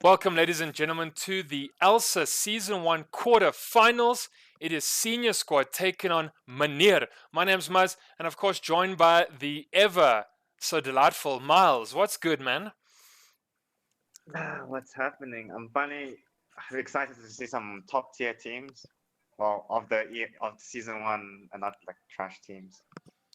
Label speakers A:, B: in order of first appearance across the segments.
A: Welcome, ladies and gentlemen, to the ELSA Season 1 quarter-finals. It is Senior Squad taking on Meneer. My name's Muzz, and of course joined by the ever so delightful Miles. What's good, man?
B: What's happening? I'm excited to see some top tier teams. Well, of season one and not like trash teams.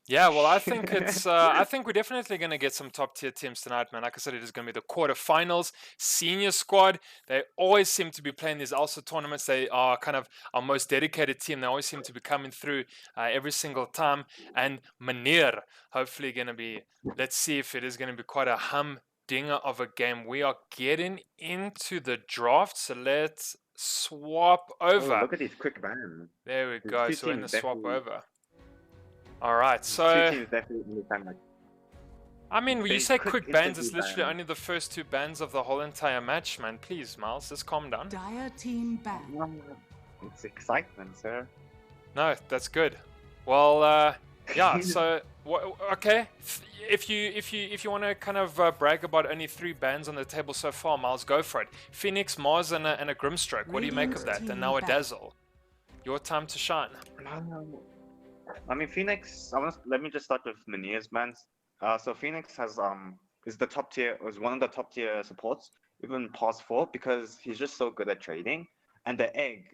A: Yeah, well, I think I think we're definitely going to get some top tier teams tonight, man. Like I said, it is going to be the quarterfinals. Senior squad, they always seem to be playing these ELSA tournaments. They are kind of our most dedicated team. They always seem to be coming through every single time. And Meneer, hopefully going to be, let's see if it is going to be quite a humdinger of a game. We are getting into the draft, so let's swap
B: Oh,
A: over.
B: look at these quick bans.
A: There we
B: These
A: go,
B: two
A: so we're in the
B: teams
A: swap
B: definitely-
A: over. All right,
B: Two
A: so
B: teams definitely kind of
A: I mean, when you
B: they
A: say
B: could
A: quick bans, it's
B: instantly
A: literally
B: ban.
A: only the first two bans of the whole entire match, man. Please, Miles, just calm down.
C: Dire team back.
B: It's excitement, sir.
A: No, that's good. Well, yeah. So, okay. If you want to kind of brag about only 3 bans on the table so far, Miles, go for it. Phoenix, Mars, and a Grimstroke. What do you make of that? And now a Dazzle. Your time to shine.
B: I mean, Phoenix. Let me just start with Meneer's bans. So Phoenix is the top tier, was one of the top tier supports, even past 4, because he's just so good at trading. And the egg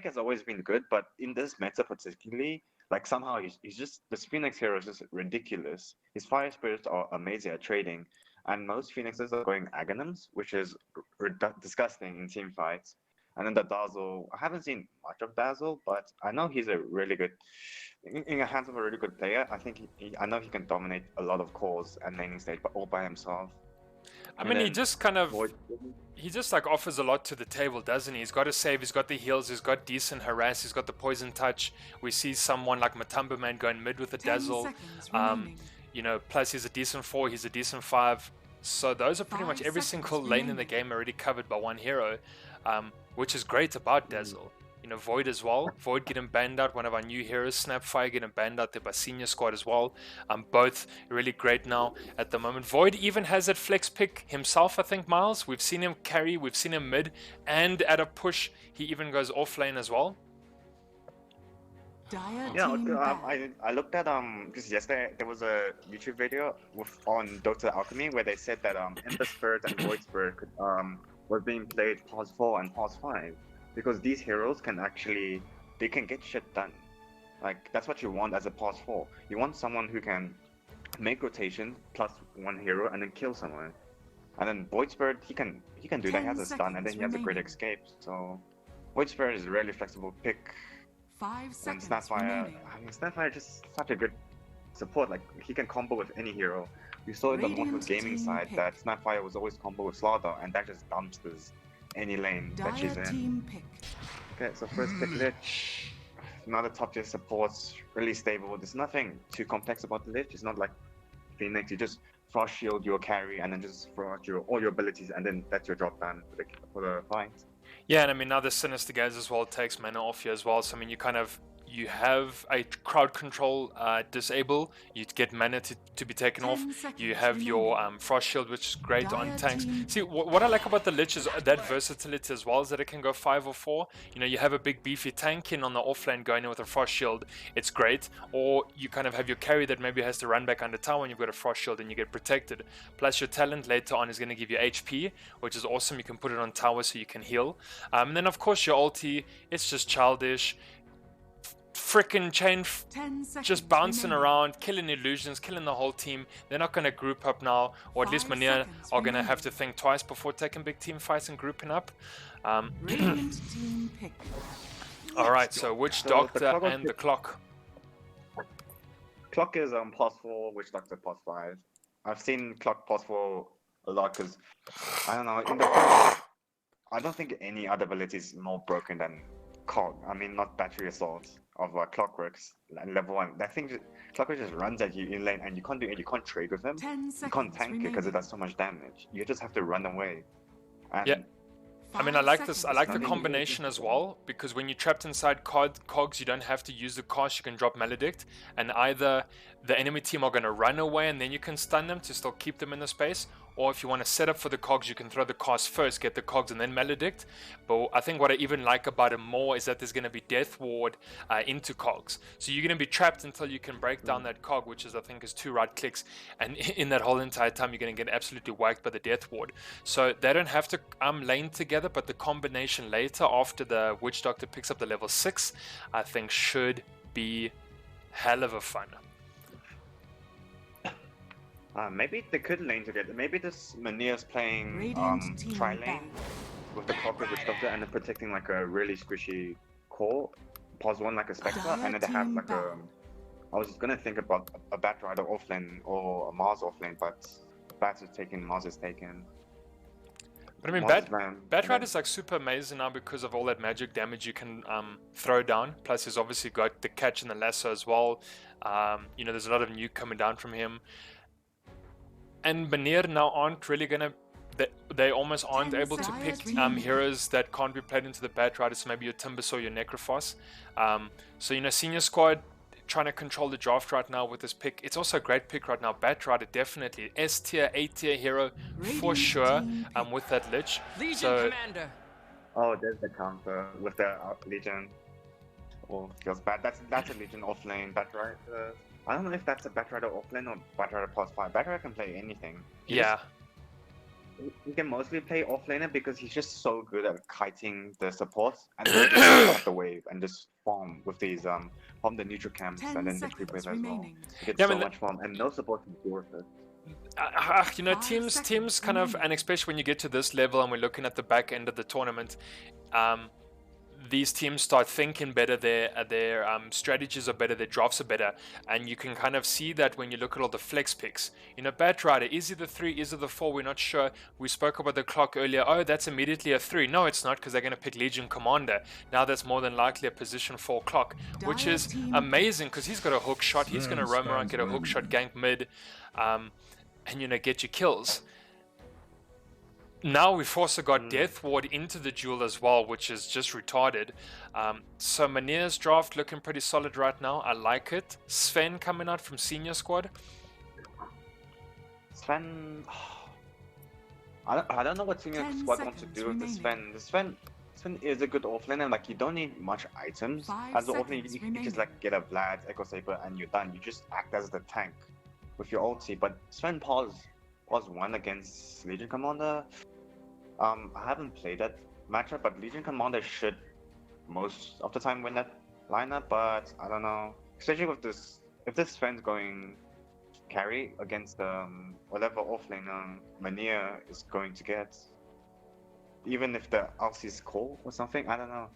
B: has always been good, but in this meta particularly, like somehow he's just this Phoenix hero is just ridiculous. His fire spirits are amazing at trading, and most Phoenixes are going Aghanims, which is disgusting in team fights. And then the Dazzle, I haven't seen much of Dazzle, but I know he's a really good, in the hands of a really good player. I think I know he can dominate a lot of cores and laning stage, but all by himself.
A: I mean, he just kind of, he just like offers a lot to the table, doesn't he? He's got a save, he's got the heals, he's got decent harass, he's got the poison touch. We see someone like Matumba Man going mid with a Dazzle. You know, plus he's a decent 4, he's a decent 5. So those are pretty much every single lane in the game already covered by one hero, which is great about Dazzle. You know, Void as well. Void getting banned out, one of our new heroes. Snapfire getting banned out there by Senior Squad as well. Both really great now at the moment. Void even has that flex pick himself, I think, Miles. We've seen him carry, we've seen him mid, and at a push, he even goes off lane as well.
B: Yeah, I looked at because yesterday there was a YouTube video on Dota Alchemy where they said that Ember Spirit and Void Spirit were being played past 4 and past 5 because these heroes can get shit done. Like that's what you want as a past 4. You want someone who can make rotation plus 1 hero and then kill someone. And then Void Spirit he can do that. He has a stun and then he has a great escape. So Void Spirit is a really flexible pick.
C: 5 seconds
B: And Snapfire,
C: remaining.
B: I mean, Snapfire is just such a good support. Like he can combo with any hero. We saw in the Morph gaming
C: Team
B: side
C: pick.
B: that Snapfire was always combo with Slaughter, and that just dumpsters any lane that she's
C: Dire
B: in.
C: team pick.
B: Okay, so first pick Lich, another top tier support, really stable. There's nothing too complex about the Lich. It's not like Phoenix. You just frost shield your carry and then just throw out all your abilities, and then that's your drop down for the fight.
A: Yeah, and I mean, now the Sinister Gaze as well takes mana off you as well. So, I mean, you have a crowd control disable, you get mana to be taken off.
C: 10 seconds
A: You have your frost shield, which is great on
C: Dire
A: tanks.
C: team
A: See, what I like about the Lich is that versatility as well, is that it can go 5 or 4. You know, you have a big beefy tank in on the offlane going in with a frost shield, it's great. Or you kind of have your carry that maybe has to run back under tower and you've got a frost shield and you get protected. Plus your talent later on is going to give you HP, which is awesome. You can put it on tower so you can heal. And then of course your ulti, it's just childish. Frickin' chain
C: 10 seconds
A: just bouncing
C: remaining.
A: around, killing illusions, killing the whole team. They're not going to group up now, or at least
C: 5
A: Meneer
C: seconds
A: are going to have
C: remaining.
A: to think twice before taking big team fights and grouping up.
C: Radiant team pick.
A: Alright, so Witch
B: So the
A: Doctor
B: clock was
A: and the clock.
B: Clock is past 4, Witch Doctor past 5. I've seen Clock past 4 a lot because I don't know. In the first, I don't think any other ability is more broken than Cog. I mean, not Battery Assault of Clockworks level 1. That thing, Clockwork just runs at you in lane, and you can't trade with him.
C: 10
B: You
C: seconds
B: can't tank it because it
C: remaining.
B: does so much damage. You just have to run away. And
A: Yeah. I mean, I
C: 5
A: like this. I
C: seconds
A: like the
B: remaining.
A: combination as well, because when you're trapped inside cogs, you don't have to use the cast. You can drop Maledict, and either the enemy team are going to run away, and then you can stun them to still keep them in the space, or if you want to set up for the cogs, you can throw the cast first, get the cogs, and then maledict. But I think what I even like about it more is that there's going to be death ward into cogs. So you're going to be trapped until you can break down that cog, which is, I think, is 2 right clicks. And in that whole entire time, you're going to get absolutely whacked by the death ward. So they don't have to lane together, but the combination later after the Witch Doctor picks up the level 6, I think should be hell of a fun.
B: Maybe they could lane together. Maybe this Meneer's playing tri-lane with the Clockwork Witch Doctor and then protecting like a really squishy core, pause one like a Spectre, and then they have like a... I was gonna think about a Bat Rider offlane or a Mars offlane, but Bats is taken, Mars is taken.
A: But I mean, Bat Rider's like super amazing now because of all that magic damage you can throw down. Plus, he's obviously got the catch and the lasso as well. You know, there's a lot of nuke coming down from him. And Meneer now aren't really gonna... They almost aren't able to pick heroes that can't be played into the Bat Rider, so maybe your Timbus or your Necrophos. So, you know, Senior Squad trying to control the draft right now with this pick. It's also a great pick right now. Bat Rider definitely S tier, A tier hero for sure. With that Lich.
D: Legion Commander.
B: Oh, there's the counter with the Legion. Oh, feels bad. That's a Legion offlane. Bat Rider. I don't know if that's a Bat Rider offlane or Bat Rider +5. Bat Rider can play anything. He can mostly play offlaner because he's just so good at kiting the supports and then just off the wave and just farm with these from the neutral camps and then the creep wave as well. He gets so much farm and no support is worth it.
A: You know, teams kind of, and especially when you get to this level and we're looking at the back end of the tournament, these teams start thinking better, their strategies are better, their drafts are better, and you can kind of see that when you look at all the flex picks. You know, Bat Rider, is it the 3, is it the 4, we're not sure. We spoke about the clock earlier, oh, that's immediately a 3. No, it's not, because they're going to pick Legion Commander. Now that's more than likely a position 4 clock, which is amazing, because he's got a hook shot, he's going to roam around, get a hook shot, gank mid, and, you know, get your kills. Now we've also got Death Ward into the duel as well, which is just retarded. So Meneer's draft looking pretty solid right now. I like it. Sven coming out from Senior Squad.
B: Sven... I don't know what Senior Squad wants to do with the Sven. The Sven is a good offlane and like you don't need much items. As an offlane, you can just like get a Vlad, Echo Saber and you're done. You just act as the tank with your ulti. But Sven pause 1 against Legion Commander. I haven't played that matchup, but Legion Commander should most of the time win that lineup, but I don't know. Especially with this, if this Sven's going carry against whatever offlane Meneer is going to get, even if the ELSA is cool or something, I don't know.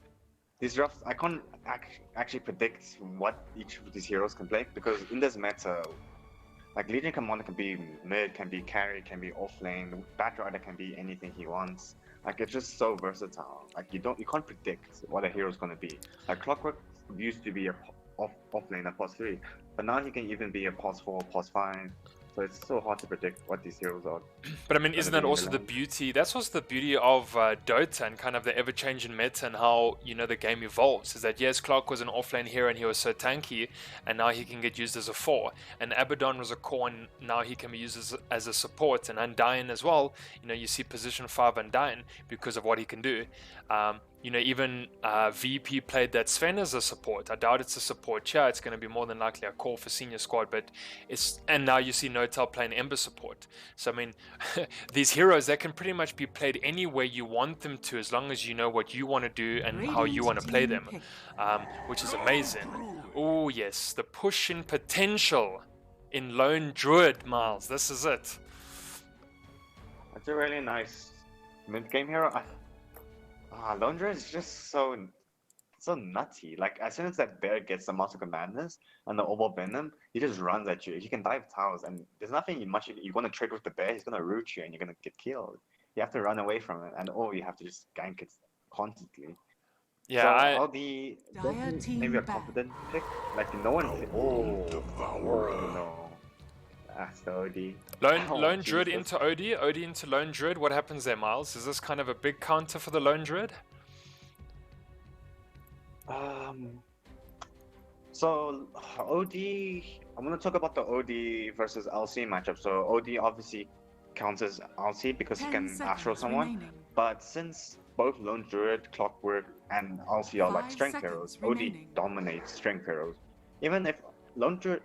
B: These drafts, I can't actually predict what each of these heroes can play, because in this meta, like Legion Commander can be mid, can be carry, can be offlane. Bat Rider can be anything he wants. Like it's just so versatile. Like you can't predict what a hero's gonna be. Like Clockwork used to be a offlane at +3, but now he can even be a +4, +5. So it's so hard to predict what these heroes are.
A: But I mean, isn't that also the beauty? That's also the beauty of Dota and kind of the ever-changing meta and how, you know, the game evolves. Is that yes, Clark was an offlane hero and he was so tanky, and now he can get used as a 4. And Abaddon was a core, and now he can be used as a support. And Undying as well. You know, you see position 5 Undying because of what he can do. You know, even VP played that Sven as a support. I doubt it's a support. Yeah, it's going to be more than likely a call for Senior Squad, but it's... And now you see Notel playing Ember support. So, I mean, these heroes, they can pretty much be played any way you want them to, as long as you know what you want to do and how you want to play them, which is amazing. Oh, yes, the push-in potential in Lone Druid, Miles. This is it.
B: That's a really nice mid-game hero. Lone Druid is just so nutty. Like as soon as that bear gets the Master of Madness and the Orb Venom, he just runs at you. He can dive towers, and there's nothing much you want to trade with the bear. He's gonna root you, and you're gonna get killed. You have to run away from it, and you have to just gank it constantly.
A: Yeah,
B: so maybe a confident pick. Like no one. Oh no. That's the OD.
A: Lone Druid into OD, OD into Lone Druid. What happens there, Miles? Is this kind of a big counter for the Lone Druid?
B: So OD, I'm gonna talk about the OD versus LC matchup. So OD obviously counters Alcy because he
C: 10
B: can Astro
C: seconds
B: someone.
C: remaining.
B: But since both Lone Druid, Clockwork, and Alcy are like
C: 5
B: strength
C: seconds
B: heroes, OD
C: remaining.
B: dominates strength heroes. Even if Lone Druid,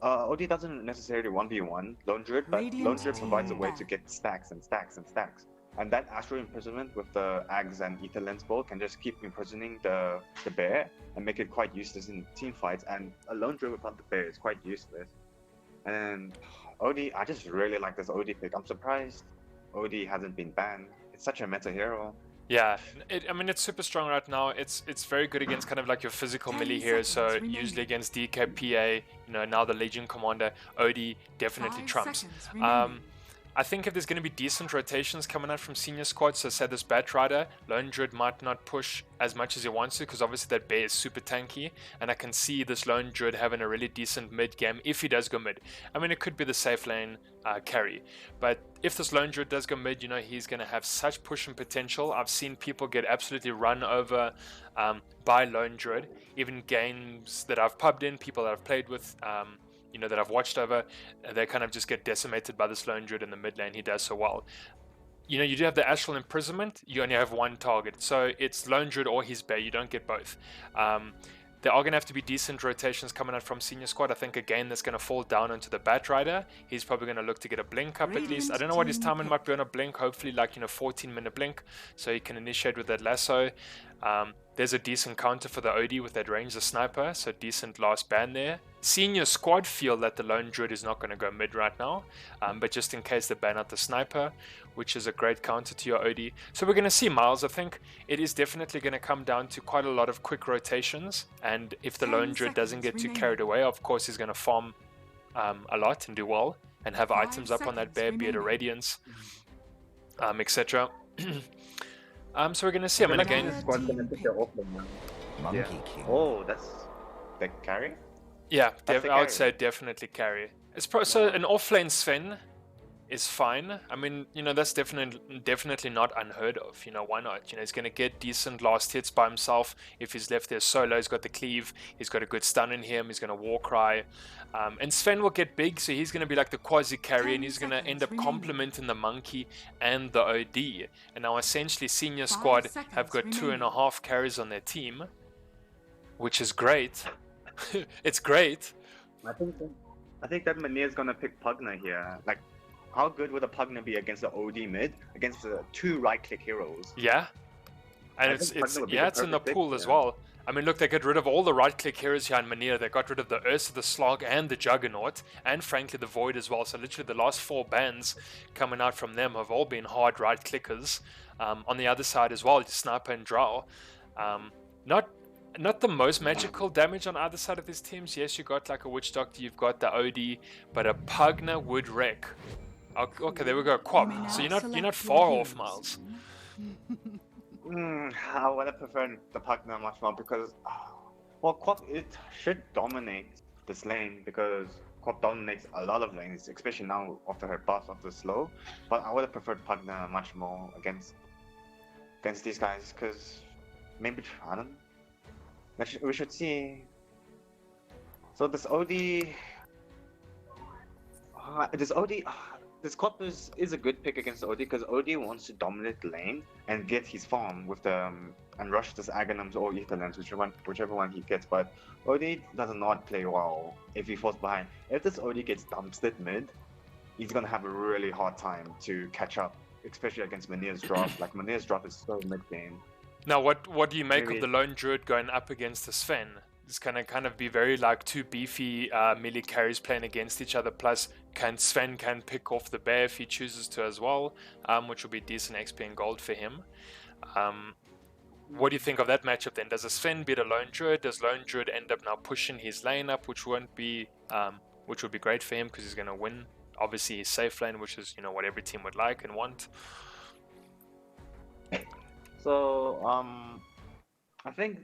B: OD doesn't necessarily 1v1 Lone Druid, but Lone
C: Radiant
B: Druid provides a
C: team
B: way to
C: back.
B: get stacks and stacks and stacks. And that Astral Imprisonment with the Ags and Ether Lens Bolt can just keep imprisoning the bear and make it quite useless in team fights. And a Lone Druid without the bear is quite useless. And OD, I just really like this OD pick. I'm surprised OD hasn't been banned. It's such a meta hero.
A: Yeah, I mean, it's super strong right now. It's very good against kind of like your physical
C: 10
A: melee heroes. So
C: seconds remaining.
A: usually against DKPA, now the Legion Commander, OD definitely
C: 5
A: trumps.
C: seconds remaining.
A: I think if there's going to be decent rotations coming out from senior squads, so say this Bat Rider, Lone Druid might not push as much as he wants to, because obviously that bear is super tanky, and I can see this Lone Druid having a really decent mid game if he does go mid. I mean, it could be the safe lane carry, but if this Lone Druid does go mid, he's going to have such pushing potential. I've seen people get absolutely run over by Lone Druid, even games that I've pubbed in, people that I've played with, that I've watched over, they kind of just get decimated by this Lone Druid in the mid lane. He does so well. You do have the Astral Imprisonment, you only have one target, so it's Lone Druid or his bear, you don't get both. There are going to have to be decent rotations coming out from senior squad. I think again that's going to fall down onto the Bat Rider. He's probably going to look to get a blink up at least. I don't know what his timing might be on a blink, hopefully 14-minute blink, so he can initiate with that lasso. There's a decent counter for the OD with that range, the sniper, so decent last ban there. Senior squad feel that the Lone Druid is not going to go mid right now, but just in case they ban out the sniper, which is a great counter to your OD. So we're going to see, Miles. I think it is definitely going to come down to quite a lot of quick rotations, and if the
C: 10
A: Lone Druid doesn't get
C: seconds
A: too
C: remaining.
A: carried away, of course he's going to farm a lot and do well, and have
C: 5
A: items up on that
C: seconds
A: bear, be it a
C: remaining.
A: Radiance, etc. So we're going to see. I mean, again,
C: Another
B: Squad's gonna
C: team
B: pick their
C: pick.
B: offlane now.
D: Monkey
B: Yeah.
D: King.
B: Oh, that's the carry?
A: yeah,
B: That's the
A: I would
B: carry.
A: say definitely carry. So an offlane Sven is fine. I mean, that's definitely not unheard of. Why not? He's going to get decent last hits by himself. If he's left there solo, he's got the cleave, he's got a good stun in him, he's going to war cry. And Sven will get big, so he's going to be like the quasi carry,
C: 10
A: and he's going to end
C: seconds
A: up
C: remaining.
A: complementing the monkey and the OD. And now essentially senior
C: 5
A: squad have
C: seconds
A: got
C: remaining.
A: 2.5 carries on their team, which is great. It's great.
B: I think that Meneer's gonna pick Pugna here. Like, how good would a Pugna be against the OD mid, against the two right-click heroes?
A: Yeah, and
B: I
A: it's
B: think Pugna would be the
A: it's in the
B: perfect pick,
A: pool as
B: yeah.
A: well. I mean, look, they got rid of all the right-click heroes here in Meneer. They got rid of the Ursa, the Slog, and the Juggernaut, and frankly the Void as well. So literally the last 4 bans coming out from them have all been hard right-clickers. On the other side as well, Sniper and Drow. Not the most magical damage on either side of these teams. Yes, you got like a Witch Doctor, you've got the OD, but a Pugna would wreck. Okay, there we go, Quap.
C: You may
A: So
C: now
A: you're
C: select
A: not
C: your
A: far off,
C: heroes.
A: Miles.
B: I would have preferred the Pugna much more because, Quap, it should dominate this lane because Quap dominates a lot of lanes, especially now after her buff of the slow. But I would have preferred Pugna much more against these guys because maybe, I don't know. We should see. So this OD, this Quap is a good pick against OD because OD wants to dominate the lane and get his farm with the and rush this Aghanims or Etherlands, whichever one he gets. But OD does not play well if he falls behind. If this OD gets dumpstered mid, he's gonna have a really hard time to catch up, especially against Meneer's drop. Like Meneer's drop is so mid game.
A: Now, what do you make
B: Maybe-
A: of the Lone Druid going up against the Sven? It's gonna kind of be very like two beefy melee carries playing against each other. Plus, Sven can pick off the bear if he chooses to as well, which will be decent XP and gold for him. What do you think of that matchup then? Does a Sven beat a Lone Druid? Does Lone Druid end up now pushing his lane up, which would be great for him because he's gonna win. Obviously, his safe lane, which is what every team would like and want.
B: So I think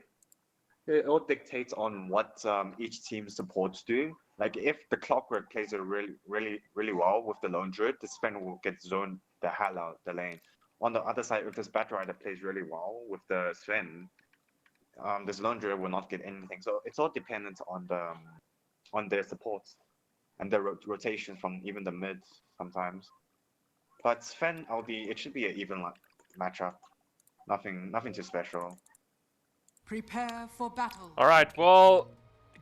B: it all dictates on what each team's supports do. Like if the Clockwork plays it really well with the Lone Druid, the Sven will get zoned the hell out the lane. On the other side, if this Bat Rider plays really well with the Sven, this Lone Druid will not get anything. So it's all dependent on their supports and the rotation from even the mids sometimes. But Sven, it should be an even matchup. Nothing too special.
C: Prepare for battle.
A: All right, well,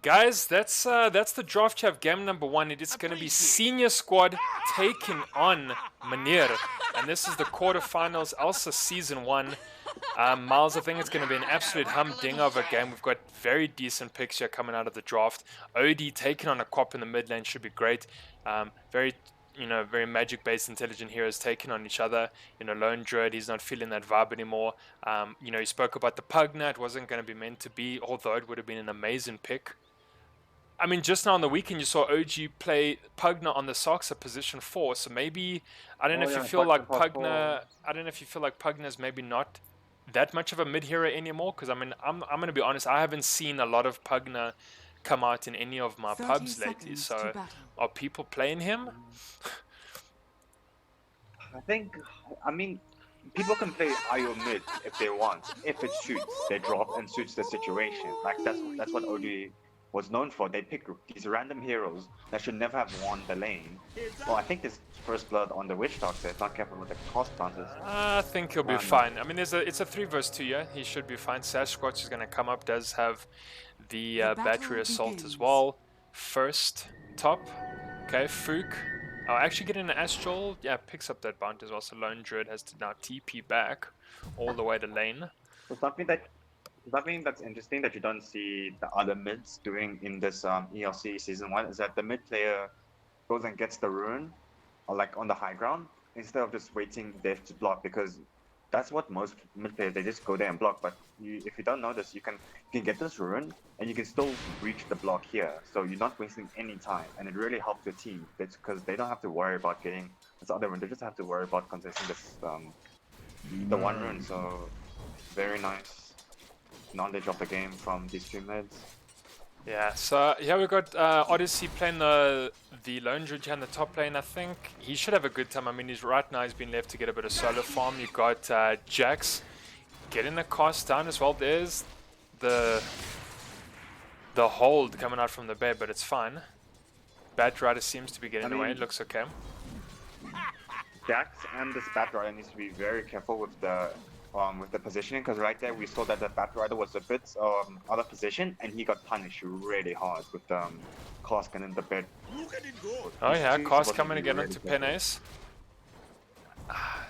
A: guys, that's the draft chat game number 1. It is going to be senior squad taking on Meneer, and this is the quarterfinals, ELSA season 1. Miles, I think it's going to be an absolute humdinger of a game. We've got very decent picks here coming out of the draft. OD taking on a Quap in the mid lane should be great. Very magic-based intelligent heroes taking on each other. Lone Druid, he's not feeling that vibe anymore. He spoke about the Pugna. It wasn't going to be meant to be, although it would have been an amazing pick. I mean, just now on the weekend, you saw OG play Pugna on the Sox at position 4. So maybe, I don't know if you feel like Pugna. I don't know if you feel like Pugna's maybe not that much of a mid hero anymore. Because I mean, I'm going to be honest. I haven't seen a lot of Pugna come out in any of my pubs lately. So are people playing him?
B: I mean, people can play IO mid if they want, if it suits their drop and suits the situation. Like that's what OD was known for. They pick these random heroes that should never have won the lane. Well, I think this first blood on the Witch Doctor is not careful with the cost planters.
A: I think he'll be fine. I mean, it's a 3 vs 2, yeah. He should be fine. Sasquatch is going to come up, does have the battery assault as well. First top. Okay, Fook. Oh, actually getting an Astral. Yeah, picks up that bounty as well. So Lone Druid has to now TP back all the way to lane.
B: So something that's interesting that you don't see the other mids doing in this ELC season 1 is that the mid player goes and gets the rune, or like on the high ground, instead of just waiting there to block, because that's what most mid players, they just go there and block. But if you don't know this, you can get this rune and you can still reach the block here, so you're not wasting any time, and it really helps your team because they don't have to worry about getting this other rune. They just have to worry about contesting this the one rune. So very nice knowledge of the game from these two mids.
A: Yeah, so here we got Odyssey playing the Lone Druid here in the top lane. I think he should have a good time. I mean, right now he's been left to get a bit of solo farm. You got Jax getting the cost down as well. There's the hold coming out from the bed, but it's fine. Bat Rider seems to be getting away. It looks okay.
B: Jax and this Bat Rider needs to be very careful with the positioning, because right there we saw that the Bat Rider was a bit out of position and he got punished really hard with Kosk and in the bed.
A: Oh yeah, Kosk coming to get into Penace.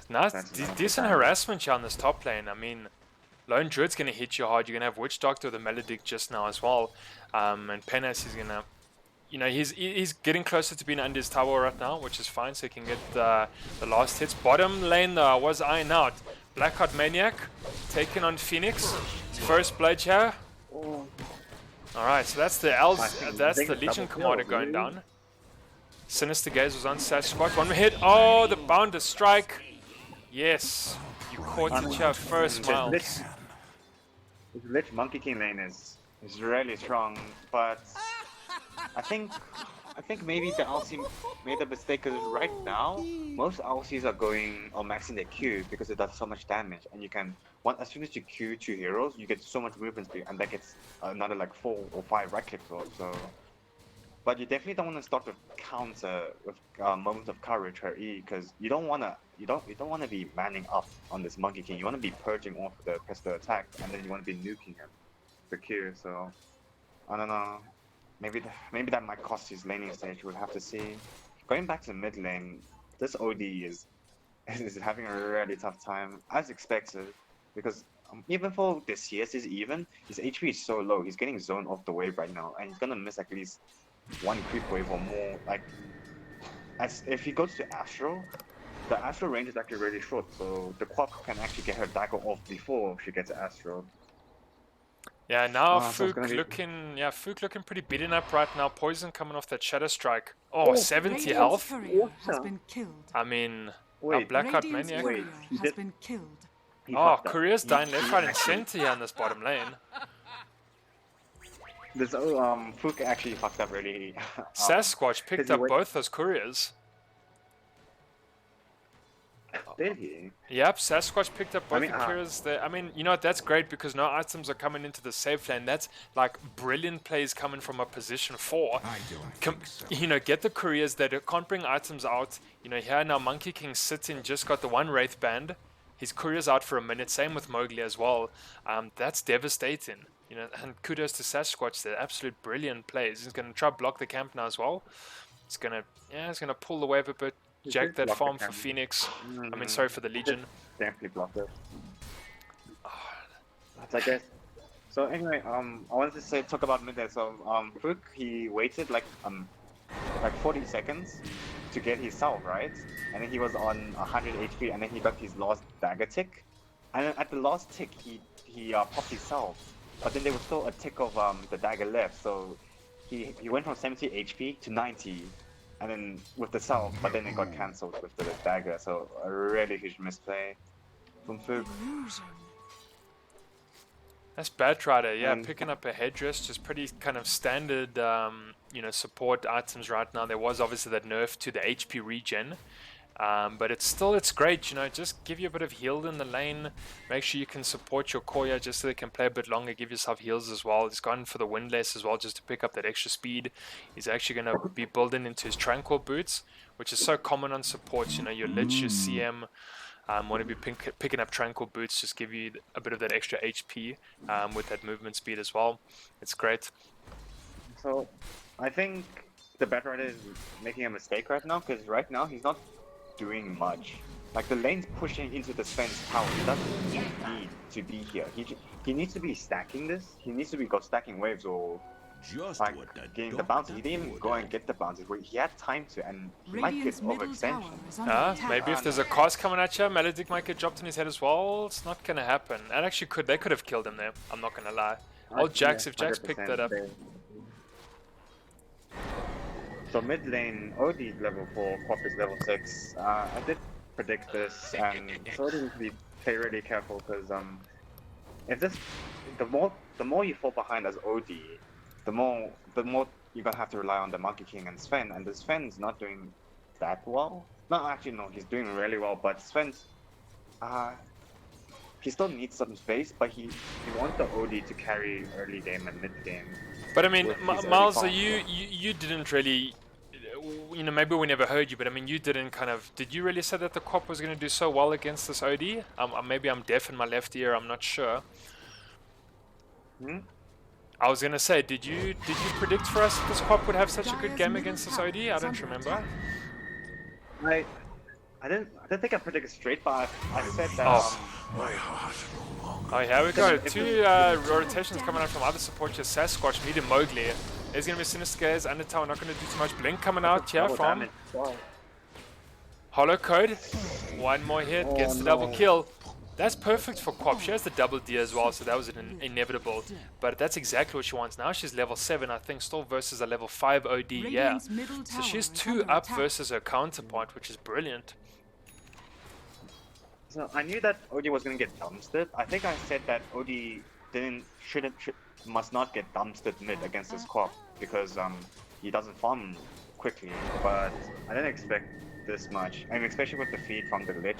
A: Nice, decent harassment here on this top lane. I mean, Lone Druid's gonna hit you hard. You're gonna have Witch Doctor with the Maledict just now as well, and Penace is gonna, he's getting closer to being under his tower right now, which is fine, so he can get the last hits. Bottom lane though was eyeing out. Blackheart Maniac taking on Phoenix. First blood here. Alright, so that's the Legion Commander going down. Sinister Gaze was on Sasquatch. One more hit. Oh, the Bounder Strike. Yes. You caught it here first, Miles.
B: This Lich Monkey King lane is really strong, but I think maybe the LC made a mistake, because right now most LCs are going or maxing their Q because it does so much damage, and you can as soon as you Q 2 heroes, you get so much movement speed, and that gets another like 4 or 5 right clicks or so. But you definitely don't want to start with counter with moments of courage or E, because you don't want to be manning up on this Monkey King. You want to be purging off the pistol attack, and then you want to be nuking him for Q. So I don't know. Maybe that might cost his laning stage. We'll have to see. Going back to the mid lane, this OD is having a really tough time, as expected, because even for the CS is even, his HP is so low. He's getting zoned off the wave right now, and he's gonna miss at least 1 creep wave or more. Like, if he goes to Astral, the Astral range is actually really short, so the Quap can actually get her dagger off before she gets Astral.
A: Yeah, now Fook looking pretty beaten up right now. Poison coming off that Shadow Strike. Oh, 70 health.
C: Has been killed.
A: I mean, Blackheart Maniac.
C: Has been killed.
A: Oh, Courier's dying left, right, and center here on this bottom lane.
B: This Fook actually fucked up really.
A: Sasquatch picked up both those Couriers.
B: Did he?
A: Yep, Sasquatch picked up both
B: I mean,
A: the cures there. I mean, you know what, that's great because no items are coming into the safe lane. That's like brilliant plays coming from a position 4. You know, get the couriers that can't bring items out. You know, here now Monkey King sitting, just got the 1 Wraith band. His courier's out for a minute, same with Mowgli as well. That's devastating. You know, and kudos to Sasquatch, they're absolute brilliant plays. He's gonna try to block the camp now as well. It's gonna pull the wave a bit. Jack that farm for Phoenix. I mean, sorry for the Legion.
B: Definitely blocked it. That's, I guess. So anyway, I wanted to talk about mid there. So Fook, he waited like 40 seconds to get his salve, right? And then he was on 100 HP, and then he got his last dagger tick. And then at the last tick, he popped his salve. But then there was still a tick of the dagger left, so he went from 70 HP to 90. And then with the salve, but then it got cancelled with the dagger, so a really huge misplay from Fook.
A: That's Batrider, yeah, picking up a headdress, just pretty kind of standard, you know, support items right now. There was obviously that nerf to the HP regen, but it's great, you know, just give you a bit of heal in the lane, make sure you can support your Koya just so they can play a bit longer, give yourself heals as well. He's gone for the windlass as well just to pick up that extra speed. He's actually going to be building into his Tranquil boots, which is so common on supports, you know, your Lich, your CM, want to be picking up Tranquil boots, just give you a bit of that extra HP with that movement speed as well. It's great.
B: So, I think the Batrider is making a mistake right now, because right now he's not doing much. Like, the lane's pushing into the Sven's tower. He doesn't need to be here. He needs to be stacking this. He needs to be stacking waves or like getting the bounces. He didn't even go and get the bounces. He had time to, and he might get overextension.
A: Maybe if there's a cast coming at you, Maledict might get dropped in his head as well. It's not gonna happen. And actually, they could have killed him there. I'm not gonna lie. Old Jax, if Jax picked that up.
B: So mid lane, OD level 4, Quap is level 6. I did predict this, and so I need to play really careful because the more you fall behind as OD, the more you're gonna have to rely on the Monkey King and Sven, and the Sven's not doing that well. No, actually no, he's doing really well, but Sven's he still needs some space, but he wants the OD to carry early game and mid game.
A: But I mean, Miles, you didn't really, you know, maybe we never heard you, but I mean, you didn't did you really say that the Quap was going to do so well against this OD? Maybe I'm deaf in my left ear, I'm not sure. I was going to say, did you predict for us that this Quap would have such a good game against this OD? I don't remember.
B: I don't think I predicted straight, but I said that.
A: Oh, here we go. 2 rotations coming out from other support here. Sasquatch meeting Mowgli. There's going to be Sinister Gaze, Undertow, not going to do too much. Blink coming out here from Hollow Code. 1 more hit, gets the double kill. That's perfect for Quap. She has the double D as well, so that was inevitable. But that's exactly what she wants. Now she's level 7, I think, still versus a level 5 OD, yeah. So she's 2 up versus her counterpart, which is brilliant.
B: So I knew that OD was gonna get dumpstered. I think I said that OD must not get dumpstered mid against this Quap because he doesn't farm quickly. But I didn't expect this much. I mean, especially with the feed from the Lich,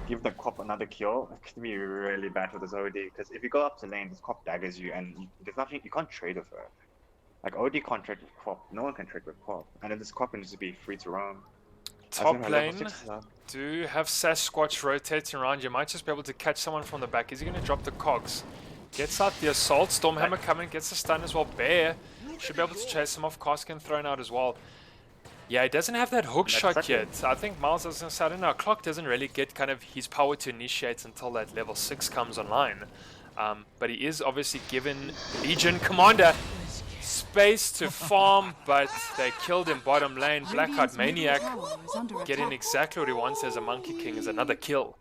B: give the Quap another kill. It could be really bad for this OD because if you go up to lane, this Quap daggers you, and there's nothing you can't trade with her. Like OD can't trade with Quap. No one can trade with Quap, and then this Quap needs to be free to roam.
A: Top lane, do have Sasquatch rotating around. You might just be able to catch someone from the back. Is he going to drop the cogs? Gets out the assault. Stormhammer coming, gets a stun as well. Bear should be able to chase him off. Caskin thrown out as well. Yeah, he doesn't have that hook shot yet. I think Miles was going to say, I don't know, Clock doesn't really get his power to initiate until that level 6 comes online. But he is obviously given Legion Commander space to farm, but they killed him bottom lane. Blackout Maniac getting exactly what he wants as a Monkey King is another kill.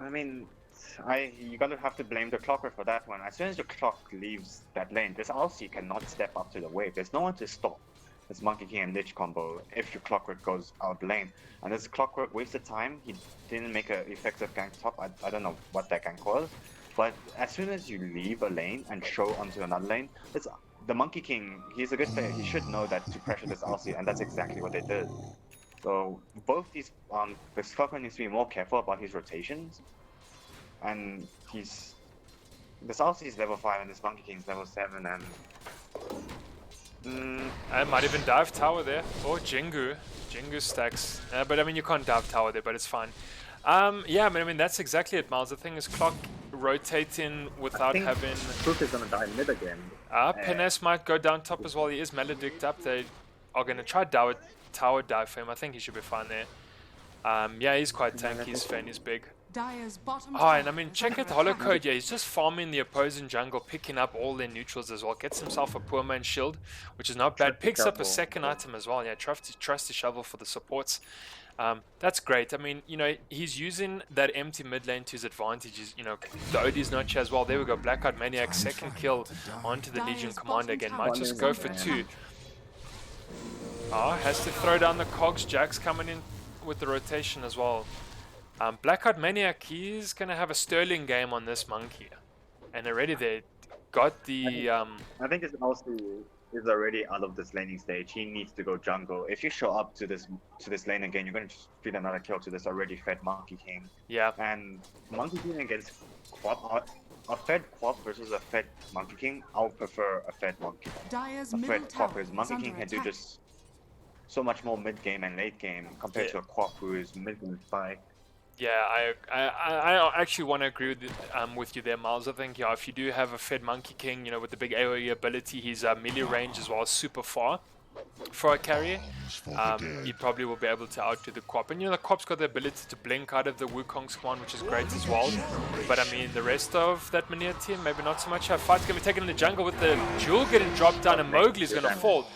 B: I mean, you gotta have to blame the Clocker for that one. As soon as the Clock leaves that lane, this LC cannot step up to the wave. There's no one to stop this Monkey King and Lich combo if your Clockwork goes out lane. And this Clockwork wasted time. He didn't make an effective gank top. I don't know what that gank was. But as soon as you leave a lane and show onto another lane, the Monkey King, he's a good player. He should know that to pressure this LC, and that's exactly what they did. So both these the Scorpion needs to be more careful about his rotations, and he's this Aussie is level 5 and this Monkey King is level 7, and
A: I might even dive tower there. Or Jingu. Jingu stacks. But I mean, you can't dive tower there, but it's fine. Yeah, I mean, that's exactly it, Miles. The thing is, clock rotating without having...
B: Fruit is going to die mid again.
A: Penes might go down top as well. He is Maledict up. They are going to try tower dive for him. I think he should be fine there. Yeah, he's quite tanky. Sven is big. And I mean, check out Holocode. Yeah, he's just farming the opposing jungle, picking up all their neutrals as well. Gets himself a poor man shield, which is not bad. Picks up a second item as well. Yeah, trusty shovel for the supports. That's great. I mean, you know, he's using that empty mid lane to his advantages. You know, the OD's not here as well. There we go. Blackout Maniac, second kill onto the Legion Commander again. Might just go for 2. Has to throw down the cogs. Jack's coming in with the rotation as well. Blackout Maniac, he's going to have a sterling game on this monkey. And already they got the...
B: I think it's also is already out of this laning stage. He needs to go jungle. If you show up to this lane again, you're going to just feed another kill to this already fed Monkey King.
A: Yeah.
B: And Monkey King against Quap, a fed Quap versus a fed Monkey King, I'll prefer a fed Monkey King. A fed Quap, because Monkey King can do just so much more mid game and late game compared to a Quap who is mid game spy.
A: Yeah, I actually want to agree with you there, Miles. I think, yeah, if you do have a fed Monkey King, you know, with the big AoE ability, his melee range as well is super far for a carrier. He probably will be able to outdo the Quap. And, you know, the Quap's got the ability to blink out of the Wukong's command, which is great as well. But, I mean, the rest of that Meneer team, maybe not so much. Fight's going to be taken in the jungle with the Jewel getting dropped down, and Mowgli's going to fall.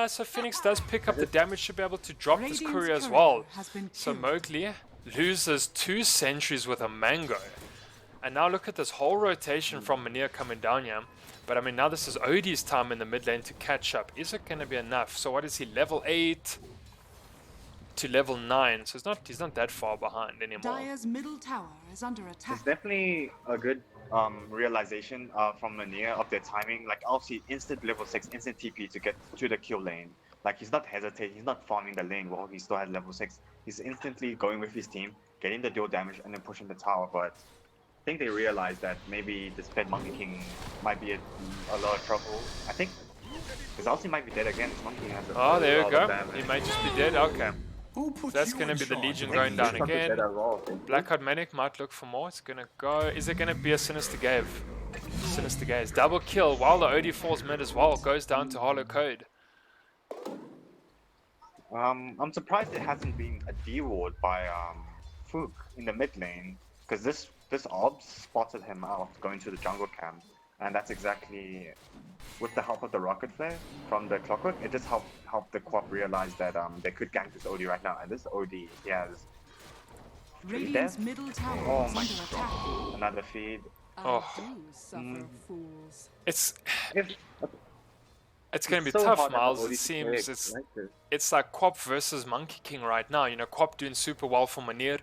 A: So Phoenix does pick up the damage, should be able to drop this courier as well. So Mowgli loses 2 sentries with a mango. And now look at this whole rotation from Meneer coming down here. But I mean, now this is Odie's time in the mid lane to catch up. Is it going to be enough? So what is he, level 8 to level 9? So he's not that far behind anymore.
C: Dire's middle tower is under attack.
B: It's definitely a good realization from Meneer of their timing. Like, obviously, instant level 6, instant TP to get to the kill lane. Like, he's not hesitating, he's not farming the lane while he still has level 6. He's instantly going with his team, getting the dual damage, and then pushing the tower. But I think they realized that maybe this fed Monkey King might be a lot of trouble. I think his ulti might be dead again. This Monkey King has a
A: there you go.
B: Damage.
A: He might just be dead. Okay. That's going to be the Legion going down again. Blackout Manic might look for more. It's going to go... Is it going to be a Sinister Gaze? Sinister Gaze. Double kill while the OD falls mid as well. Goes down to Hollow Code.
B: I'm surprised it hasn't been a D-ward by Fook in the mid lane, because this Obs spotted him out going to the jungle camp, and that's exactly with the help of the rocket flare from the Clockwork. It just helped the Quap realize that they could gank this OD right now, and this OD he has
C: Radiant's middle tower is under attack.
B: Another feed.
A: It's going to be tough, Miles. It seems it's like Quap versus Monkey King right now. You know, Quap doing super well for Meneer,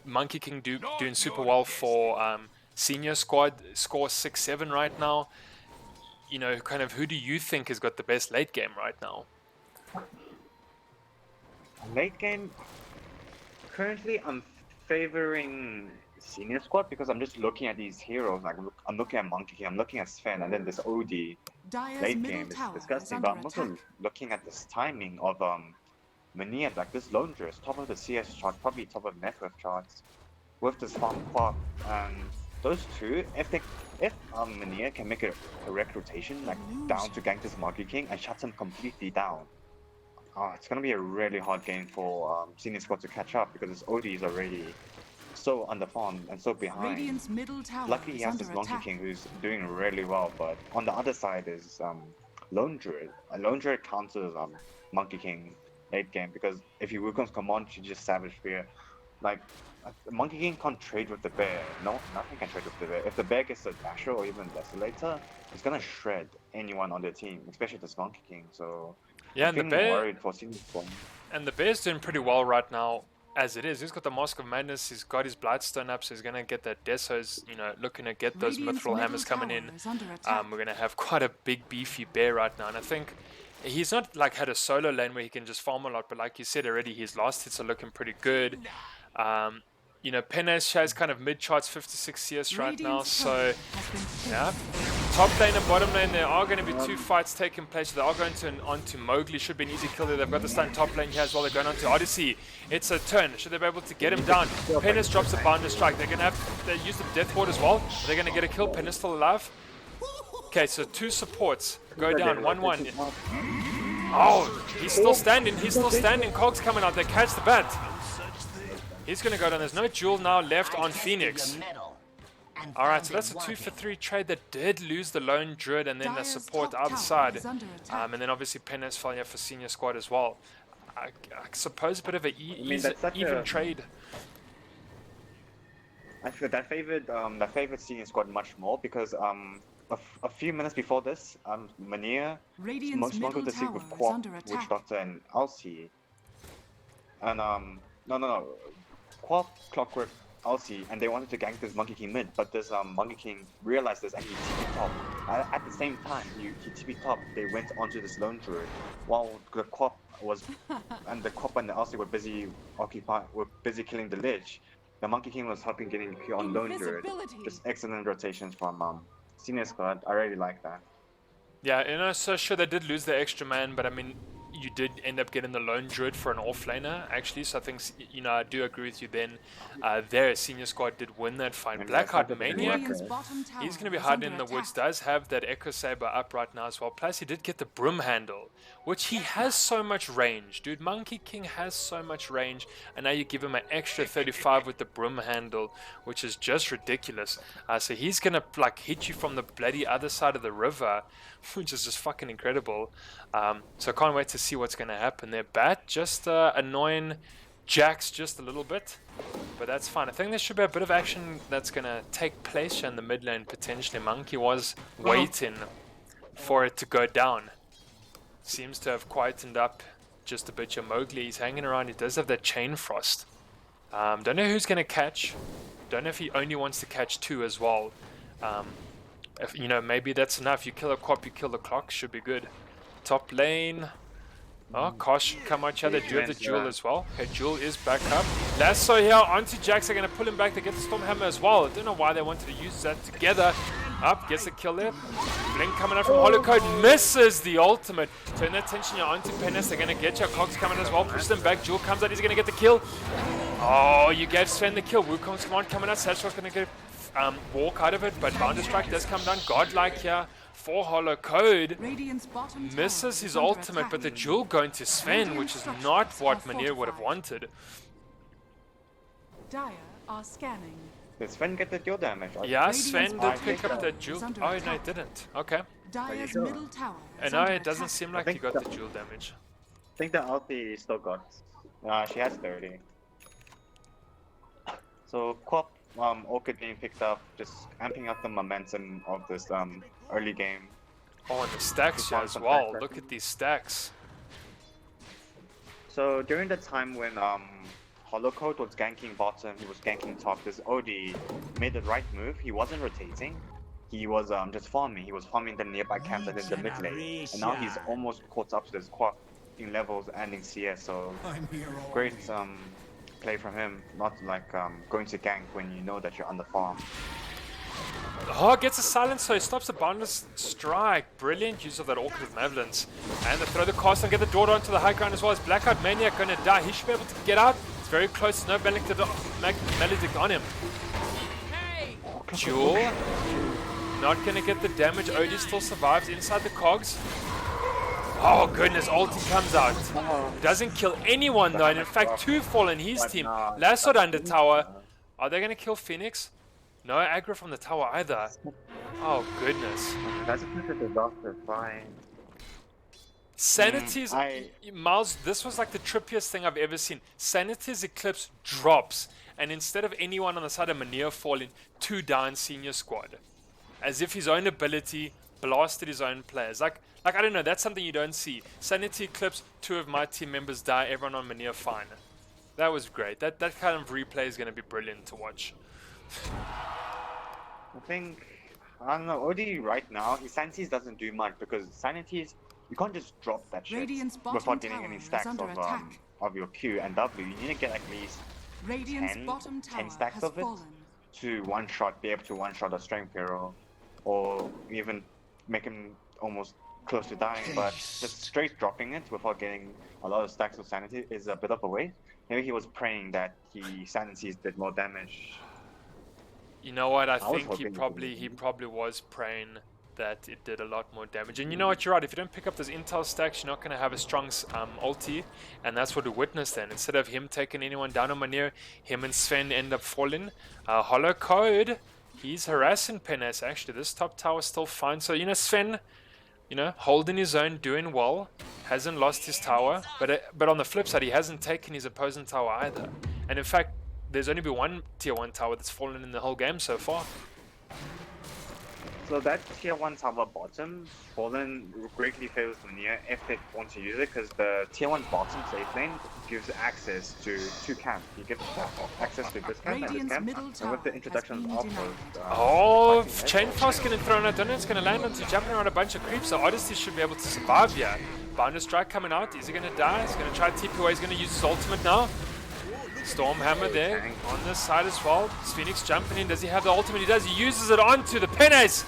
A: Monkey King doing super well for Senior Squad, score 6-7 right now. You know, kind of who do you think has got the best late game right now?
B: Late game, currently I'm favoring Senior Squad because I'm just looking at these heroes. Like, I'm looking at Monkey King, I'm looking at Sven, and then this OD. Late game is disgusting, but I'm also looking at this timing of Meneer, like this Lone Dress, top of the CS chart, probably top of net worth charts, with this farm Quap, and those two, if Meneer can make a correct rotation, like down to gank this Monkey King and shut him completely down, it's gonna be a really hard game for Senior Squad to catch up, because this OD is already so underfarmed and so behind. Luckily he has this Monkey King who's doing really well, but on the other side is Lone Druid. Lone Druid counters Monkey King late game, because if he Wukong's command, she just Savage Spear. Like, Monkey King can't trade with the bear. No, nothing can trade with the bear. If the bear gets a Dasher or even Desolator, it's gonna shred anyone on their team, especially this Monkey King. So
A: yeah,
B: and the bear worried for Senior Squad.
A: And the bear's doing pretty well right now. As it is, he's got the Mask of Madness, he's got his Bloodstone up, so he's going to get that Desos, you know, looking to get those Mithril Hammers coming in. We're going to have quite a big beefy bear right now, and I think he's not like had a solo lane where he can just farm a lot, but like you said already, his last hits are looking pretty good. You know, Penes has kind of mid charts 56 CS right now, so yeah. Top lane and bottom lane, there are going to be two fights taking place. They are going to onto Mowgli. Should be an easy kill there. They've got the stun top lane here as well. They're going on to Odyssey. It's a turn. Should they be able to get him down? Penis drops a bounder strike. They're going to have to use the death ward as well. Are they going to get a kill? Penis still alive. Okay, so two supports go down. 1-1. Oh, he's still standing. He's still standing. Cog's coming out. They catch the bat. He's going to go down. There's no duel now left on Phoenix. Alright, so that's a 2-for-3 trade that did lose the lone druid and then the support outside. And then obviously Penis fell here for senior squad as well. I suppose a bit of an even trade.
B: I feel that favored senior squad much more because a few minutes before this, Meneer most wanted to speak with Quap, Witch Doctor, and ELSA. And no, Quap, Clockwork, ELSA, and they wanted to gank this Monkey King mid, but this Monkey King realized this and he TP top. At the same time, he TP top, they went onto this lone druid, while the Quap and the ELSA were busy killing the Lich. The Monkey King was helping getting the Q on lone druid. Just excellent rotations from senior squad. I really like that.
A: Yeah, you know, so sure they did lose the extra man, but I mean, you did end up getting the lone druid for an offlaner, actually. So I think, you know, I do agree with you then. Their senior squad did win that fight. Blackheart Maniac, he's going to be hiding in the woods. Does have that Echo Saber up right now as well. Plus, he did get the broom handle, which he has so much range. Dude, Monkey King has so much range. And now you give him an extra 35 with the broom handle, which is just ridiculous. So he's going to, like, hit you from the bloody other side of the river, which is just fucking incredible. So I can't wait to see what's going to happen there. Bat just annoying Jax just a little bit, but that's fine. I think there should be a bit of action that's going to take place in the mid lane potentially. Monkey was waiting for it to go down. Seems to have quietened up just a bit. Your Mowgli, he's hanging around. He does have that Chain Frost. Don't know who's going to catch. Don't know if he only wants to catch two as well. If, you know, maybe that's enough. You kill a Quap, you kill the clock. Should be good. Top lane. Oh, Kosh should come out here. They do have the Jewel as well. Okay, Jewel is back up. Lasso here onto Jax. They're going to pull him back. They get the Stormhammer as well. I don't know why they wanted to use that together. Up, gets a kill there. Blink coming out from Holocode. Misses the ultimate. Turn their attention here onto Penis. They're going to get you. Cogs coming as well. Push them back. Jewel comes out. He's going to get the kill. Oh, you gave Sven the kill. Wukong's command coming out. Satchel's going to get walk out of it, but Bounder Strike does come down. Godlike here for Holocode. Misses his ultimate, but the Jewel going to Sven, which is not what Meneer would have wanted.
C: Dire are scanning.
B: Did Sven get the dual damage?
A: Yeah, Sven did pick up the Jewel. Oh, no, it didn't. Okay.
C: Dire's middle tower.
A: And no, it doesn't seem like he got the Jewel damage.
B: I think the ulti still got. She has 30. So Quap, Orchid being picked up, just amping up the momentum of this early game.
A: Oh, and the stacks as well. Look at these stacks.
B: So during the time when Holocode was ganking bottom, he was ganking top, this OD made the right move. He wasn't rotating. He was just farming. He was farming the nearby camp that is the mid lane. And now he's almost caught up to this Quap in levels and in CS. So great play from him, not like going to gank when you know that you're on the farm.
A: Oh, gets a silence, so he stops the boundless strike. Brilliant use of that Orchid with Mavlins. And they throw the cast and get the Dota onto the high ground as well. As Blackout Maniac going to die. He should be able to get out. It's very close. No Maledict on him. Jewel. Not going to get the damage. Odie still survives inside the cogs. Oh goodness, ulti comes out. Doesn't kill anyone though, and in fact two fall in his team. Lassoed under tower. Are they going to kill Phoenix? No aggro from the tower either. Oh goodness.
B: That's a bit of a disaster, fine.
A: Sanity's... Miles, this was like the trippiest thing I've ever seen. Sanity's Eclipse drops, and instead of anyone on the side of Meneer falling, two down senior squad. As if his own ability blasted his own players. Like I don't know, that's something you don't see. Sanity Eclipse, two of my team members die, everyone on Meneer fine. That was great. That kind of replay is going to be brilliant to watch.
B: I think, I don't know, OD right now, his Sanities doesn't do much because Sanities you can't just drop that shit
C: Radiant's bottom
B: without getting
C: tower
B: any
C: is
B: stacks
C: under attack.
B: of your Q and W. You need to get at least
C: Radiant's
B: 10,
C: bottom tower
B: 10 stacks
C: has
B: of it
C: fallen.
B: to one-shot, be able to one-shot a strength hero, or even make him almost close to dying. But just straight dropping it without getting a lot of stacks of sanity is a bit of a waste. Maybe he was praying that the sanities did more damage.
A: You know what? I
B: was
A: think he
B: hoping
A: probably was praying that it did a lot more damage. And you know what? You're right. If you don't pick up those intel stacks, you're not going to have a strong ulti, and that's what we witnessed then. Instead of him taking anyone down on Meneer, him and Sven end up falling. Hollow Code, he's harassing Penes. Actually, this top tower is still fine. So you know, Sven, you know, holding his own, doing well, hasn't lost his tower, but on the flip side, he hasn't taken his opposing tower either. And in fact, there's only been one tier 1 tower that's fallen in the whole game so far.
B: So that tier 1 tower bottom fallen greatly favors Meneer if they want to use it, because the tier 1 bottom safe lane gives access to 2 camps. You get access to this camp and this camp, and with the introduction of outpost,
A: Chain Frost getting thrown. I don't know if it's going to land onto jumping around a bunch of creeps, so Odyssey should be able to survive here. Boundary Strike coming out. Is he going to die? He's going to try TP away. He's going to use his ultimate now. Stormhammer there on this side as well. Is Phoenix jumping in? Does he have the ultimate? He does. He uses it onto the Penes.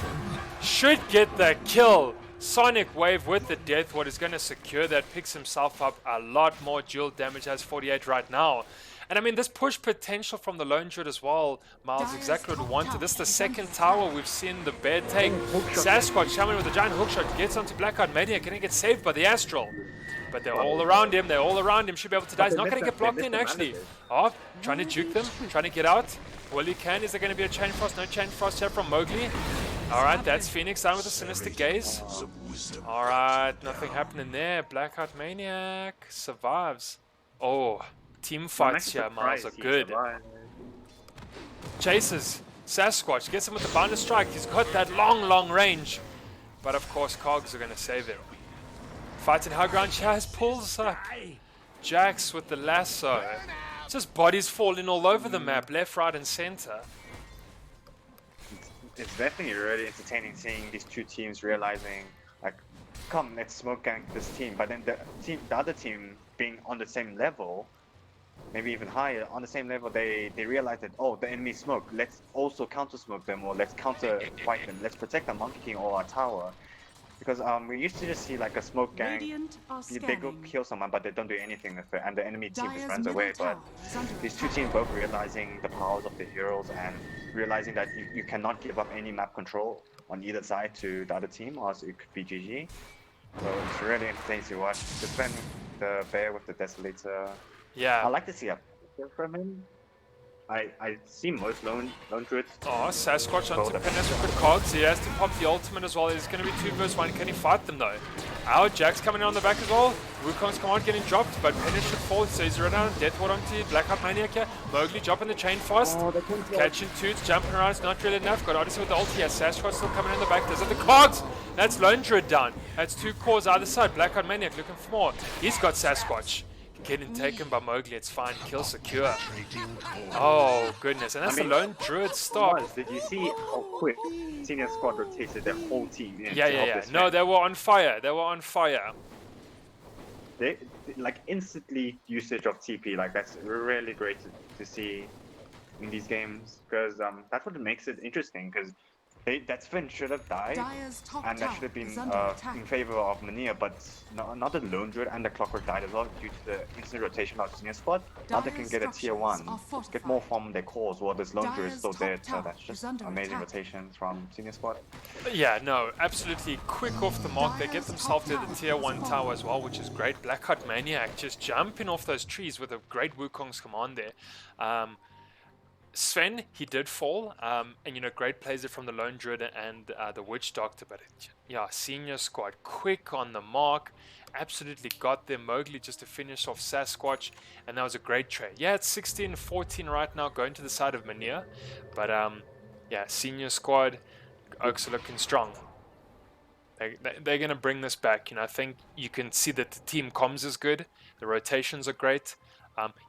A: Should get the kill. Sonic Wave with the death. What is going to secure that? Picks himself up a lot more dual damage. Has 48 right now. And I mean, this push potential from the Lone Druid as well, Miles, exactly what we wanted. This is the second tower we've seen the bear take. Sasquatch coming with a giant hookshot. Gets onto Blackout Maniac. Going to get saved by the Astral. But they're all around him. They're all around him. Should be able to die. He's not going to get blocked in, actually. Oh, trying to juke them. Trying to get out. Well, he can. Is there going to be a Chain Frost? No Chain Frost here from Mowgli. Alright, that's Phoenix down with a Sinister Gaze. Alright, nothing happening there. Blackout Maniac survives. Oh, team fights here, Miles, are good. Chases. Sasquatch gets him with the Boundary Strike. He's got that long range. But of course, Cogs are going to save him. Fighting high ground, Chaz pulls up. Jax with the lasso. Just bodies falling all over the map, left, right, and center.
B: It's definitely really entertaining seeing these two teams realizing, like, come, let's smoke gank this team. But then the other team being on the same level, maybe even higher, on the same level, they realize that, oh, the enemy smoke, let's also counter smoke them, or let's counter fight them, let's protect the Monkey King or our tower. Because we used to just see like a smoke gang, they go kill someone but they don't do anything with it, and the enemy team just runs away. But these two teams both realizing the powers of the heroes and realizing that you cannot give up any map control on either side to the other team, or else it could be GG. So it's really entertaining to watch. Defending the bear with the Desolator.
A: Yeah.
B: I like to see a picture from him. I see most lone druids.
A: Oh, Sasquatch onto Penes with the Cogs. He has to pop the ultimate as well. There's going to be 2 versus 1. Can he fight them though? Jack's coming in on the back as well. Wukong's command getting dropped, but Penes should fall. So he's right down. Deathward onto Blackout Maniac here. Mowgli dropping the chain fast. Catching Toots, jumping around. It's not really enough. Got Odyssey with the ulti here. Sasquatch still coming in the back. Does it the Cogs? That's Lone Druid down. That's 2 cores either side. Blackout Maniac looking for more. He's got Sasquatch. Getting taken by Mowgli, it's fine. Kill secure. Oh goodness, and that's the Lone Druid stop.
B: Did you see how quick Senior Squad rotated their whole team?
A: Yeah. No, they were on fire. They were on fire.
B: They like instantly usage of TP. Like that's really great to see in these games, because that's what makes it interesting. Because that Sven should have died, and that should have been in favor of Meneer, but not the Lone Druid, and the Clockwork died as well due to the instant rotation of Senior Squad. Now they can get a tier 1, get more from their cores, while this Lone Druid is still dead, so that's just amazing rotations from Senior Squad.
A: Yeah, no, absolutely quick off the mark. They get themselves to the tier 1 tower as well, which is great. Blackheart Maniac just jumping off those trees with a great Wukong's command there. Sven, he did fall, and you know, great plays it from the Lone Druid and the Witch Doctor, but yeah, Senior Squad quick on the mark, absolutely got them. Mowgli just to finish off Sasquatch, and that was a great trade. Yeah, it's 16-14 right now, going to the side of Meneer, but yeah, Senior Squad, Oaks are looking strong. They're going to bring this back. You know, I think you can see that the team comms is good, the rotations are great.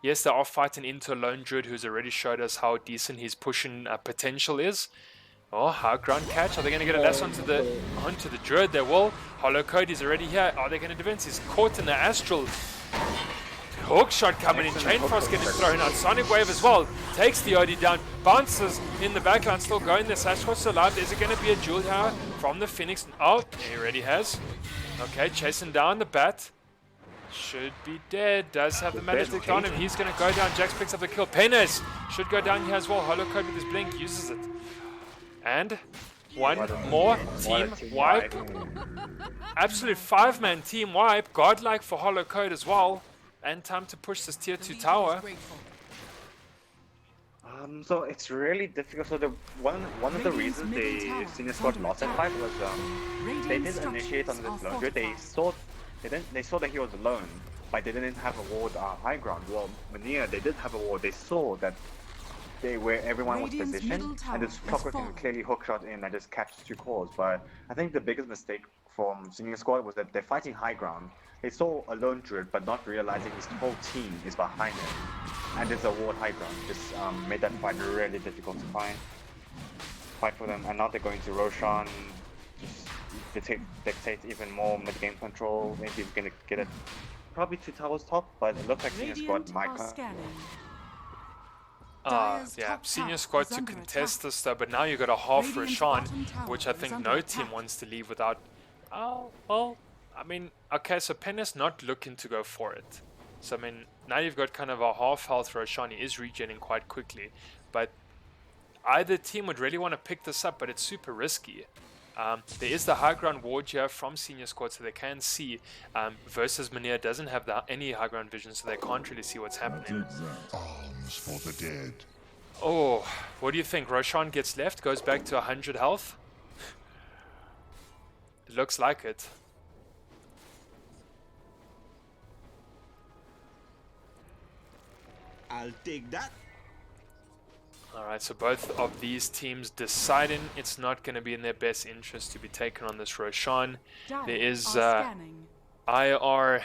A: Yes, they are fighting into a Lone Druid who's already showed us how decent his pushing potential is. Oh, high ground catch. Are they going to get a less onto the Druid? They will. Hollow Code is already here. Are they going to defense? He's caught in the Astral. Hook shot coming in. Chain Frost getting thrown out. Sonic Wave as well. Takes the OD down. Bounces in the backline. Still going. The Sasquatch still alive. Is it going to be a dual tower from the Phoenix? Oh, he already has. Okay, chasing down the Bat. Should be dead. Does have the Maledict on him. He's going to go down. Jax picks up the kill. Penis should go down here as well. Hollow Code with his blink uses it. And one more team wipe. Absolute 5-man team wipe. Godlike for Hollow Code as well. And time to push this tier 2 tower.
B: So it's really difficult. So the one of the reasons the senior squad lost that fight was they didn't initiate on this lone. They saw that he was alone, but they didn't have a ward high ground. Well, Meneer, they did have a ward. They saw that where everyone was positioned, and this Clockwork can clearly hook shot in and just catch 2 cores. But I think the biggest mistake from senior squad was that they're fighting high ground. They saw a lone Druid, but not realizing his whole team is behind him. And it's a ward high ground. Just made that fight really difficult to fight for them. And now they're going to Roshan, just dictate even more mid-game control. Maybe we're going to get it probably 2 towers top, but it looks like Senior Squad might come.
A: Yeah, Senior Squad to contest this though, but now you got a half Roshan, which I think no team wants to leave without. Oh, well. I mean, okay, so Pen is not looking to go for it. So, I mean, now you've got kind of a half health Roshan. He is regenerating quite quickly. But either team would really want to pick this up, but it's super risky. There is the high ground ward here from Senior Squad, so they can see. Versus Meneer doesn't have any high ground vision, so they can't really see what's happening.
D: Arms for the dead.
A: Oh, what do you think? Roshan gets left, goes back to 100 health? It looks like it.
E: I'll take that.
A: Alright, so both of these teams deciding it's not going to be in their best interest to be taken on this Roshan. There is IR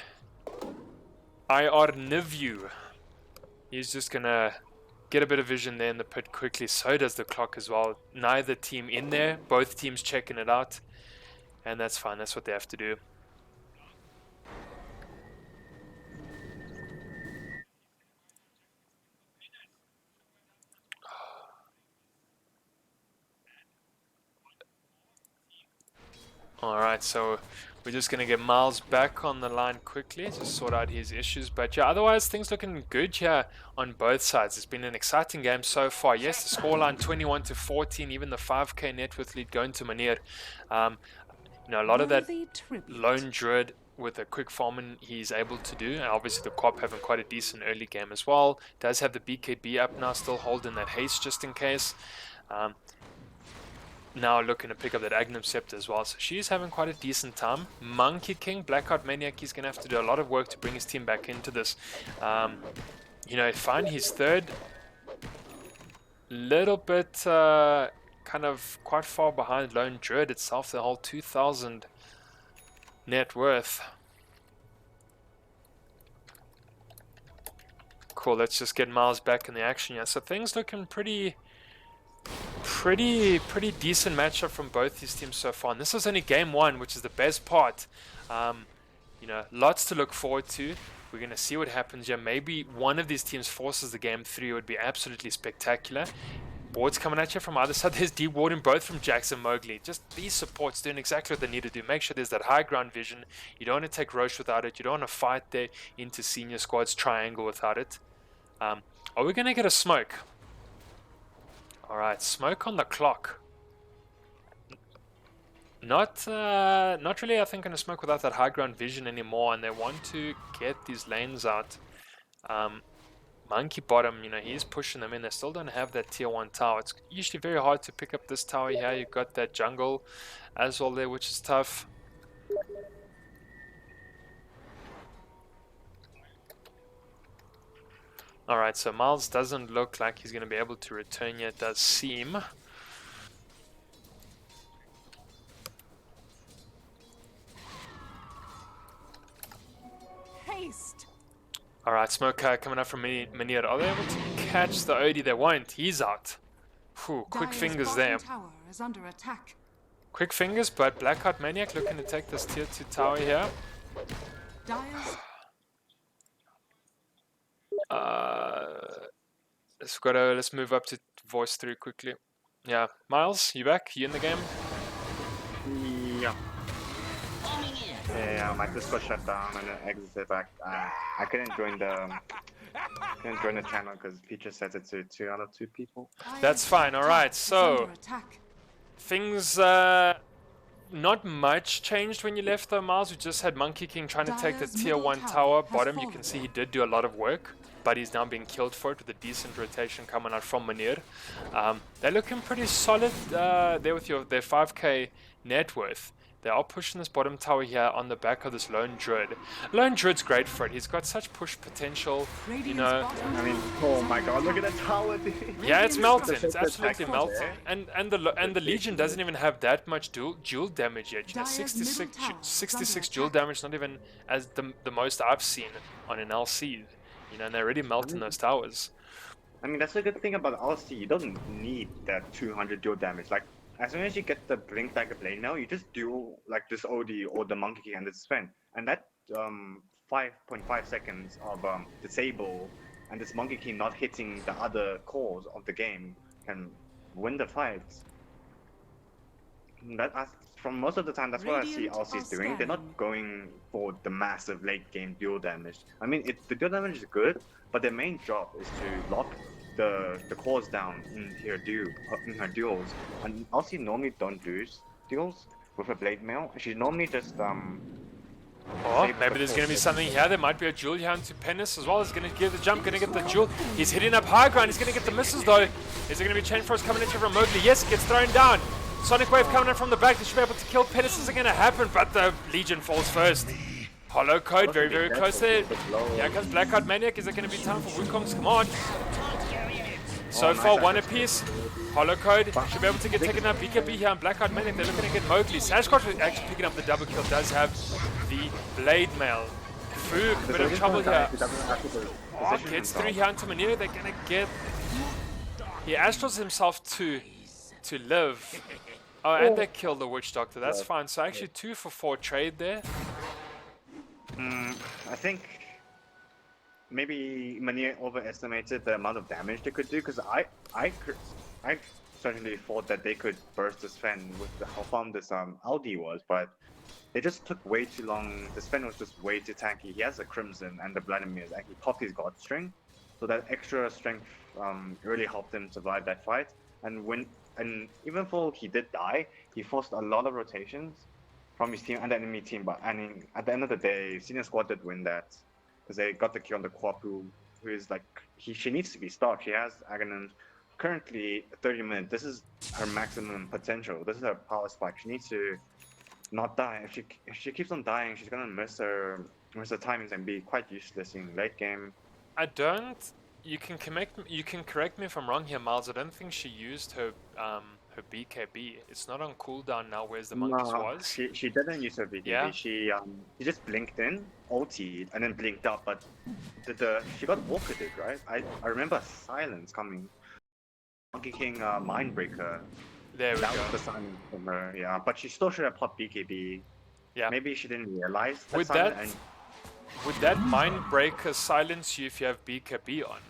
A: Nivyu. He's just going to get a bit of vision there in the pit quickly. So does the clock as well. Neither team in there. Both teams checking it out. And that's fine. That's what they have to do. Alright, so we're just going to get Miles back on the line quickly, just sort out his issues. But yeah, otherwise things looking good here on both sides. It's been an exciting game so far. Yes, the scoreline 21-14, even the 5k net worth lead going to Meneer. You know, a lot of that lone Druid with a quick farming he's able to do. And obviously the Quap having quite a decent early game as well. Does have the BKB up now, still holding that haste just in case. Now looking to pick up that Agnum Scepter as well. So she's having quite a decent time. Monkey King, Blackout Maniac, he's going to have to do a lot of work to bring his team back into this. You know, fine, he's third. Little bit kind of quite far behind Lone Druid itself, the whole 2,000 net worth. Cool, let's just get Miles back in the action here. So things looking pretty decent matchup from both these teams so far. And this is only game 1, which is the best part. You know, lots to look forward to. We're going to see what happens here. Maybe one of these teams forces the game 3. It would be absolutely spectacular. Boards coming at you from either side. There's D-Warden both from Jax and Mowgli. Just these supports doing exactly what they need to do. Make sure there's that high ground vision. You don't want to take Roche without it. You don't want to fight there into Senior Squad's triangle without it. Are we going to get a smoke? Alright, smoke on the clock. Not really, I think, going to smoke without that high ground vision anymore, and they want to get these lanes out. Monkey Bottom, you know, he's pushing them in. They still don't have that tier 1 tower. It's usually very hard to pick up this tower here. You've got that jungle as well there, which is tough. Alright, so Miles doesn't look like he's going to be able to return yet, does seem.
C: Haste.
A: Alright, smoke coming up from Meneer. Are they able to catch the OD? They won't. He's out. Whew, quick
C: Dire's
A: fingers
C: bottom
A: there.
C: tower is under attack.
A: Quick fingers, but Blackheart Maniac looking to take this tier 2 tower here.
C: Dire's
A: Let's move up to voice 3 quickly. Yeah, Miles, you back? You in the game?
B: Yeah. Yeah, my Discord shut down and then exited back. I couldn't join the channel because Peaches set it to 2 out of 2 people.
A: That's fine. All right, so things not much changed when you left though, Miles. We just had Monkey King trying to take the tier 1 tower. Bottom, you can see he did do a lot of work, but he's now being killed for it with a decent rotation coming out from Meneer. They're looking pretty solid there with their 5k net worth. They are pushing this bottom tower here on the back of this Lone Druid. Lone Druid's great for it. He's got such push potential, you know.
B: I mean, oh my god, look at that tower, dude.
A: Yeah, it's melting. It's absolutely melting. And the Legion doesn't even have that much dual damage yet. You know, 66 dual damage, not even as the most I've seen on an LC. You know, and they're already melting those towers.
B: I mean, that's a good thing about LC. You don't need that 200 dual damage. Like, as soon as you get the Blink Dagger Blade now, you just do like this OD or the Monkey King and the Sven. And that 5.5 seconds of disable and this Monkey King not hitting the other cores of the game can win the fights. From most of the time, that's what I see LC's doing. They're not going for the massive late game dual damage. I mean, the dual damage is good, but their main job is to lock the cores down in her duels. And LC normally don't do duels with a blade mail. She normally just
A: Oh, maybe there's going to be something here. There might be a jewel here onto Penis as well. He's going to give the jump, going to get the jewel. He's hitting up high ground. He's going to get the misses though. Is there going to be Chain Frost coming at you remotely? Yes, gets thrown down. Sonic Wave coming in from the back. They should be able to kill Penis. This is going to happen, but the Legion falls first. Hollow Code, very, very close there. Here comes Blackheart Maniac. Is it going to be time for Wukong's command? So far, one apiece. Hollow Code should be able to get taken out. BKB here on Blackheart Maniac. They're looking to get Mowgli. Sashkosh is actually picking up the double kill. Does have the Blade Mail. Fu, a bit of trouble here. Oh, gets through here onto Meneer. They're going to get... He astrals himself to live. Oh, and they kill the Witch Doctor. That's fine. So actually 2 for 4 trade there.
B: I think maybe Meneer overestimated the amount of damage they could do, because I certainly thought that they could burst this Sven with how farm this Aldi was, but they just took way too long. The Sven was just way too tanky. He has a Crimson and the Vladimir and he popped his God String, so that extra strength really helped him survive that fight. And even though he did die, he forced a lot of rotations from his team and the enemy team. But I mean, at the end of the day, Senior Squad did win that because they got the kill on the Kwapu, who is like she needs to be stopped. She has Aghanim currently 30 minutes. This is her maximum potential. This is her power spike. She needs to not die. If she keeps on dying, she's gonna miss her timings and be quite useless in late game.
A: You can correct me if I'm wrong here, Miles. I don't think she used her BKB. It's not on cooldown now, whereas the monkeys was.
B: She didn't use her BKB. Yeah? She just blinked in, ultied, and then blinked up. But she got Walker did, right? I remember silence coming. Monkey King Mindbreaker.
A: There we go.
B: That was the silence from her. Yeah, but she still should have popped BKB. Yeah. Maybe she didn't realize that.
A: Would that Mindbreaker silence you if you have BKB on?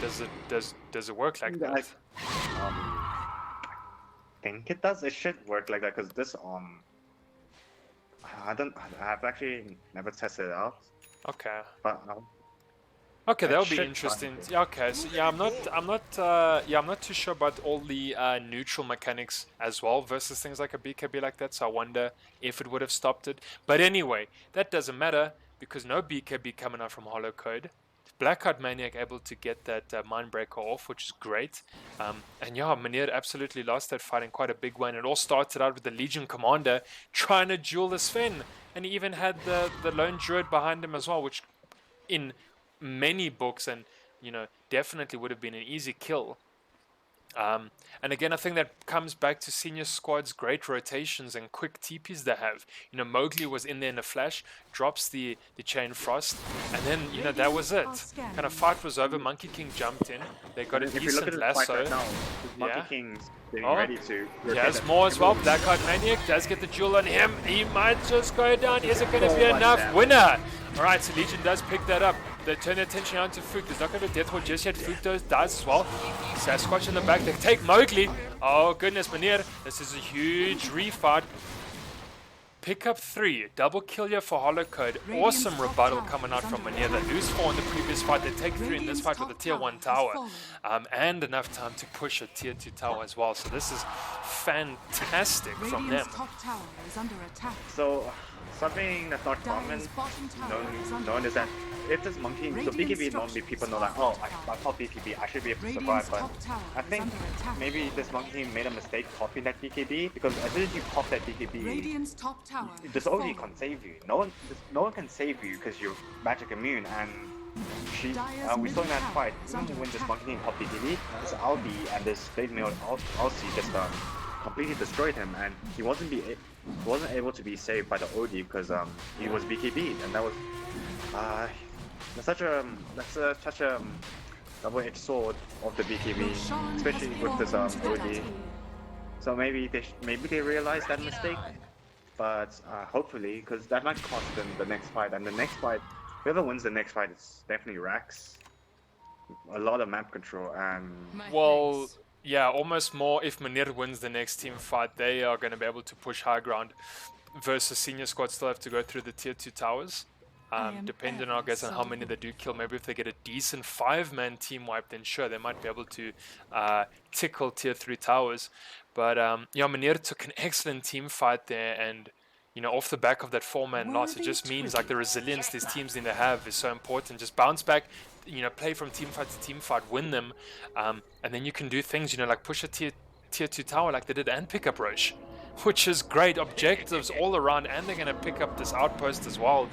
A: Does it work like that?
B: I think it does. It should work like that because this I've actually never tested it out.
A: Okay.
B: But
A: okay, that'll be interesting. Yeah, okay, so yeah, I'm not too sure about all the neutral mechanics as well versus things like a BKB like that. So I wonder if it would have stopped it. But anyway, that doesn't matter because no BKB coming out from Hollow Code. Blackheart Maniac able to get that Mindbreaker off, which is great. And yeah, Meneer absolutely lost that fight in quite a big one. It all started out with the Legion Commander trying to duel the Sven, and he even had the Lone Druid behind him as well, which in many books and definitely would have been an easy kill. And again, I think that comes back to senior squad's great rotations and quick TPs they have. You know, Mowgli was in there in a flash, drops the Chain Frost, and then, you know, that was it. Kind of fight was over. Monkey King jumped in. They got a decent lasso.
B: Right now, Monkey King's getting ready to.
A: He has more as well. Blackheart Maniac does get the jewel on him. He might just go down. Is it going to be enough? Winner! Alright, so Legion does pick that up. They turn their attention on to Fook. There's not going to be a death roll just yet. Fook dies as well. Sasquatch in the back. They take Mowgli. Oh goodness, Meneer. This is a huge refight. Pick up 3. Double kill here for Hollow Code. Awesome rebuttal coming out from Meneer. They lose 4 in the previous fight. They take 3 in this fight with a tier 1 tower. And enough time to push a tier 2 tower as well. So this is fantastic from them.
B: So something that's not common known is that if this monkey, so BKB normally people know like, oh, I pop BKB, I should be able to survive, but I think maybe this monkey made a mistake popping that BKB, because as soon as you pop that BKB, this OD can't save you. No one can save you because you're magic immune, and we saw in that fight, even when this monkey popped BKB, this Aldi and this Blade Mail Alci just completely destroyed him, and he wasn't able to be saved by the OD because he was BKB'd, and that was that's such a double-edged sword of the BKB, especially with this OD. So maybe they realized that mistake, but hopefully, because that might cost them the next fight, and the next fight, whoever wins the next fight is definitely Rax. A lot of map control and
A: well. Yeah, almost more if Meneer wins the next team fight, they are going to be able to push high ground versus senior squad still have to go through the tier 2 towers. Depending on, I guess, on how many they do kill. Maybe if they get a decent 5-man team wipe, then sure, they might be able to tickle tier 3 towers. But yeah, Meneer took an excellent team fight there, and you know, off the back of that 4-man loss, it just means like the resilience these teams need to have is so important. Just bounce back, you know, play from team fight to team fight, win them, and then you can do things, you know, like push a tier 2 tower like they did and pick up Roche, which is great. Objectives all around, and they're going to pick up this outpost as well.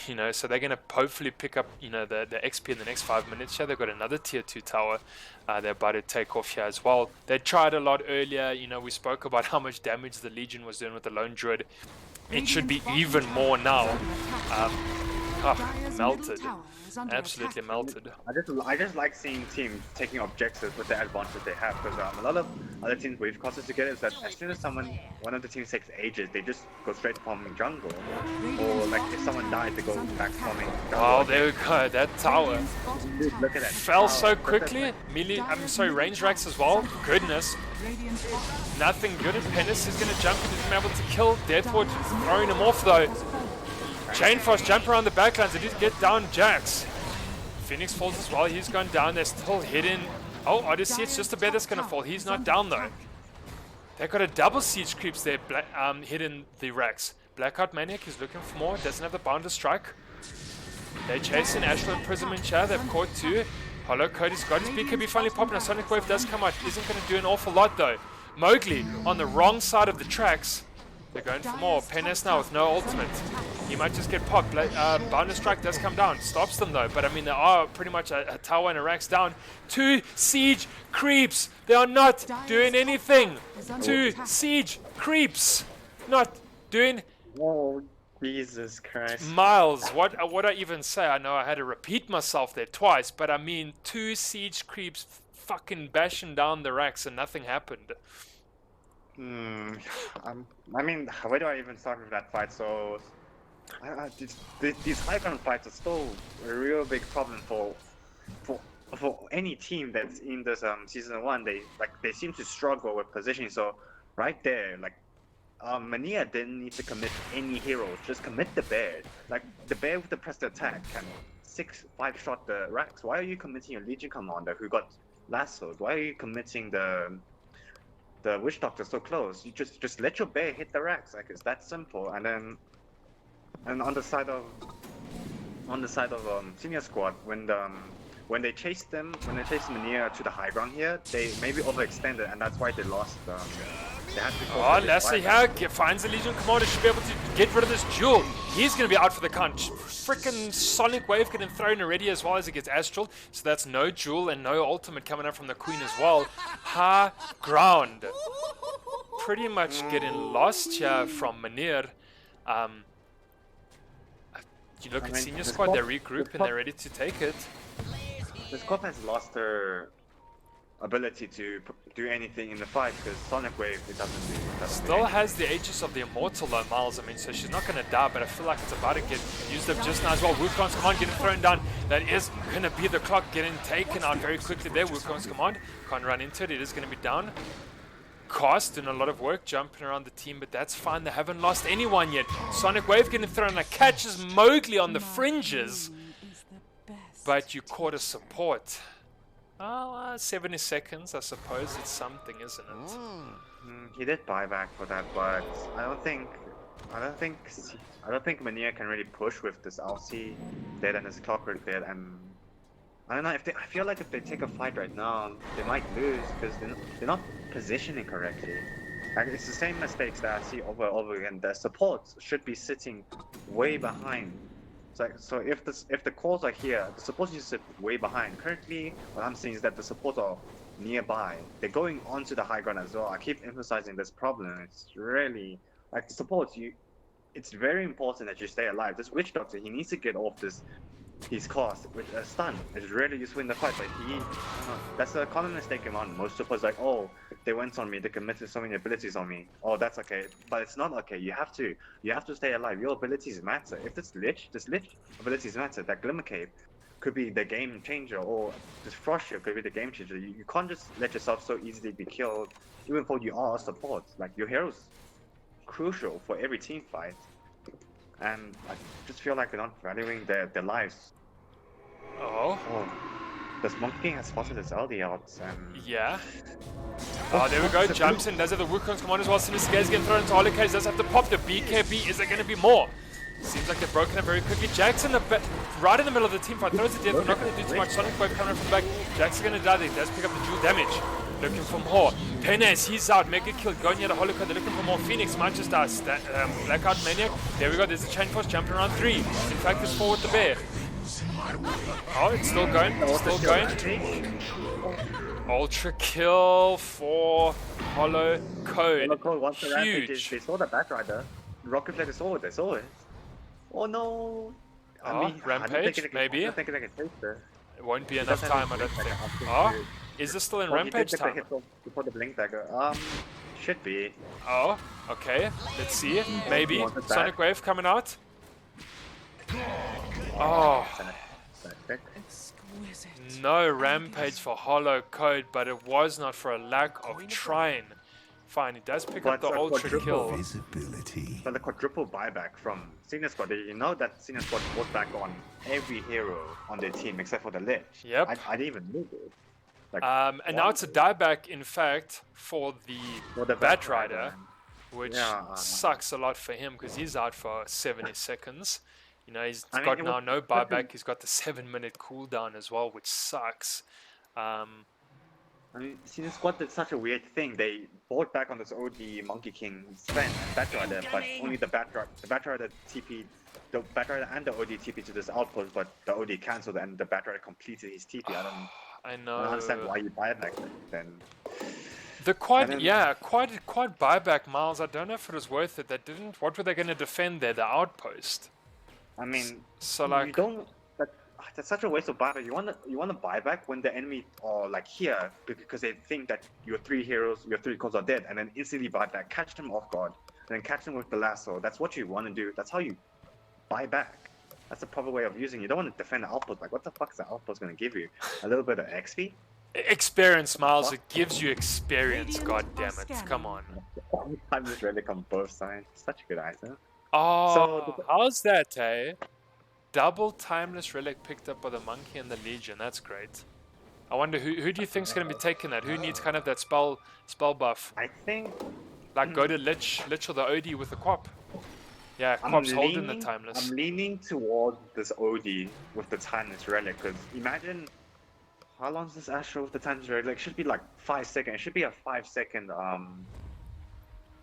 A: You know, so they're going to hopefully pick up, you know, the XP in the next 5 minutes. Yeah, they've got another tier 2 tower they're about to take off here as well. They tried a lot earlier. You know, we spoke about how much damage the Legion was doing with the Lone Druid. It should be even more now. Melted. Absolutely melted.
B: I just like seeing teams taking objectives with the advantage they have, because a lot of other teams we've crossed together is that as soon as one of the teams takes ages, they just go straight farming jungle, or like if someone died, they go back farming jungle.
A: Oh, there we go. That tower.
B: Dude, look at that.
A: Fell so quickly. Range racks as well. Goodness. Nothing good. Penis is going to jump and he's going to be able to kill. Deathwatch throwing him off though. Chain Frost jump around the backlines. They just get down Jax. Phoenix falls as well. He's gone down. They're still hidden. Oh, Odyssey, it's just a bear that's going to fall. He's not down though. They've got a double siege creeps there hidden the racks. Blackheart Maniac is looking for more. Doesn't have the Bounder Strike. They're chasing Ashland Imprisonment Chair. They've caught 2. Hollow Code has got his BKB finally popping. A Sonic Wave does come out. Isn't going to do an awful lot though. Mowgli on the wrong side of the tracks. They're going for more. Penis now with no ultimate. He might just get popped. Bounder Strike does come down. Stops them though. But I mean, they are pretty much a tower and a Rax down. 2 siege creeps. They are not doing anything. 2 siege creeps. Not doing...
B: Oh, Jesus Christ.
A: Miles, what I even say? I know I had to repeat myself there twice. But I mean, 2 siege creeps fucking bashing down the Rax and nothing happened.
B: I mean, where do I even start with that fight? So, these high ground fights are still a real big problem for any team that's in this season 1. They seem to struggle with positioning. So, right there, like, Meneer didn't need to commit any heroes. Just commit the bear. Like the bear with the pressed attack can 6-5 shot the Rax. Why are you committing a Legion commander who got lassoed? Why are you committing the Witch Doctor so close? You just let your bear hit the Rax. Like, it's that simple. And then, on the side of senior squad, when they chased Meneer to the high ground here, they maybe overextended, and that's why they lost They had to
A: Oh, Lassie here finds the Legion Commander, should be able to get rid of this duel. He's going to be out for the count. Freaking Sonic Wave getting thrown already as well as he gets Astral. So that's no duel and no ultimate coming up from the Queen as well. High ground. Pretty much getting lost here from Meneer. You look at Senior Squad, they regroup and they're ready to take it.
B: The squad has lost her ability to do anything in the fight because Sonic Wave it doesn't
A: Still has the Aegis of the Immortal though, Miles. I mean, so she's not going to die, but I feel like it's about to get used up just now as well. Wukong's command getting thrown down. That is going to be the clock getting taken out very quickly there. Wukong's command can't run into it. It is going to be down. Cost doing a lot of work jumping around the team, but that's fine. They haven't lost anyone yet. Sonic Wave getting thrown. Like catches Mowgli on the fringes, but you caught a support. 70 seconds, I suppose it's something, isn't it?
B: He did buyback for that, but I don't think Meneer can really push with this LC dead and his Clockwork dead, and I don't know if I feel like if they take a fight right now, they might lose because they're not positioning correctly. Like it's the same mistakes that I see over and over again. The supports should be sitting way behind. So if the cores are here, the supports need to sit way behind. Currently, what I'm seeing is that the supports are nearby. They're going onto the high ground as well. I keep emphasizing this problem. It's really like the supports. It's very important that you stay alive. This Witch Doctor, he needs to get off his cost with a stun. It's really useful in the fight, but that's a common mistake among most supports. Like, oh, they went on me, they committed so many abilities on me. Oh, that's okay, but it's not okay. You have to stay alive. Your abilities matter. If this lich abilities matter, that Glimmer Cape could be the game changer, or this Frost Shield could be the game changer. You can't just let yourself so easily be killed, even though you are a support. Like your hero's crucial for every team fight. And I just feel like they're not valuing their lives.
A: Oh.
B: This Monkey King has spotted his LD out.
A: Yeah. Oh, there we go. Jumps in. Does have the Wukong's command as well. Sinister Gaze getting thrown into Holocaust. Does have to pop the BKB. Is there going to be more? Seems like they've broken it very quickly. Jackson right in the middle of the team fight. Throws it death. We're not going to do too much. Sonic Wave coming from the back. Jackson's going to die. He does pick up the dual damage. Looking for more. Penez, he's out. Mega kill. Going near the Holocaust. They're looking for more. Phoenix might just die. Blackout Maniac. There we go. There's a chain force jumping around 3. In fact, it's forward the bear. Oh, it's still going. It's still going. Ultra kill for Hollow Code. Huge.
B: They saw the Batrider. Rocket Flare saw it. They saw it. Oh no.
A: Rampage, maybe.
B: I think they can take it.
A: It won't be enough time, I don't think. Oh, is this still in Rampage time?
B: Before the Blink Dagger. Should be.
A: Oh, okay. Let's see. Maybe. Sonic Wave coming out. Oh. No Rampage for Hollow Code, but it was not for a lack of trying. Fine, he does pick up the ultra kill.
B: But the quadruple buyback from Senior Squad, you know that Senior Squad bought back on every hero on their team except for the Lich.
A: Yep.
B: I didn't even move it. Like,
A: and now it's a dieback, in fact, for the Batrider, which sucks a lot for him because he's out for 70 seconds. You know, he's got now no buyback. He's got the 7-minute cooldown as well, which sucks.
B: I mean, Senior Squad did such a weird thing. They bought back on this OD Monkey King Sven Batrider, but only the Batrider TP, the Batrider and the OD TP to this outpost, but the OD cancelled and the Batrider completed his TP.
A: I know.
B: I don't understand why you buy it back then.
A: The quad buyback, Miles. I don't know if it was worth it. They didn't. What were they going to defend there? The outpost.
B: I mean,
A: so like,
B: you don't. That's such a waste of buyback. You want to buy back when the enemy are like here because they think that your 3 heroes, your 3 cores are dead, and then instantly buy back, catch them off guard, and then catch them with the lasso. That's what you want to do. That's how you buy back. That's the proper way of using it. You don't want to defend the outpost. Like, what the fuck is the outpost going to give you? A little bit of XP?
A: Experience, Miles. It gives you experience. God damn it! Come on.
B: I'm just ready to come both sides. Such a good item.
A: Oh, so how's that, eh? Double Timeless Relic picked up by the Monkey and the Legion. That's great. I wonder who do you think is going to be taking that? Who needs kind of that spell buff?
B: I think
A: like go to Lich or the OD with the Quap. Yeah, Quap's holding the Timeless.
B: I'm leaning towards this OD with the Timeless Relic because imagine how long is this Astro with the Timeless Relic? It should be like 5 seconds. It should be a 5-second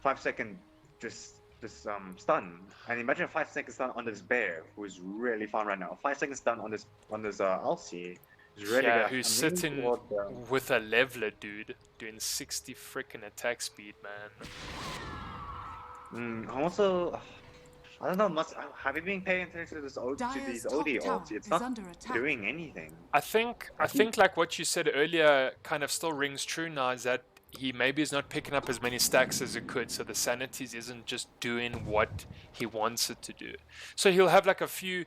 B: 5-second stun, and imagine a 5-second stun on this bear who is really fun right now. 5-second stun on this ELSA is really
A: Yeah,
B: good.
A: who's sitting with a leveler, dude, doing 60 freaking attack speed, man.
B: Also, I don't know much. Have you been paying attention to these OD ults? It's not doing anything.
A: I think like what you said earlier kind of still rings true now, is that he maybe is not picking up as many stacks as it could, so the sanities isn't just doing what he wants it to do. So he'll have like a few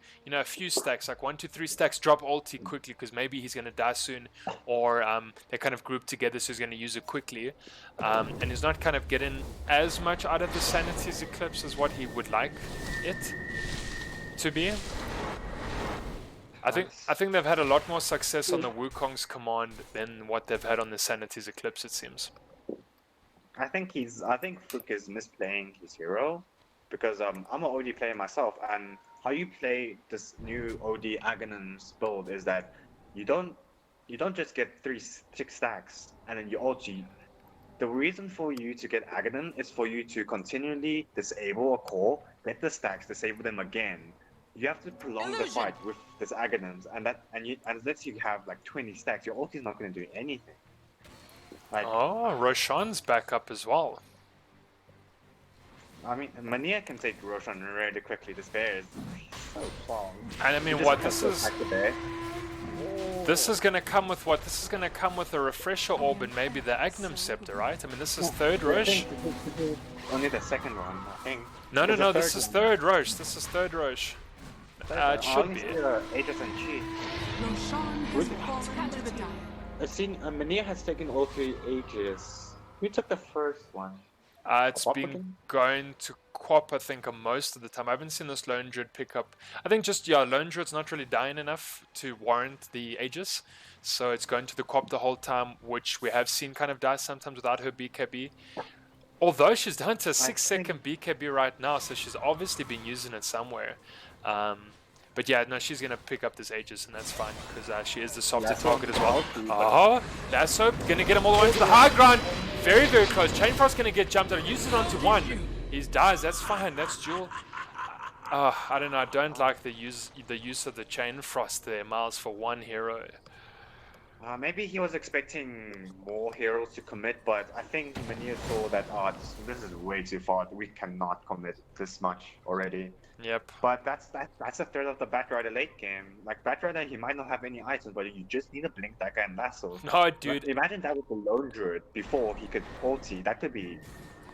A: stacks, like 1 to 3 stacks, drop ulti quickly because maybe he's gonna die soon, or they kind of group together, so he's gonna use it quickly, and he's not kind of getting as much out of the sanities eclipse as what he would like it to be. I think they've had a lot more success on the Wukong's command than what they've had on the Sanity's Eclipse, it seems.
B: I think Fook is misplaying his hero, because I'm an OD player myself, and how you play this new OD Aghanim's build is that you don't just get 6 stacks and then you ulti. The reason for you to get Aghanim is for you to continually disable a core, get the stacks, disable them again. You have to prolong the fight with this Aghanims, and unless you have like 20 stacks, your ulti is not going to do anything. Like,
A: oh, Roshan's back up as well.
B: I mean, Meneer can take Roshan really quickly. This bear is so strong.
A: And I mean, what this is gonna come with what? This is gonna come with a refresher orb and maybe the Aghanim Scepter, right? I mean, this is third Rosh.
B: Only the second one, I think.
A: No, this is third Rosh. This is third Rosh. It should be.
B: Aegis and Chi.
C: Roshan has fallen to the dire.
B: I've seen Meneer has taken all 3 Aegis. Who took the first one?
A: It's been going to Quap, I think, most of the time. I haven't seen this Lone Druid pick up. I think just, Lone Druid's not really dying enough to warrant the Aegis. So it's going to the Quap the whole time, which we have seen kind of die sometimes without her BKB. Although she's down to a 6-second BKB right now, so she's obviously been using it somewhere. But yeah, no, she's going to pick up this Aegis, and that's fine, because she is the softer target as well. Oh, Lasso, going to get him all the way to the high ground. Very, very close. Chainfrost's going to get jumped out. Uses it onto 1. He dies. That's fine. That's dual. I don't know. I don't like the use of the Chainfrost there, Miles, for 1 hero.
B: Maybe he was expecting more heroes to commit, but I think Meneer saw that this is way too far. We cannot commit this much already.
A: Yep.
B: But that's a third of the Batrider late game. Like Batrider, he might not have any items, but you just need a Blink Dagger and Lasso.
A: No, dude.
B: But imagine that with the Lone Druid before he could ulti. That could be.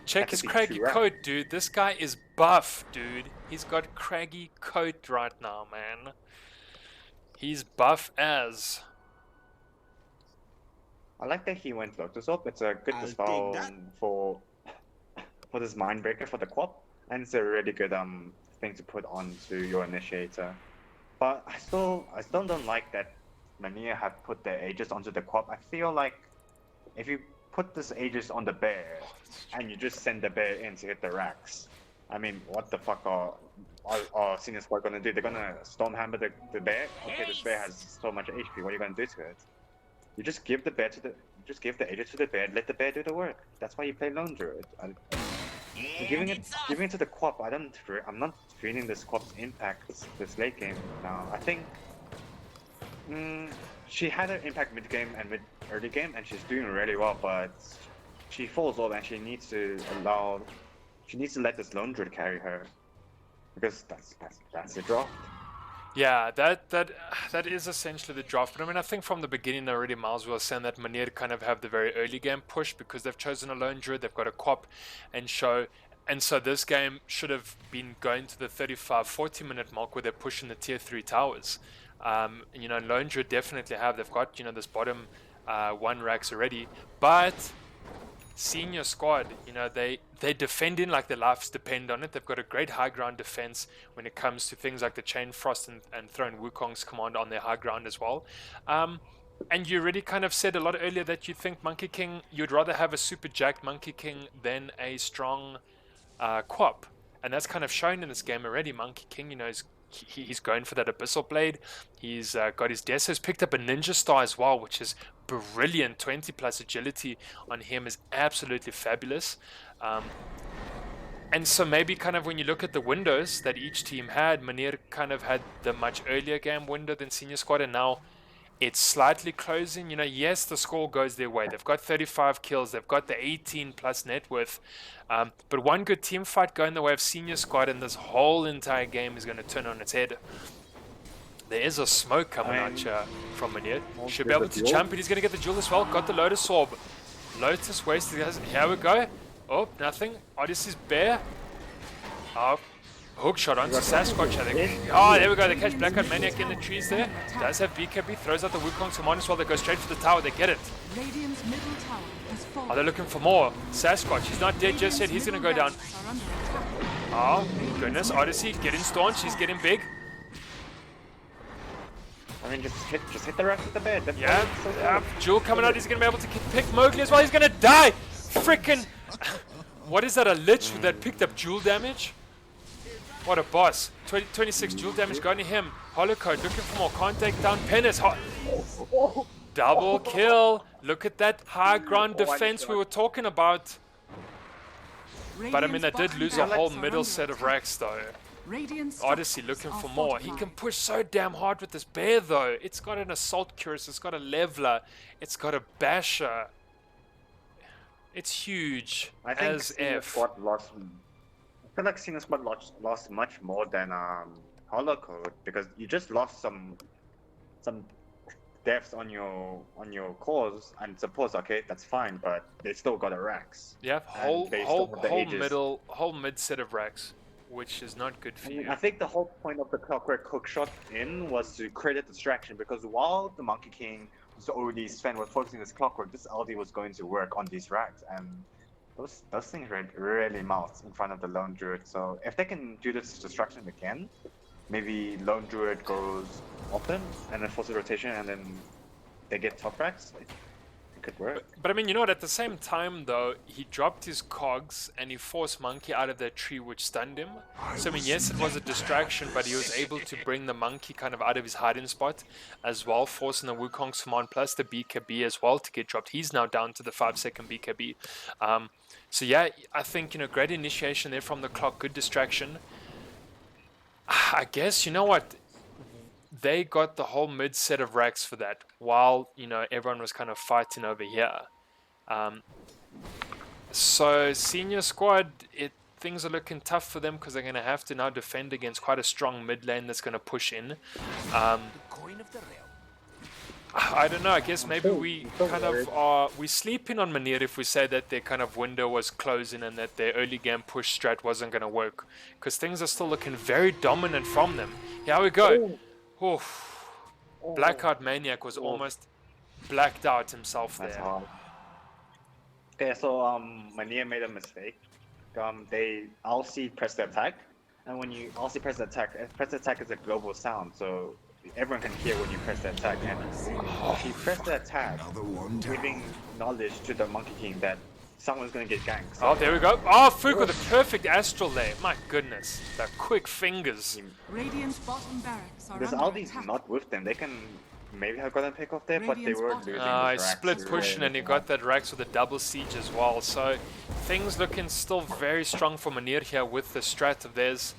A: Check his craggy coat, dude. This guy is buff, dude. He's got craggy coat right now, man. He's buff as.
B: I like that he went Lotus Orb. It's a good dispel for this Mindbreaker for the Quap, and it's a really good thing to put onto your initiator. But I still don't like that Meneer have put the Aegis onto the Quap. I feel like if you put this Aegis on the bear and you just send the bear in to hit the racks, I mean, what the fuck are senior squad gonna do? They're gonna Stormhammer the bear? Okay, this bear has so much HP. What are you gonna do to it? You just give the bear give the Aegis to the bear, let the bear do the work. That's why you play Lone Druid. Giving it to the Quap, I'm not feeling this Quap's impact this late game now. I think she had an impact mid game and early game, and she's doing really well, but she falls off, and she needs to let this Lone Druid carry her, because that's the draft.
A: Yeah, that is essentially the draft. But I mean, I think from the beginning already, Miles was saying that Meneer kind of have the very early game push because they've chosen a Lone Druid, they've got a Quap and Show. And so this game should have been going to the 35-40 minute mark where they're pushing the tier 3 towers. Lone Druid definitely have. They've got, this bottom 1 racks already. But senior squad, they're defending like their lives depend on it. They've got a great high ground defense when it comes to things like the Chain Frost and throwing Wukong's command on their high ground as well. And you already kind of said a lot earlier that you think Monkey King, you'd rather have a super jacked Monkey King than a strong Quap. And that's kind of shown in this game already. Monkey King, he's going for that Abyssal Blade. He's got his Death. He's picked up a Ninja Star as well, which is brilliant. 20 plus agility on him is absolutely fabulous. And so maybe kind of when you look at the windows that each team had, Meneer kind of had the much earlier game window than Senior Squad, and now it's slightly closing. You know, yes, the score goes their way. They've got 35 kills. They've got the 18 plus net worth. But one good team fight going the way of Senior Squad, and this whole entire game is going to turn on its head. There is a smoke coming out from Meneer. Should be able to jump, and he's going to get the jewel as well. Got the Lotus Orb. Lotus wasted. Here we go. Oh, nothing. Odyssey's bare. Oh, hook shot onto Sasquatch, I think. Oh, there we go. They catch Blackout Maniac in the trees there. Does have BKB. Throws out the Wukong Summon as well. They go straight for the tower. They get it.
C: Radiant's middle tower has fallen.
A: Oh, they're looking for more. Sasquatch, he's not dead just yet. He's going to go down. Oh, goodness. Odyssey getting staunch. He's getting big.
B: I mean, just hit the rest of the bed.
A: Yeah. Jewel coming out. He's going to be able to pick Mowgli as well. He's going to die. Frickin'. What is that? A Lich that picked up Jewel damage? What a boss. 26 Jewel damage going to him. Holocode looking for more. Can't take down Penis. Double kill. Look at that high ground defense we were talking about. But I mean, they did lose a whole middle set of racks though. Odyssey looking for more. He can push so damn hard with this bear though. It's got an Assault Curse, it's got a Leveler, it's got a Basher. It's huge.
B: I think
A: as
B: Senior
A: F.
B: Squad lost. I feel like Senior Squad lost much more than Holocode, because you just lost some deaths on your cores and supports. Okay, that's fine, but they still got a racks.
A: Yeah, whole mid set of racks, which is not good for you.
B: I think the whole point of the Clockwork Hook shot in was to create a distraction, because while the Monkey King was already spent was focusing this Clockwork, this LD was going to work on these racks, and those things really melt in front of the Lone Druid. So if they can do this distraction again, maybe Lone Druid goes open and then forces rotation, and then they get top racks. It could work.
A: But I mean, you know what? At the same time, though, he dropped his cogs and he forced Monkey out of that tree, which stunned him. So I mean, yes, it was a distraction, but he was able to bring the Monkey kind of out of his hiding spot as well, forcing the Wukong Summon plus the BKB as well to get dropped. He's now down to the 5-second BKB. So yeah, I think, you know, great initiation there from the clock, good distraction. I guess, you know what? They got the whole mid set of racks for that, while, you know, everyone was kind of fighting over here. So Senior Squad, things are looking tough for them, because they're going to have to now defend against quite a strong mid lane that's going to push in. I don't know, I guess maybe we kind of we sleeping on Meneer if we say that their kind of window was closing and that their early game push strat wasn't going to work, because things are still looking very dominant from them. Here we go. Oof. Blackout Maniac was almost blacked out himself there.
B: That's hard. Okay, so Meneer made a mistake. They LC press the attack, and when you LC press the attack is a global sound, so everyone can hear when you press the attack. And if you press the attack, giving knowledge to the Monkey King that someone's gonna get ganked. So
A: oh, there we go. Oh, Fook with a perfect astral there. My goodness, the quick fingers.
C: Radiant's bottom barracks are
B: this
C: under
B: Aldi's
C: attack.
B: not with them. They can maybe have gotten a pick off there, but they were losing.
A: He split pushing and he got that Rax with a double siege as well. So things looking still very strong for Meneer here with the strat of theirs.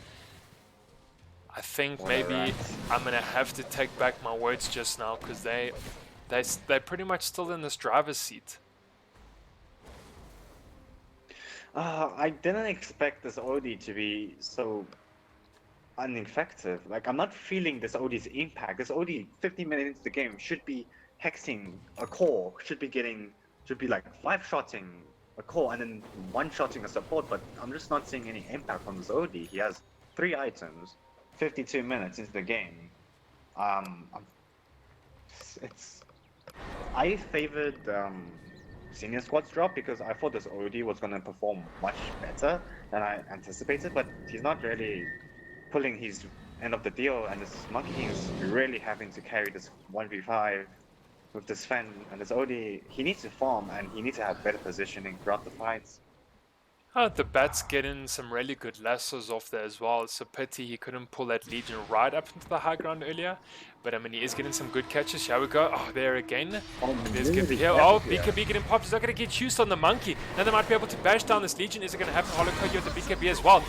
A: I think maybe I'm gonna have to take back my words just now, because they're pretty much still in this driver's seat.
B: I didn't expect this OD to be so ineffective. Like, I'm not feeling this OD's impact. This OD 15 minutes into the game should be hexing a core, should be like 5-shotting a core and then 1-shotting a support, but I'm just not seeing any impact from this OD. He has 3 items, 52 minutes into the game. I favored Senior Squad's drop, because I thought this OD was going to perform much better than I anticipated, but he's not really pulling his end of the deal, and this Monkey King is really having to carry this 1v5 with this Fen, and this OD, he needs to farm and he needs to have better positioning throughout the fights.
A: Oh, the Bat's getting some really good lassos off there as well. It's a pity he couldn't pull that Legion right up into the high ground earlier. But I mean, he is getting some good catches. Here we go. Oh, there again. There's good here. Oh, BKB getting popped. He's not going to get used on the monkey. Now they might be able to bash down this Legion. Is it going to happen? Holocaust with the BKB as well.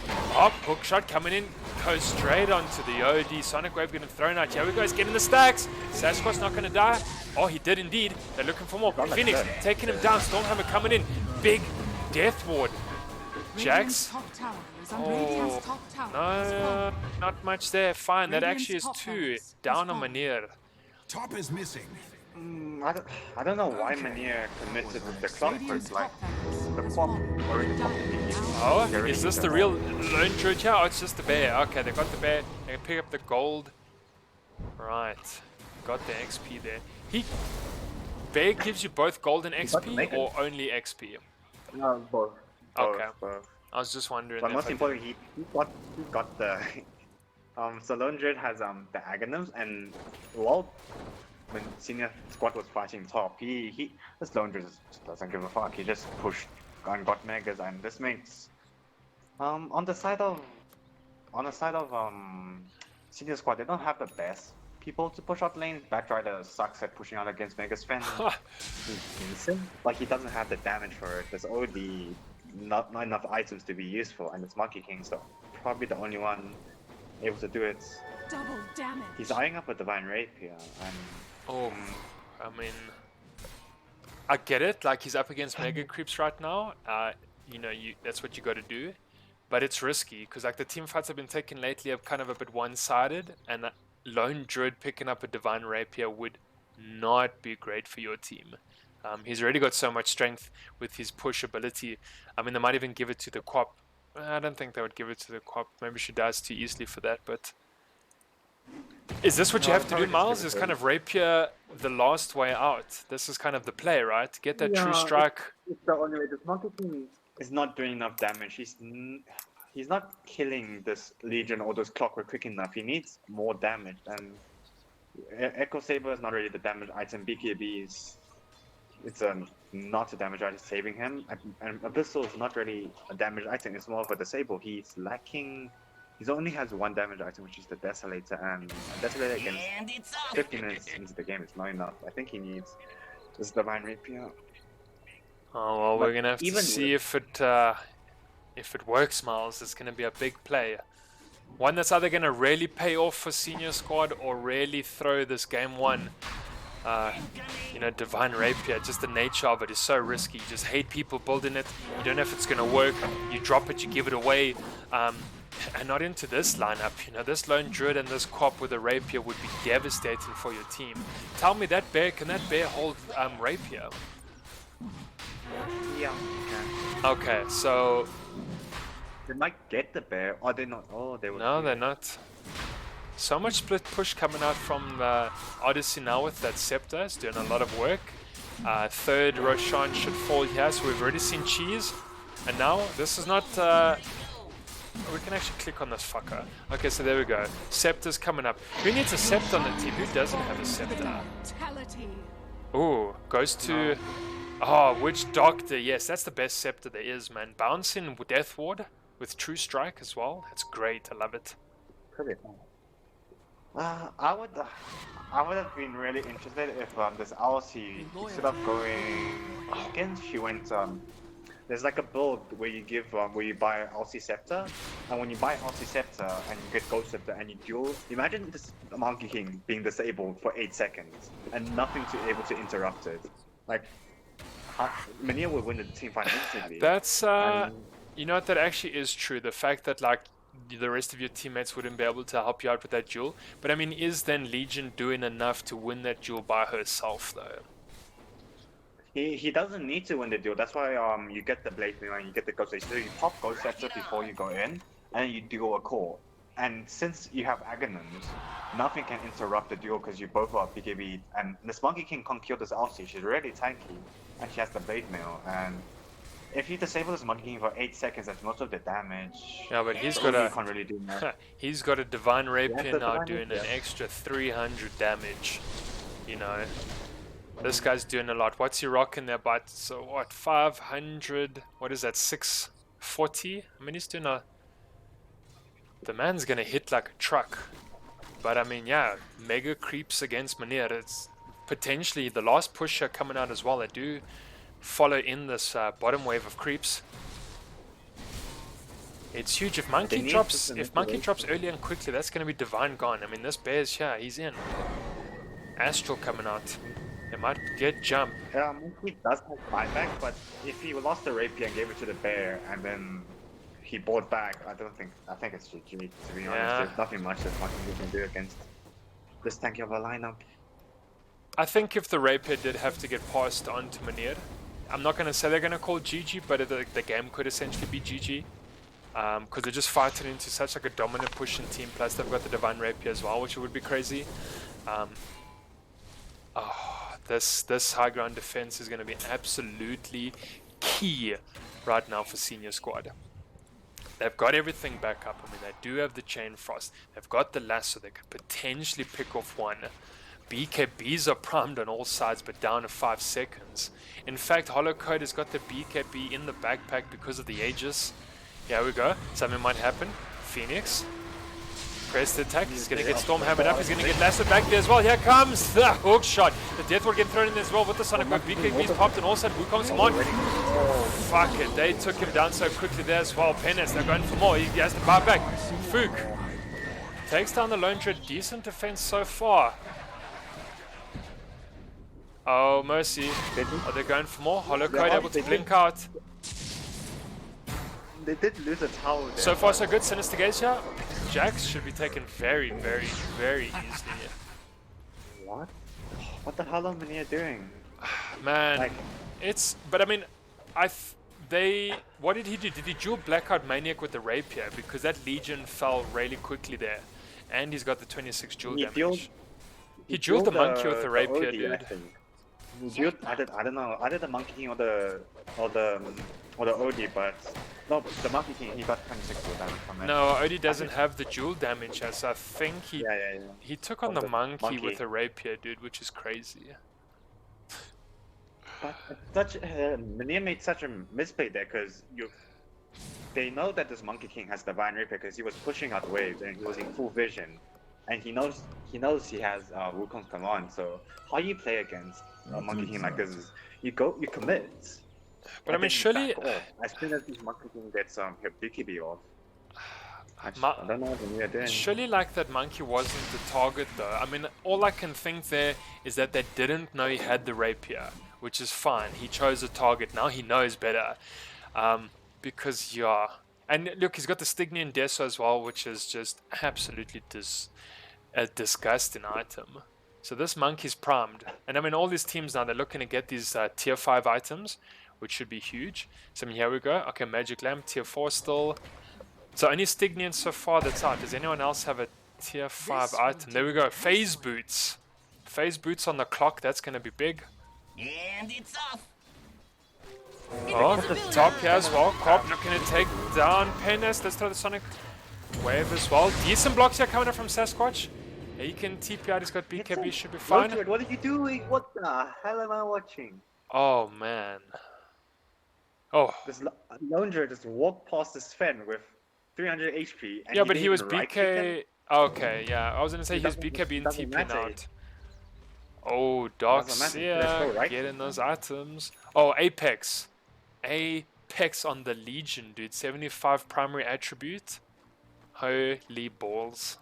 A: Oh, hook shot coming in. Goes straight onto the OD. Sonic Wave getting thrown out. Here we go. He's getting the stacks. Sasquatch's not going to die. Oh, he did indeed. They're looking for more. Phoenix taking him down. Stormhammer coming in. Big Death Ward. Jax. Oh, no, not much there. Fine, that actually is 2 down on Meneer.
D: Top is missing.
B: I don't know why Meneer committed with the clock, but like the clock already.
A: Oh, is this the real lone druid here? Oh, it's just the bear. Okay, they got the bear. They can pick up the gold. Right, got the XP there. Bear gives you both gold and XP or only XP?
B: No, both.
A: Okay.
B: Both.
A: I was just wondering.
B: But most importantly, he got the. So Lone Druid has the Aghanims, and while when Senior Squad was fighting top, this Lone Druid just doesn't give a fuck. He just pushed and got megas, and this makes on the side of Senior Squad, they don't have the best people to push out lanes. Batrider sucks at pushing out against Mega Sven. He's decent, but he doesn't have the damage for it. There's already not enough items to be useful, and it's Monkey King, so probably the only one able to do it.
C: Double damage.
B: He's eyeing up a Divine Rapier, and
A: oh, I mean, I get it. Like, he's up against Mega Creeps right now. You know, that's what you got to do, but it's risky because like the team fights have been taken lately are kind of a bit one-sided, and Lone Druid picking up a Divine Rapier would not be great for your team. He's already got so much strength with his push ability. I mean, they might even give it to the Quap. I don't think they would give it to the Quap. Maybe she dies too easily for that, but... Is this what you have to do, Miles? Is kind of Rapier the last way out? This is kind of the play, right? Get that true strike.
B: It's the only way. This Monkey King is not doing enough damage. He's not killing this Legion or this Clockwork quick enough. He needs more damage, and Echo Saber is not really the damage item. BKB is... It's not a damage item saving him, and Abyssal is not really a damage item, it's more of a disable. He's lacking, he only has one damage item, which is the Desolator, and Desolator against 50 minutes into the game is not enough. I think he needs this Divine Rapier.
A: Oh well, we're gonna have to see if it works, Miles. It's gonna be a big play. One that's either gonna really pay off for Senior Squad or really throw this game one. You know, Divine Rapier, just the nature of it is so risky. You just hate people building it. You don't know if it's going to work. You drop it, you give it away. And not into this lineup. You know, this Lone Druid and this Quap with a Rapier would be devastating for your team. Tell me, that bear, can that bear hold Rapier?
B: Yeah, he can.
A: Okay, so...
B: They might get the bear, or they're not. Oh, they will.
A: No, they're not. So much split push coming out from Odyssey now with that Scepter. It's doing a lot of work. Third Roshan should fall here, so we've already seen Cheese. And now, this is not... we can actually click on this fucker. Okay, so there we go. Scepter's coming up. Who needs a Scepter on the team? Who doesn't have a Scepter? Ooh, goes to... Oh, Witch Doctor. Yes, that's the best Scepter there is, man. Bouncing Death Ward with True Strike as well. That's great. I love it.
B: Pretty fun. I would have been really interested if this LC, instead of going against, she went there's like a build where you give where you buy LC Scepter, and when you buy LC Scepter and you get Ghost Scepter and you duel, imagine this Monkey King being disabled for 8 seconds and nothing to able to interrupt it. Like Meneer would win the team fight instantly.
A: That's you know what, that actually is true. The fact that like the rest of your teammates wouldn't be able to help you out with that duel. But I mean, is then Legion doing enough to win that duel by herself though?
B: He doesn't need to win the duel. That's why you get the Blade Mail and you get the Ghost Scepter. So you pop Ghost Scepter before you go in, and you duel a core. And since you have Aghanims, nothing can interrupt the duel because you both are BKB. And this Monkey King can't kill this Elsie. She's really tanky, and she has the Blade Mail. And if you disable this Monkey King for 8 seconds, that's most of the damage.
A: Yeah, but he's got a...
B: can't really do much.
A: He's got a Divine Rapier now doing an extra 300 damage. You know, this guy's doing a lot. What's he rocking there? But so what? 500? What is that? 6 40. I mean, he's doing a... The man's gonna hit like a truck. But I mean, yeah, mega creeps against Meneer. It's potentially the last pusher coming out as well. They do follow in this bottom wave of creeps. It's huge. If Monkey drops early and quickly, that's going to be Divine gone. I mean, this Bear's here. He's in. Astral coming out. They might get jump.
B: Yeah, Monkey does have buyback, but if he lost the Rapier and gave it to the Bear and then he bought back, I think it's GG, to be honest. There's nothing much that Monkey can do against this tanky of a lineup.
A: I think if the Rapier did have to get passed on to Meneer, I'm not going to say they're going to call GG, but the game could essentially be GG. Because they're just fighting into such like a dominant pushing team, plus they've got the Divine Rapier as well, which would be crazy. This high ground defense is going to be absolutely key right now for Senior Squad. They've got everything back up. I mean, they do have the Chain Frost. They've got the Lasso. They could potentially pick off one. BKBs are primed on all sides, but down to 5 seconds. In fact, Holocode has got the BKB in the backpack because of the Aegis. Here we go. Something might happen. Phoenix. Press the attack. He's going to get Storm hammered up. He's going to get Lasso back there as well. Here comes the hook shot. The Death will get thrown in as well with the Sonic Boom. BKB's popped and also Wukong's on. Fuck it. They took him down so quickly there as well. Penis, they're going for more. He has to buy back. Fook takes down the Lone Dread. Decent defense so far. Oh, mercy. Are they going for more? Holocode able to blink out.
B: They did lose a tower there.
A: So far so good. Sinister Gaze here. Jax should be taken very, very, very easily.
B: What? What the hell are Meneer doing?
A: Man,
B: like,
A: it's... But I mean, what did he do? Did he dual Blackout Maniac with the Rapier? Because that Legion fell really quickly there. And he's got the 26 dual damage. He dueled the Monkey with the Rapier, dude.
B: I don't know. Either the Monkey King or the OD, but no, the Monkey King, he got 26 dual damage from it.
A: No, OD doesn't have the dual damage, as I think he took on the monkey with a Rapier, dude, which is crazy.
B: But Meneer made such a misplay there because they know that this Monkey King has Divine Rapier because he was pushing out waves and he was in full vision, and he knows he has Wukong's command. So how you play against a Monkey King like this is you commit.
A: But I mean, surely
B: as soon as this Monkey King gets her BKB off. I don't know what Meneer doing.
A: Surely like that monkey wasn't the target though. I mean, all I can think there is that they didn't know he had the Rapier, which is fine. He chose a target. Now he knows better. Because, yeah. And look, he's got the Stygian Deso as well, which is just absolutely a disgusting item. So this monkey's primed. And I mean, all these teams now, they're looking to get these tier 5 items, which should be huge. So I mean, here we go. Okay, Magic Lamp, tier 4 still. So only Stygian so far that's out. Does anyone else have a tier 5 item? There we go. Phase Boots. Phase Boots on the clock. That's going to be big.
C: And it's off.
A: Oh, top here as well. Corp looking to take down Penis. Let's throw the Sonic Wave as well. Decent blocks here coming up from Sasquatch. He can TP out. He's got BKB. Should be fine.
B: What are you doing? What the hell am I watching?
A: Oh, man. Oh.
B: This Lone Dread just walked past this Sven with 300 HP. And
A: yeah, but he was BK. Okay, yeah. I was going to say he was BKB and TP out. Oh, Docs, yeah, getting those items. Oh, Apex. Apex on the Legion, dude. 75 primary attribute. Holy balls.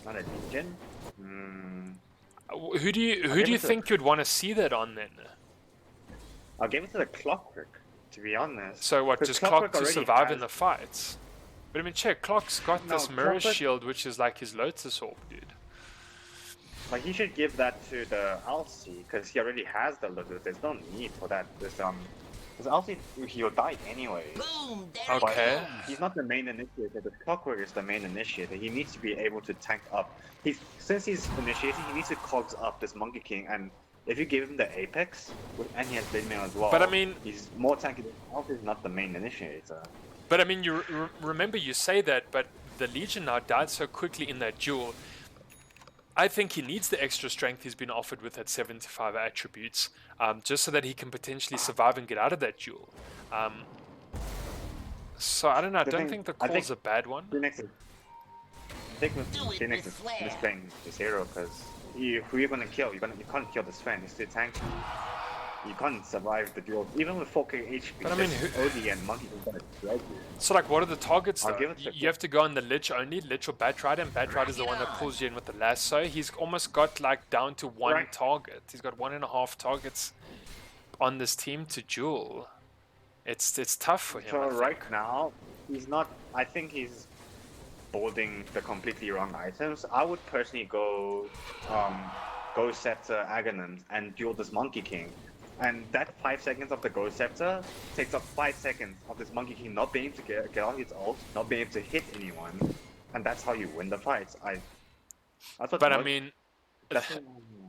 B: Not a Legion?
A: Who do you think you'd want to see that on then?
B: I'll give it to the Clockwork, to be honest.
A: So what, just Clock to survive in the fights? But I mean, check, Clock's got this Mirror Shield, which is like his Lotus Orb, dude.
B: Like, he should give that to the ELSA, because he already has the Lotus. There's no need for that. Because ELSA, he'll die anyway.
C: Boom,
A: okay.
B: He's not the main initiator. The Clockwork is the main initiator. He needs to be able to tank up. Since he's initiating, he needs to cogs up this Monkey King, and if you give him the Apex, and he has Blade Mail as well,
A: but I mean,
B: he's more tanky. ELSA is not the main initiator.
A: But I mean, you remember you say that, but the Legion now died so quickly in that duel. I think he needs the extra strength he's been offered with that 75 attributes, just so that he can potentially survive and get out of that duel. So I don't know. I don't think the call's a bad one.
B: Phoenix is, I think Phoenix is misplaying this hero because who you're gonna kill? You can't kill the Sven. He's too tanky. You can't survive the duel. Even with 4k HP,
A: but I mean,
B: OD and Monkey is gonna drag you.
A: So like, what are the targets though?
B: Give it
A: You have to go on the Lich only, Lich or Batrider, and Batrider is the one that pulls you in with the lasso. He's almost got like down to one target. He's got 1.5 targets on this team to duel. It's tough for him.
B: So right now, he's not. I think he's boarding the completely wrong items. I would personally go Scepter Aghanim and duel this Monkey King. And that 5 seconds of the Ghost Scepter takes up 5 seconds of this Monkey King not being able to get on his ult, not being able to hit anyone, and that's how you win the fights.
A: But I mean,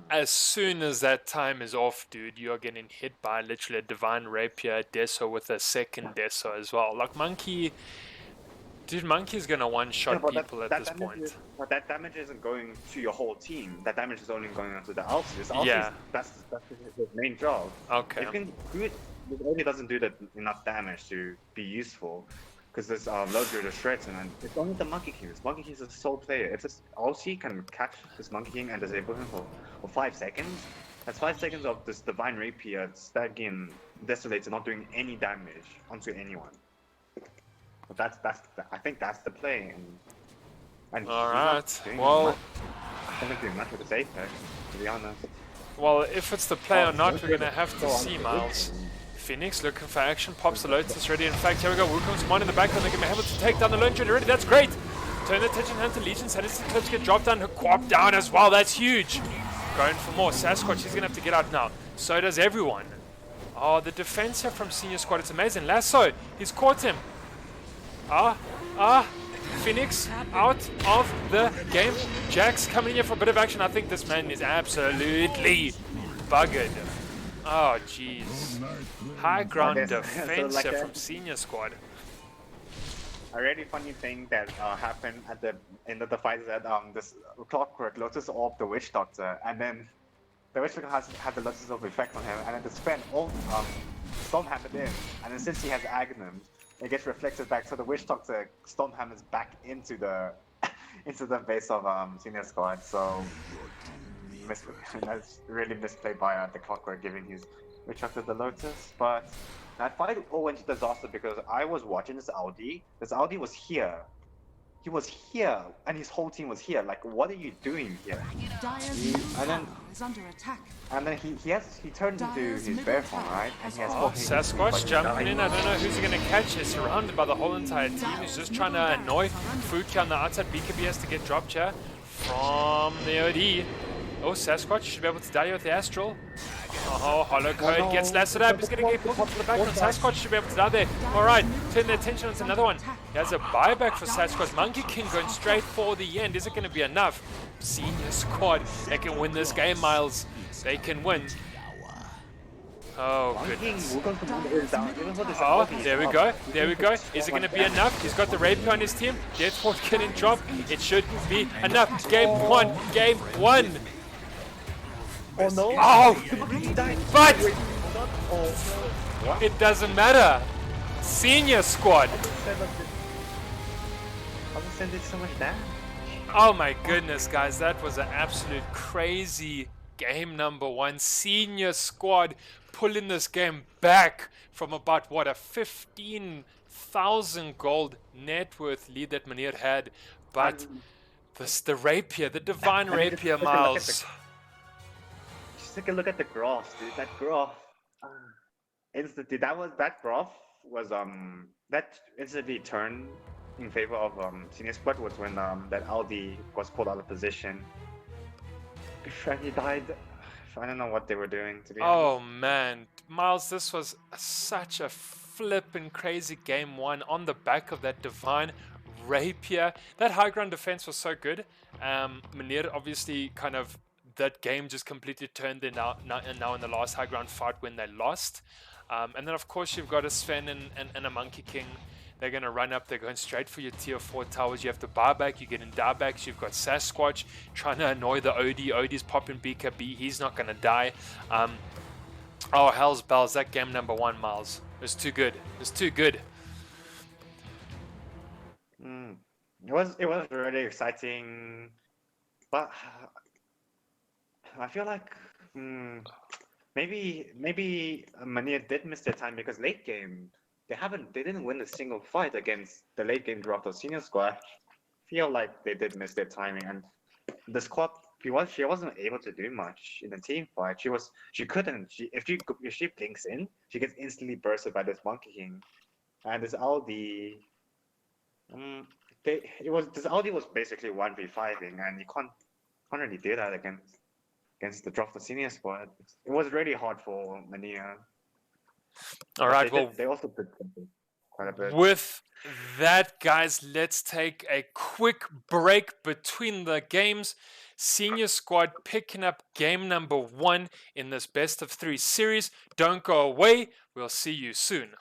A: as soon as that time is off, dude, you're getting hit by literally a Divine Rapier, Deso with a second Deso as well. Like Monkey, dude, Monkey's gonna one-shot people at this point.
B: But that damage isn't going to your whole team. That damage is only going onto the ELSA. Yeah. That's his main job.
A: Okay.
B: It only doesn't do enough damage to be useful. Because there's low druid of shreds and it's only the Monkey King. This Monkey King is a sole player. If this Ulti can catch this Monkey King and disable him for 5 seconds, that's 5 seconds of this Divine Rapier stacking Desolator not doing any damage onto anyone. But I think that's the play. And
A: alright, well,
B: I don't think much with this Apex, to be honest.
A: Well, if it's the play or not, we're gonna have to see, Miles. Phoenix looking for action, pops the Lotus ready. In fact, here we go. Wukong's one in the back, and they're gonna be able to take down the Lone Druid already. That's great. Turn the attention hand to Legion. Sanity Clips get dropped down. Quap down as well. That's huge. Going for more. Sasquatch, he's gonna have to get out now. So does everyone. Oh, the defense here from Senior Squad. It's amazing. Lasso, he's caught him. Phoenix out of the game. Jack's coming in here for a bit of action. I think this man is absolutely buggered. Oh, jeez. High ground defense
B: so
A: from Senior Squad.
B: A really funny thing that happened at the end of the fight is that this Clockwork Lotus off the Witch Doctor, and then the Witch Doctor had the Lotus of effect on him, and then the Sven Stormhammered in, and then since he has Aghanim, it gets reflected back, so the Witch Doctor Stormhammers back into the base of Senior Squad. So that's really misplayed by the Clockwork giving his Witch Doctor the Lotus. But that fight all went to disaster because I was watching this Audi. This Audi was here. He was here, and his whole team was here. Like, what are you doing here? And then he turned into his bear form, right? And he has
A: Sasquatch jumping in. I don't know who's going to catch. He's surrounded by the whole entire team. He's just trying to annoy Fuki on the outside. BKB has to get dropped here from the OD. Oh, Sasquatch should be able to die with the Astral. Oh, Hollow Code gets lasted up. He's going to get pulled into the background. Sasquatch should be able to die there. Alright, turn their attention onto another one. He has a buyback for Sasquatch. Monkey King going straight for the end. Is it going to be enough? Senior Squad, they can win this game, Miles. They can win. Oh, goodness. Oh, there we go. There we go. Is it going to be enough? He's got the Rapier on his team. Deathfort getting dropped. It should be enough. Game one. Game one.
B: Oh no!
A: Oh! But it doesn't matter. Senior Squad.
B: So much damage.
A: Oh my goodness, guys, that was an absolute crazy game number one. Senior Squad pulling this game back from about what, a 15,000 gold net worth lead that Meneer had, but the Rapier, the Divine Rapier, Miles.
B: Just take a look at the graph, dude. That graph, instantly. That graph was that instantly turned in favor of Senior Squad was when that Aldi was pulled out of position. Before he died, I don't know what they were doing to be honest.
A: Man, Miles, this was such a flippin' crazy game one on the back of that Divine Rapier. That high ground defense was so good. Meneer obviously kind of, that game just completely turned there now in the last high ground fight when they lost. And then of course you've got a Sven and a Monkey King. They're going to run up, they're going straight for your tier 4 towers. You have to buy back, you get in diebacks. You've got Sasquatch trying to annoy the OD. OD's popping BKB, he's not going to die. Oh, hell's bells, that game number one, Miles. It's too good. It's too good.
B: it was really exciting, but I feel like maybe Meneer did miss their time because late game they didn't win a single fight against the late game draft or senior squad. I feel like they did miss their timing, and the squad she wasn't able to do much in the team fight. She couldn't if she blinks in, she gets instantly bursted by this Monkey King, and this Aldi. Um, this Aldi was basically 1v5ing, and you can't really do that against the draft senior squad. It was really hard for Mania.
A: All
B: But
A: right, well,
B: they also did quite a bit.
A: with that, guys, let's take a quick break between the games. Senior squad picking up game number 1 in this best of 3 series. Don't go away. We'll see you soon.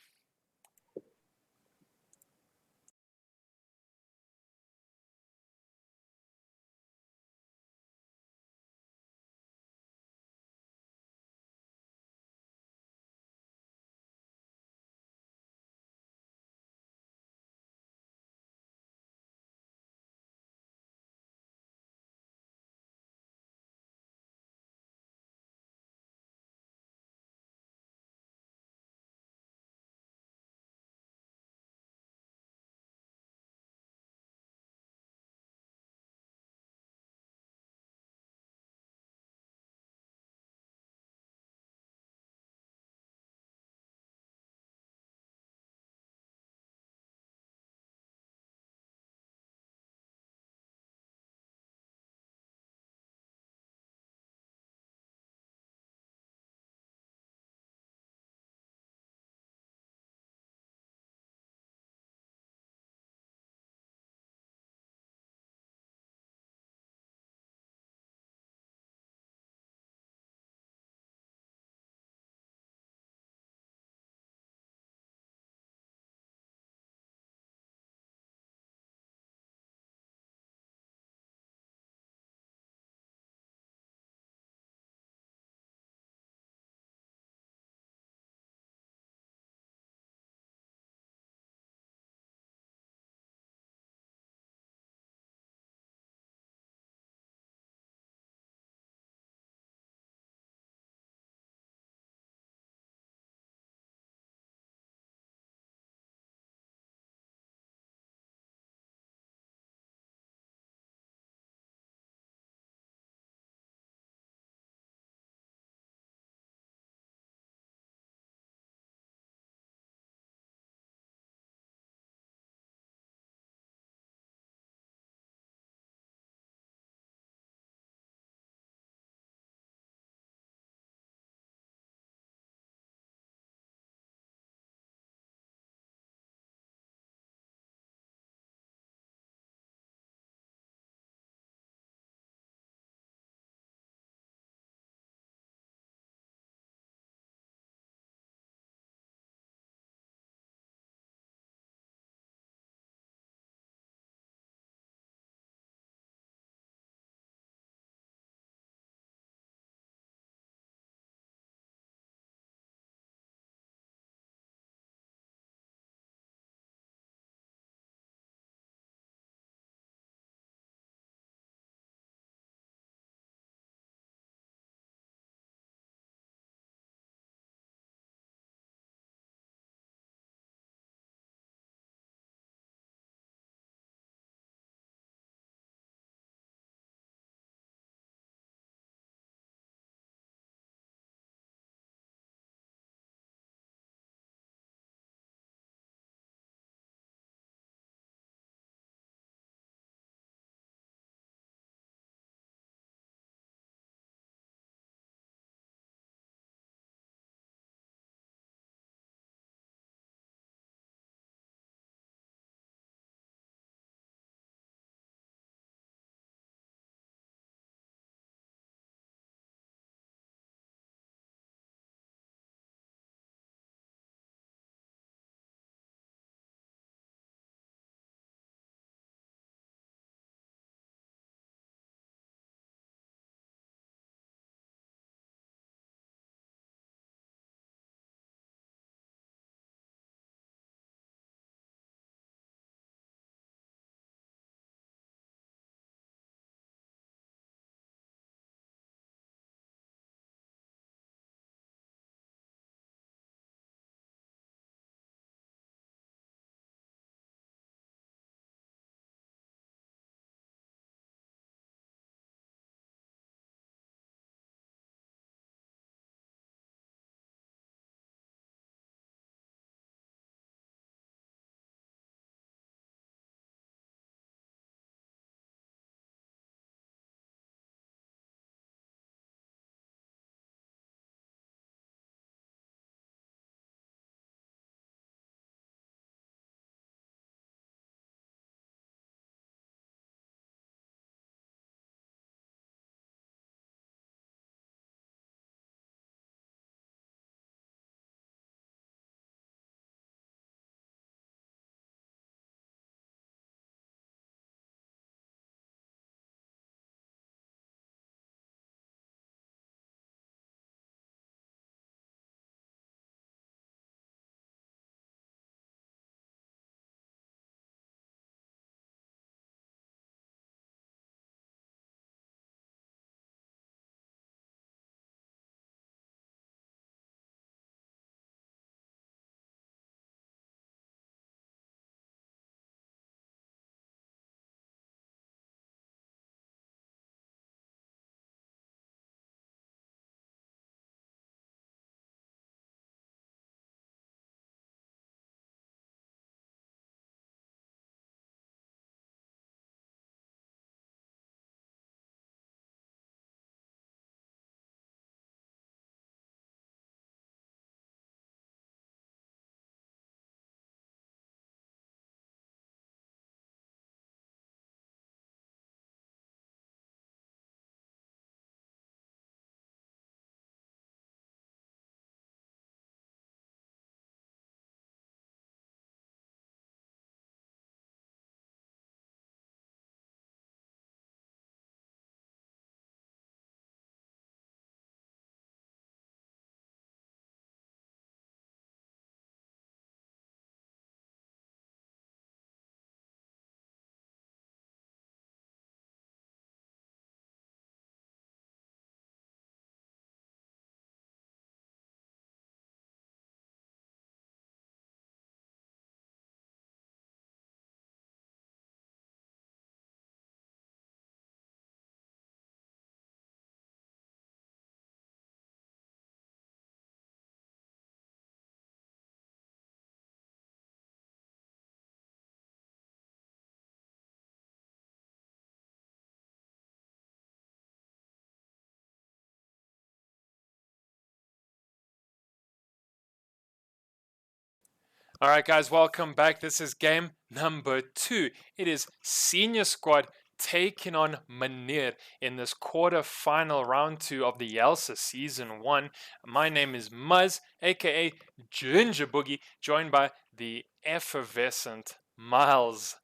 A: All right, guys, welcome back. This is game number 2. It is Senior Squad taking on Meneer in this quarter-final round 2 of the ELSA Season 1. My name is Muzz, aka Ginger Boogie, joined by the effervescent Miles.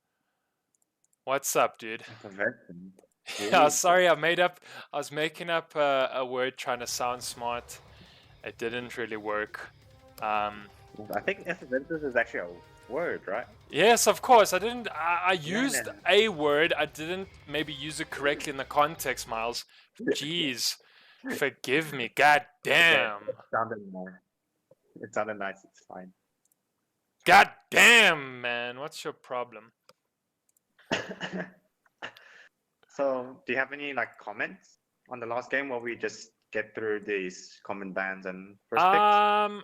A: What's up, dude?
B: Effervescent.
A: Yeah, sorry, I was making up a word trying to sound smart. It didn't really work.
B: I think effervescent is actually a word, right?
A: Yes, of course. I used a word. I didn't maybe use it correctly in the context, Miles. Jeez. Forgive me. God damn.
B: It sounded nice. It sounded nice. It's fine.
A: God damn, man. What's your problem?
B: So, do you have any comments on the last game while we just get through these comment bans and first picks?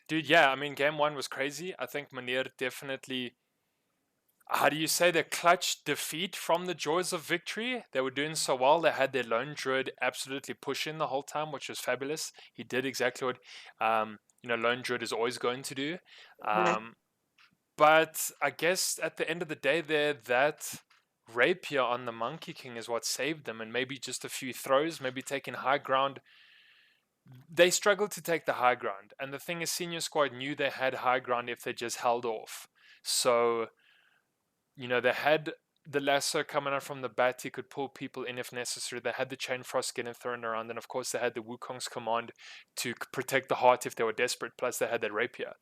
A: Dude, yeah. I mean, game 1 was crazy. I think Meneer definitely. How do you say, the clutch defeat from the joys of victory? They were doing so well. They had their lone druid absolutely pushing the whole time, which was fabulous. He did exactly what lone druid is always going to do. But I guess at the end of the day, that rapier on the Monkey King is what saved them, and maybe just a few throws, maybe taking high ground. They struggled to take the high ground, and the thing is, Senior Squad knew they had high ground if they just held off. So they had the lasso coming out from the bat. He could pull people in if necessary. They had the chain frost getting thrown around. And of course, they had the Wukong's command to protect the heart if they were desperate. Plus, they had that rapier.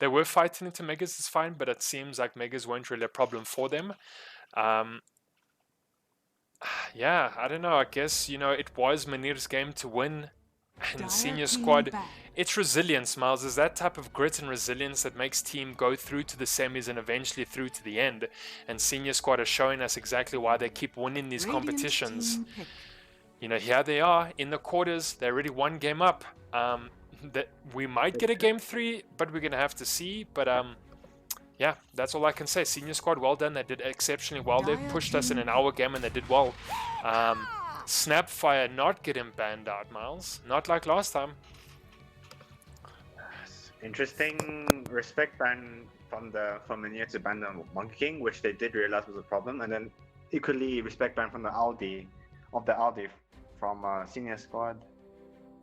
A: They were fighting into Megas, it's fine. But it seems like Megas weren't really a problem for them. Yeah, I don't know. I guess, it was Meneer's game to win. And Senior Squad, it's resilience, Miles. Is that type of grit and resilience that makes team go through to the semis and eventually through to the end. And Senior Squad are showing us exactly why they keep winning these competitions. Here they are in the quarters. They already 1 game up. That we might get a game 3, but we're gonna have to see. But yeah, that's all I can say. Senior Squad, well done. They did exceptionally well. They pushed us in an hour game and they did well. Snapfire not getting banned out, Miles. Not like last time.
B: Interesting respect ban from Meneer to ban the Monkey King, which they did realize was a problem, and then equally respect ban from the Aldi from Senior Squad.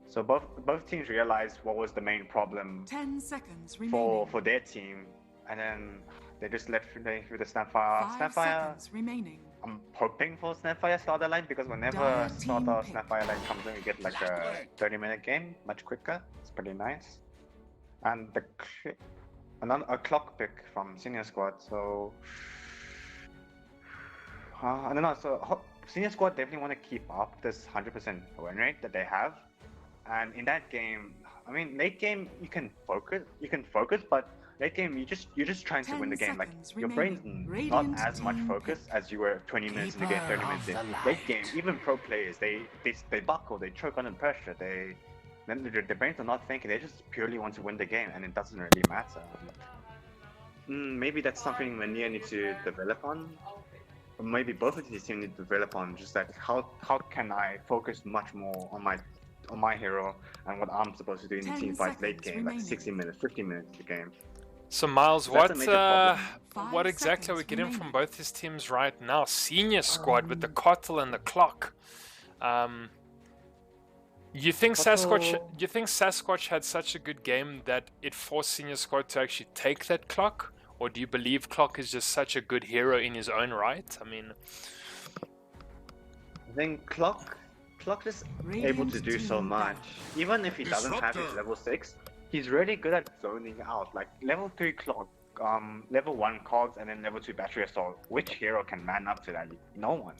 B: So both teams realized what was the main problem
C: 10 seconds remaining.
B: for their team, and then they just let through the Snapfire.
C: 5 seconds remaining.
B: I'm hoping for Snapfire starter line, because whenever starter Snapfire line comes in, we get like a 30-minute game, much quicker. It's pretty nice. And a clock pick from Senior Squad. So I don't know. So Senior Squad definitely want to keep up this 100% win rate that they have. And in that game, I mean, late game you can focus, but late game you're just trying to win the game. Like your brain's not as much focus as you were 20 minutes in the game, 30 minutes in. Late game, even pro players, they buckle, they choke under pressure, their brains are not thinking, they just purely want to win the game, and it doesn't really matter. Maybe that's something Meneer needs to develop on. Or maybe both of these teams need to develop on, just like how can I focus much more on my hero and what I'm supposed to do in the team fight late game, like 60 minutes, 50 minutes of the game.
A: So Miles, what exactly are we getting from both his teams right now? Senior Squad with the Cottle and the Clock. You think Sasquatch had such a good game that it forced Senior Squad to actually take that Clock? Or do you believe Clock is just such a good hero in his own right? I mean,
B: I think Clock is able to do so much. Even if he doesn't have his level 6, he's really good at zoning out. Like level 3 Clock, level 1 Cogs, and then level 2 Battery Assault. Which hero can man up to that? No one.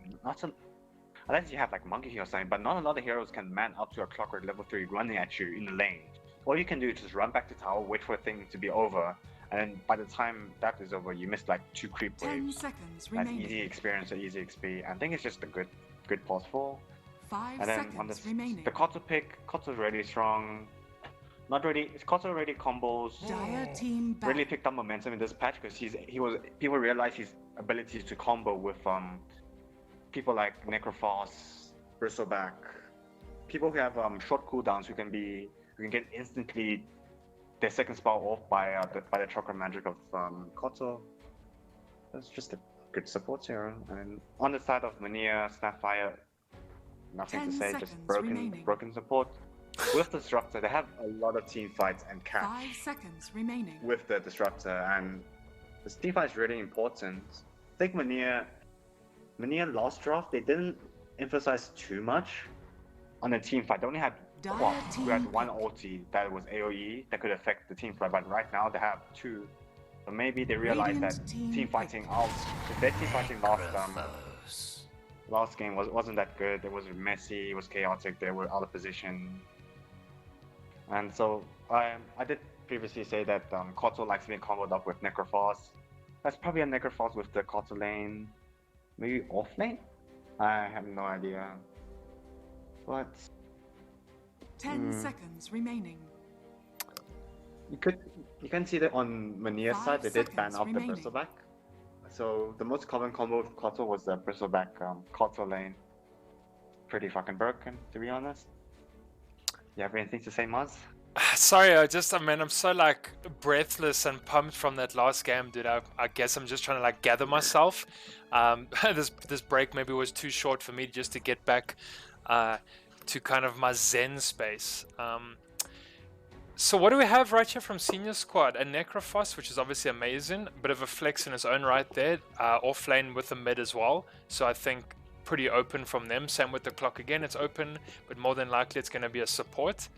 B: Unless you have like Monkey King or something, but not a lot of heroes can man up to a Clockwork level 3 running at you in the lane. All you can do is just run back to tower, wait for a thing to be over, and then by the time that is over, you missed like 2 creep waves.
C: 10 seconds
B: That's
C: remaining.
B: easy experience or easy XP. I think it's just a good pause for.
C: 5
B: And then
C: seconds
B: on
C: remaining.
B: the Cottle pick, Cottle's really strong. Cottle already combos.
C: Dire team back.
B: Really picked up momentum in this patch because people realize his abilities to combo with people like Necrophos, Bristleback, people who have short cooldowns who can get instantly their second spell off by the chakra magic of Koto. That's just a good support hero. And on the side of Meneer, Snapfire, nothing to say, just broken support. With the Disruptor, they have a lot of team fights and catch
C: 5 seconds remaining.
B: with the Disruptor, and this team fight is really important. I think Meneer last draft, they didn't emphasize too much on the team fight. They only had Quap, who had one ulti that was AoE that could affect the team fight, but right now they have 2. So maybe they realized that team fighting their team fighting last game wasn't that good. It was messy, it was chaotic, they were out of position. And so I did previously say that Koto likes being comboed up with Necrophos. That's probably a Necrophos with the Koto lane. Maybe off lane? I have no idea. But
C: 10 seconds remaining.
B: You can see that on Meneer's side, they did ban out the Bristleback. So the most common combo with Koto was the Bristleback Koto lane. Pretty fucking broken, to be honest. You have anything to say, Muzz?
A: Sorry, I'm so like breathless and pumped from that last game, dude. I guess I'm just trying to like gather myself. This break maybe was too short for me just to get back to kind of my zen space. So what do we have right here from Senior Squad? A Necrophos, which is obviously amazing. A bit of a flex in his own right there. Off lane with the mid as well. So I think pretty open from them. Same with the clock again. It's open, but more than likely it's going to be a support.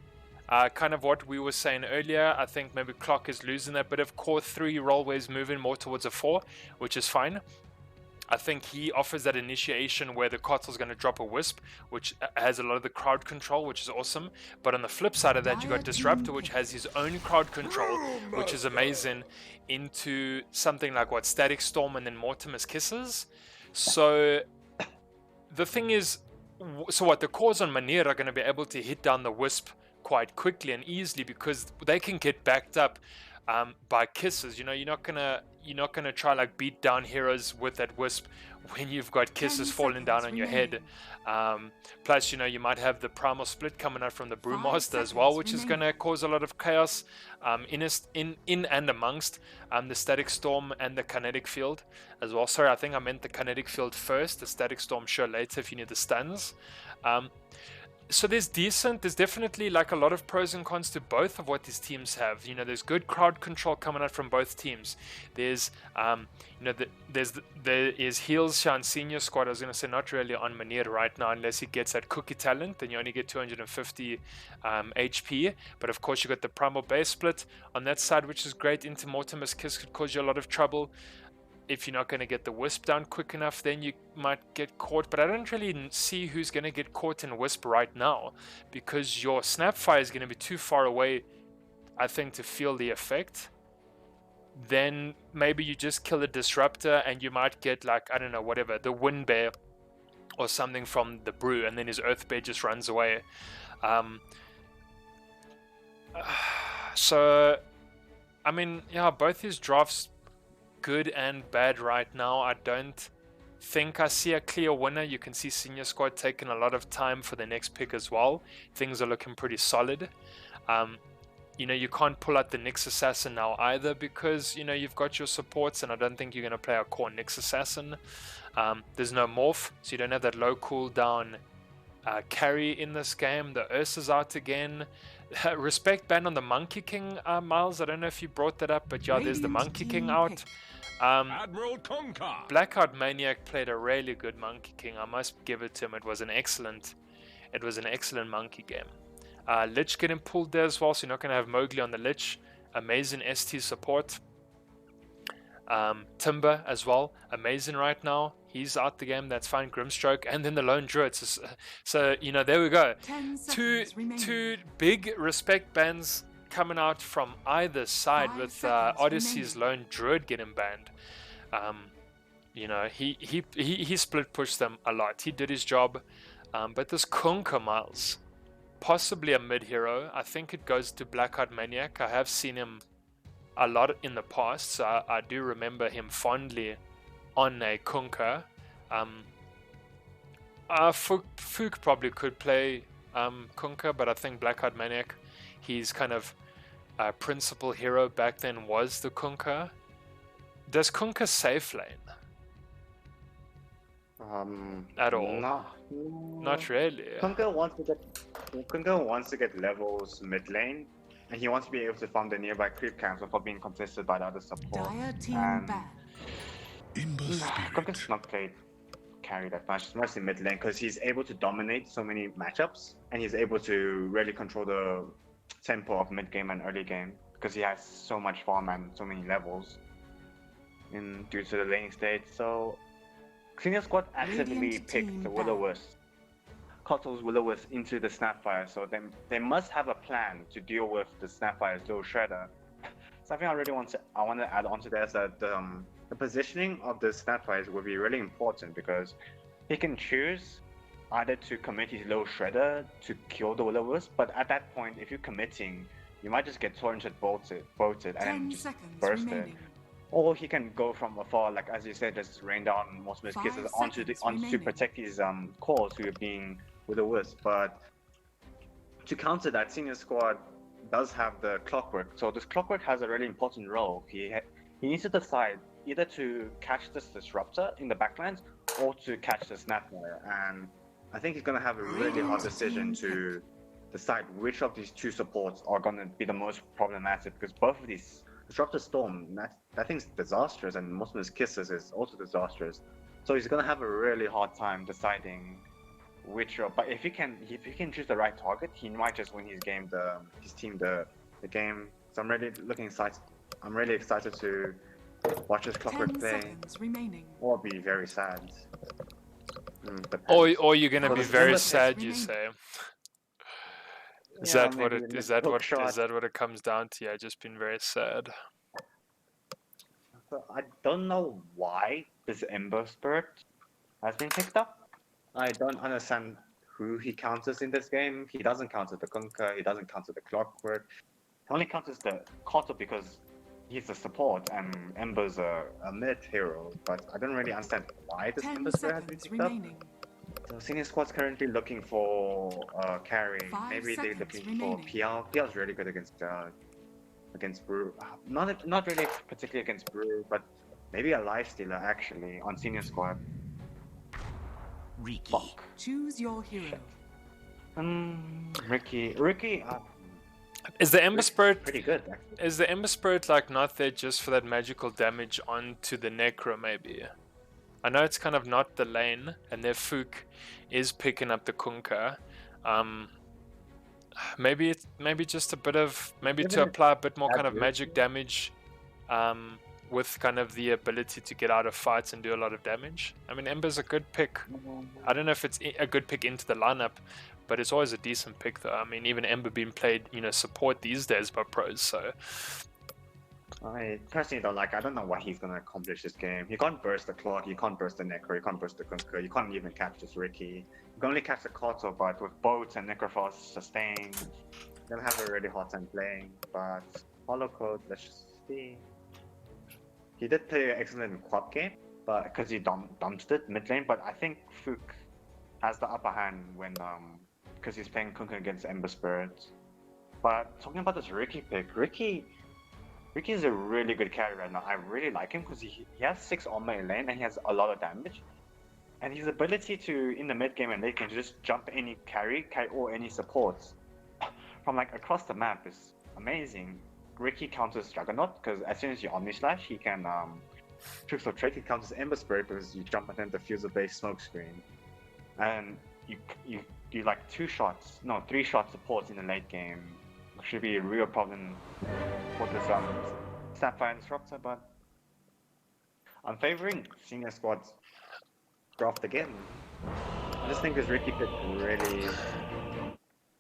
A: Kind of what we were saying earlier. I think maybe clock is losing that bit of core 3 rollways, moving more towards a 4, which is fine. I think he offers that initiation where the Kotal's going to drop a Wisp, which has a lot of the crowd control, which is awesome. But on the flip side of that, you got Disruptor, which has his own crowd control, which is amazing, into something like what, Static Storm and then Mortimer's Kisses. So the thing is, so what, the cores on Meneer are going to be able to hit down the Wisp quite quickly and easily because they can get backed up by kisses. You know, you're not gonna try like beat down heroes with that Wisp when you've got kisses falling down on your head. Plus, you know, you might have the primal split coming out from the Brewmaster as well, which is gonna cause a lot of chaos in and amongst the Static Storm and the Kinetic Field as well. Sorry, I think I meant the Kinetic Field first, the Static Storm sure later if you need the stuns. So there's definitely like a lot of pros and cons to both of what these teams have. You know, there's good crowd control coming out from both teams. There's, you know, there is heals here on Senior Squad. I was going to say not really on Meneer right now unless he gets that cookie talent, then you only get 250 HP. But of course you got the primal base split on that side, which is great. Into Mortimer's Kiss could cause you a lot of trouble. If you're not going to get the Wisp down quick enough, then you might get caught. But I don't really see who's going to get caught in Wisp right now because your Snapfire is going to be too far away, I think, to feel the effect. Then maybe you just kill the Disruptor and you might get, like, I don't know, whatever, the Wind Bear or something from the Brew, and then his Earth Bear just runs away. So, I mean, yeah, both his drafts good and bad right now. I don't think I see a clear winner. You can see Senior Squad taking a lot of time for the next pick as well. Things are looking pretty solid. You know, you can't pull out the Nyx Assassin now either because, you know, you've got your supports and I don't think you're going to play a core Nyx Assassin. There's no Morph, so you don't have that low cooldown carry in this game. The Ursa's out again. Respect ban on the Monkey King, Miles. I don't know if you brought that up, but yeah, there's the Monkey King out.
E: Admiral Conker.
A: Blackout Maniac played a really good Monkey King. I must give it to him. It was an excellent Monkey game. Lich getting pulled there as well, so you're not going to have Mowgli on the Lich. Amazing ST support. Timber as well, amazing right now. He's out the game, that's fine. Grimstroke, and then the Lone Druid. So you know, there we go. Two big respect bans coming out from either side, with Odyssey's Lone Druid getting banned. You know, he split pushed them a lot. He did his job, but this Conker, Miles, possibly a mid hero. I think it goes to Blackout Maniac. I have seen him a lot in the past, so I do remember him fondly on a Conker. Fook probably could play Conker, but I think Blackout Maniac, he's kind of principal hero back then was the Kunkka. Does Kunkka safe lane? At all? Not really.
B: Kunkka wants to get levels mid lane, and he wants to be able to farm the nearby creep camps without being contested by the other support.
C: Dire team
B: And
C: ban.
B: Kunkka's not played carry that much. It's mostly mid lane because he's able to dominate so many matchups, and he's able to really control the tempo of mid game and early game because he has so much farm and so many levels due to the laning state. So Senior Squad accidentally picked the Will-O-Wisp, Kotal's Will-O-Wisp into the Snapfire, so they must have a plan to deal with the Snapfire's low shredder. Something I want to add on to that is that the positioning of the Snapfires will be really important because he can choose either to commit his low shredder to kill the Will-O-Wisp, but at that point, if you're committing, you might just get torrented bolted and just burst it. Or he can go from afar, like as you said, just rain down most of his kisses onto to protect his cores who are being with a wisp. But to counter that, Senior Squad does have the clockwork. So this clockwork has a really important role. He needs to decide either to catch this disruptor in the backlines or to catch the Snapfire. And I think he's gonna have a really hard decision to decide which of these two supports are gonna be the most problematic, because both of these Disruptor Storm, that thing's disastrous, and most of his kisses is also disastrous. So he's gonna have a really hard time deciding which. But if he can choose the right target, he might just win his game, his team the game. So I'm really excited to watch this Clockwork play, or be very sad.
A: Or you're gonna be very sad, you say. Is that what it comes down to? Yeah, just been very sad.
B: So I don't know why this Ember Spirit has been picked up. I don't understand who he counters in this game. He doesn't counter the Kunkka, he doesn't counter the Clockwork. He only counters the Kotal because he's a support and Ember's a mid hero. But I don't really understand why this Ember Spirit has been picked up. So Senior Squad's currently looking for carry. Maybe they're looking for PL. PL's really good against Brew. Not really particularly against Brew, but maybe a lifestealer actually on Senior Squad.
C: Ricky. Choose your hero.
B: Ricky.
A: Is the Ember Spirit
B: pretty good? Actually.
A: Is the Ember Spirit like not there just for that magical damage onto the Necro? Maybe. I know it's kind of not the lane, and their Fook is picking up the Kunkka. Maybe just a bit of to apply a bit more kind of magic damage, with kind of the ability to get out of fights and do a lot of damage. I mean, Ember's a good pick. I don't know if it's a good pick into the lineup, but it's always a decent pick though. I mean, even Ember being played, support these days by pros, so.
B: I personally don't like. I don't know what he's gonna accomplish this game. You can't burst the Clock, you can't burst the Necro, you can't burst the Kunkka, you can't even catch this Ricky. You can only catch the Kotal, but with Boats and Necrofrost sustained, you're gonna have a really hard time playing. But Hollow Code, let's just see. He did play an excellent quad game, but because he dumped it mid lane. But I think Fook has the upper hand when because he's playing Kunkka against Ember Spirit. But talking about this Ricky pick, Ricky is a really good carry right now. I really like him because he has 6 armor in lane and he has a lot of damage. And his ability to, in the mid game and late game, to just jump any carry or any supports from like across the map is amazing. Ricky counters Juggernaut because as soon as you Omni Slash, he can Tricks or Trade. He counters Ember Spirit because you jump and then diffuse a base smoke screen. And you do like 3 shot supports in the late game. Should be a real problem for this Sapphire Disruptor, but I'm favoring Senior Squad's draft again. I just think this Ricky pick really,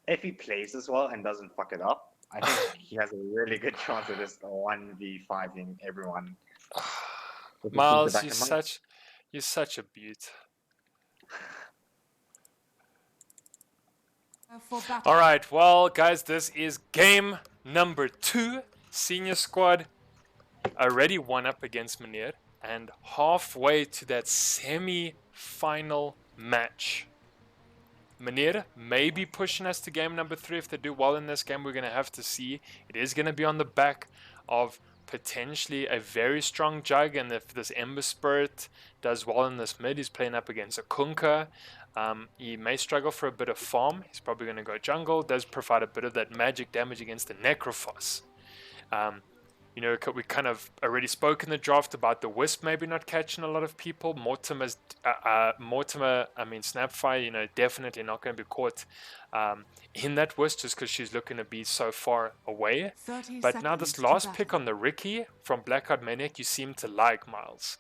B: if he plays as well and doesn't fuck it up, I think he has a really good chance of just 1v5ing everyone.
A: Miles, you're such a beaut. Alright, well guys, this is game number 2. Senior Squad already won up against Meneer, and halfway to that semi-final match. Meneer may be pushing us to game number 3. If they do well in this game, we're going to have to see. It is going to be on the back of potentially a very strong Jug, and if this Ember Spirit does well in this mid, he's playing up against a Kunkka. He may struggle for a bit of farm. He's probably going to go jungle. Does provide a bit of that magic damage against the Necrophos. You know, we kind of already spoke in the draft about the Wisp maybe not catching a lot of people. Mortimer, Snapfire, you know, definitely not going to be caught in that Wisp just because she's looking to be so far away. But now this last pick on the Riki from Blackheart Maniac, you seem to like, Miles.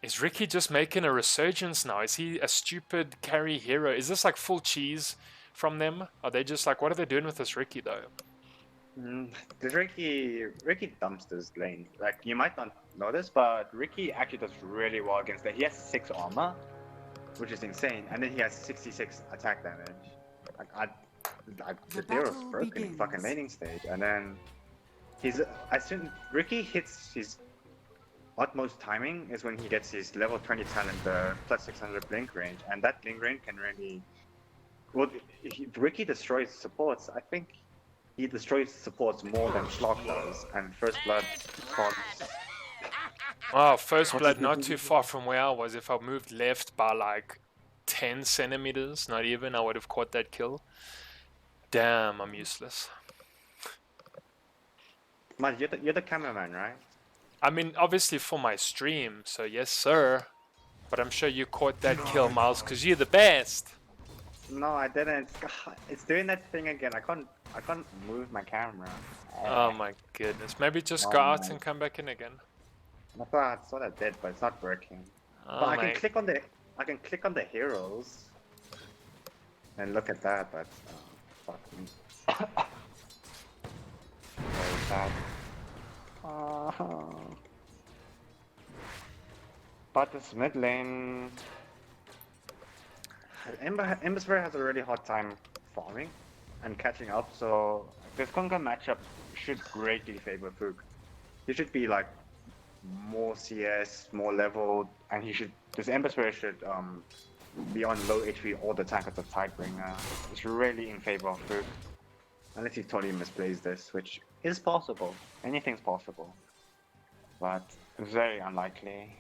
A: Is Riki just making a resurgence now? Is he a stupid carry hero? Is this like full cheese from them? Are they just like, what are they doing with this Riki though?
B: This Riki dumps this lane. Like, you might not know this, but Riki actually does really well against it. He has 6 armor, which is insane, and then he has 66 attack damage. The hero's broken in fucking laning stage, and then Riki hits his utmost timing is when he gets his level 20 talent, the plus 600 blink range, and that blink range can really... Well, Riki destroys supports. I think he destroys supports more than Slog does, and First Blood can't...
A: Wow, First Blood not too far from where I was. If I moved left by like 10 centimeters, not even, I would have caught that kill. Damn, I'm useless.
B: Muzz, you're the cameraman, right?
A: I mean, obviously for my stream, so yes sir. But I'm sure you caught that kill, Miles, because you're the best.
B: No, I didn't. It's doing that thing again. I can't move my camera.
A: Oh my goodness. Maybe just go out and come back in again.
B: I thought I did, but it's not working.
A: Oh,
B: but I can click on the heroes and look at that, but fuck me. Very sad. But this mid lane, Ember Spirit has a really hard time farming and catching up, so this Kunkka matchup should greatly favor Fook. He should be like more CS, more leveled, and this Ember Spirit should be on low HP all the time as a Tidebringer. It's really in favor of Fook. Unless he totally misplays this, which is possible. Anything's possible. But very unlikely.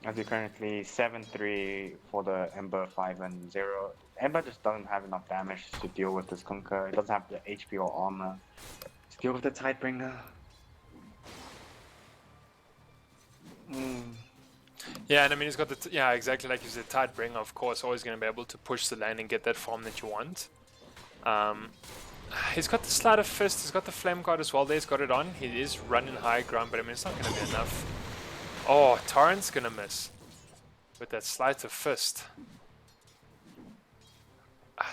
B: As you currently 7-3 for the Ember 5-0. Ember just doesn't have enough damage to deal with this Kunkka. It doesn't have the HP or armor to deal with the Tidebringer.
A: Yeah, and I mean he's got the yeah, exactly like you said, Tidebringer, of course, always going to be able to push the lane and get that farm that you want. He's got the Sleight of Fist, he's got the Flame Guard as well. He's got it on. He is running high ground, but I mean it's not going to be enough. Oh, Torrent's going to miss with that Sleight of Fist.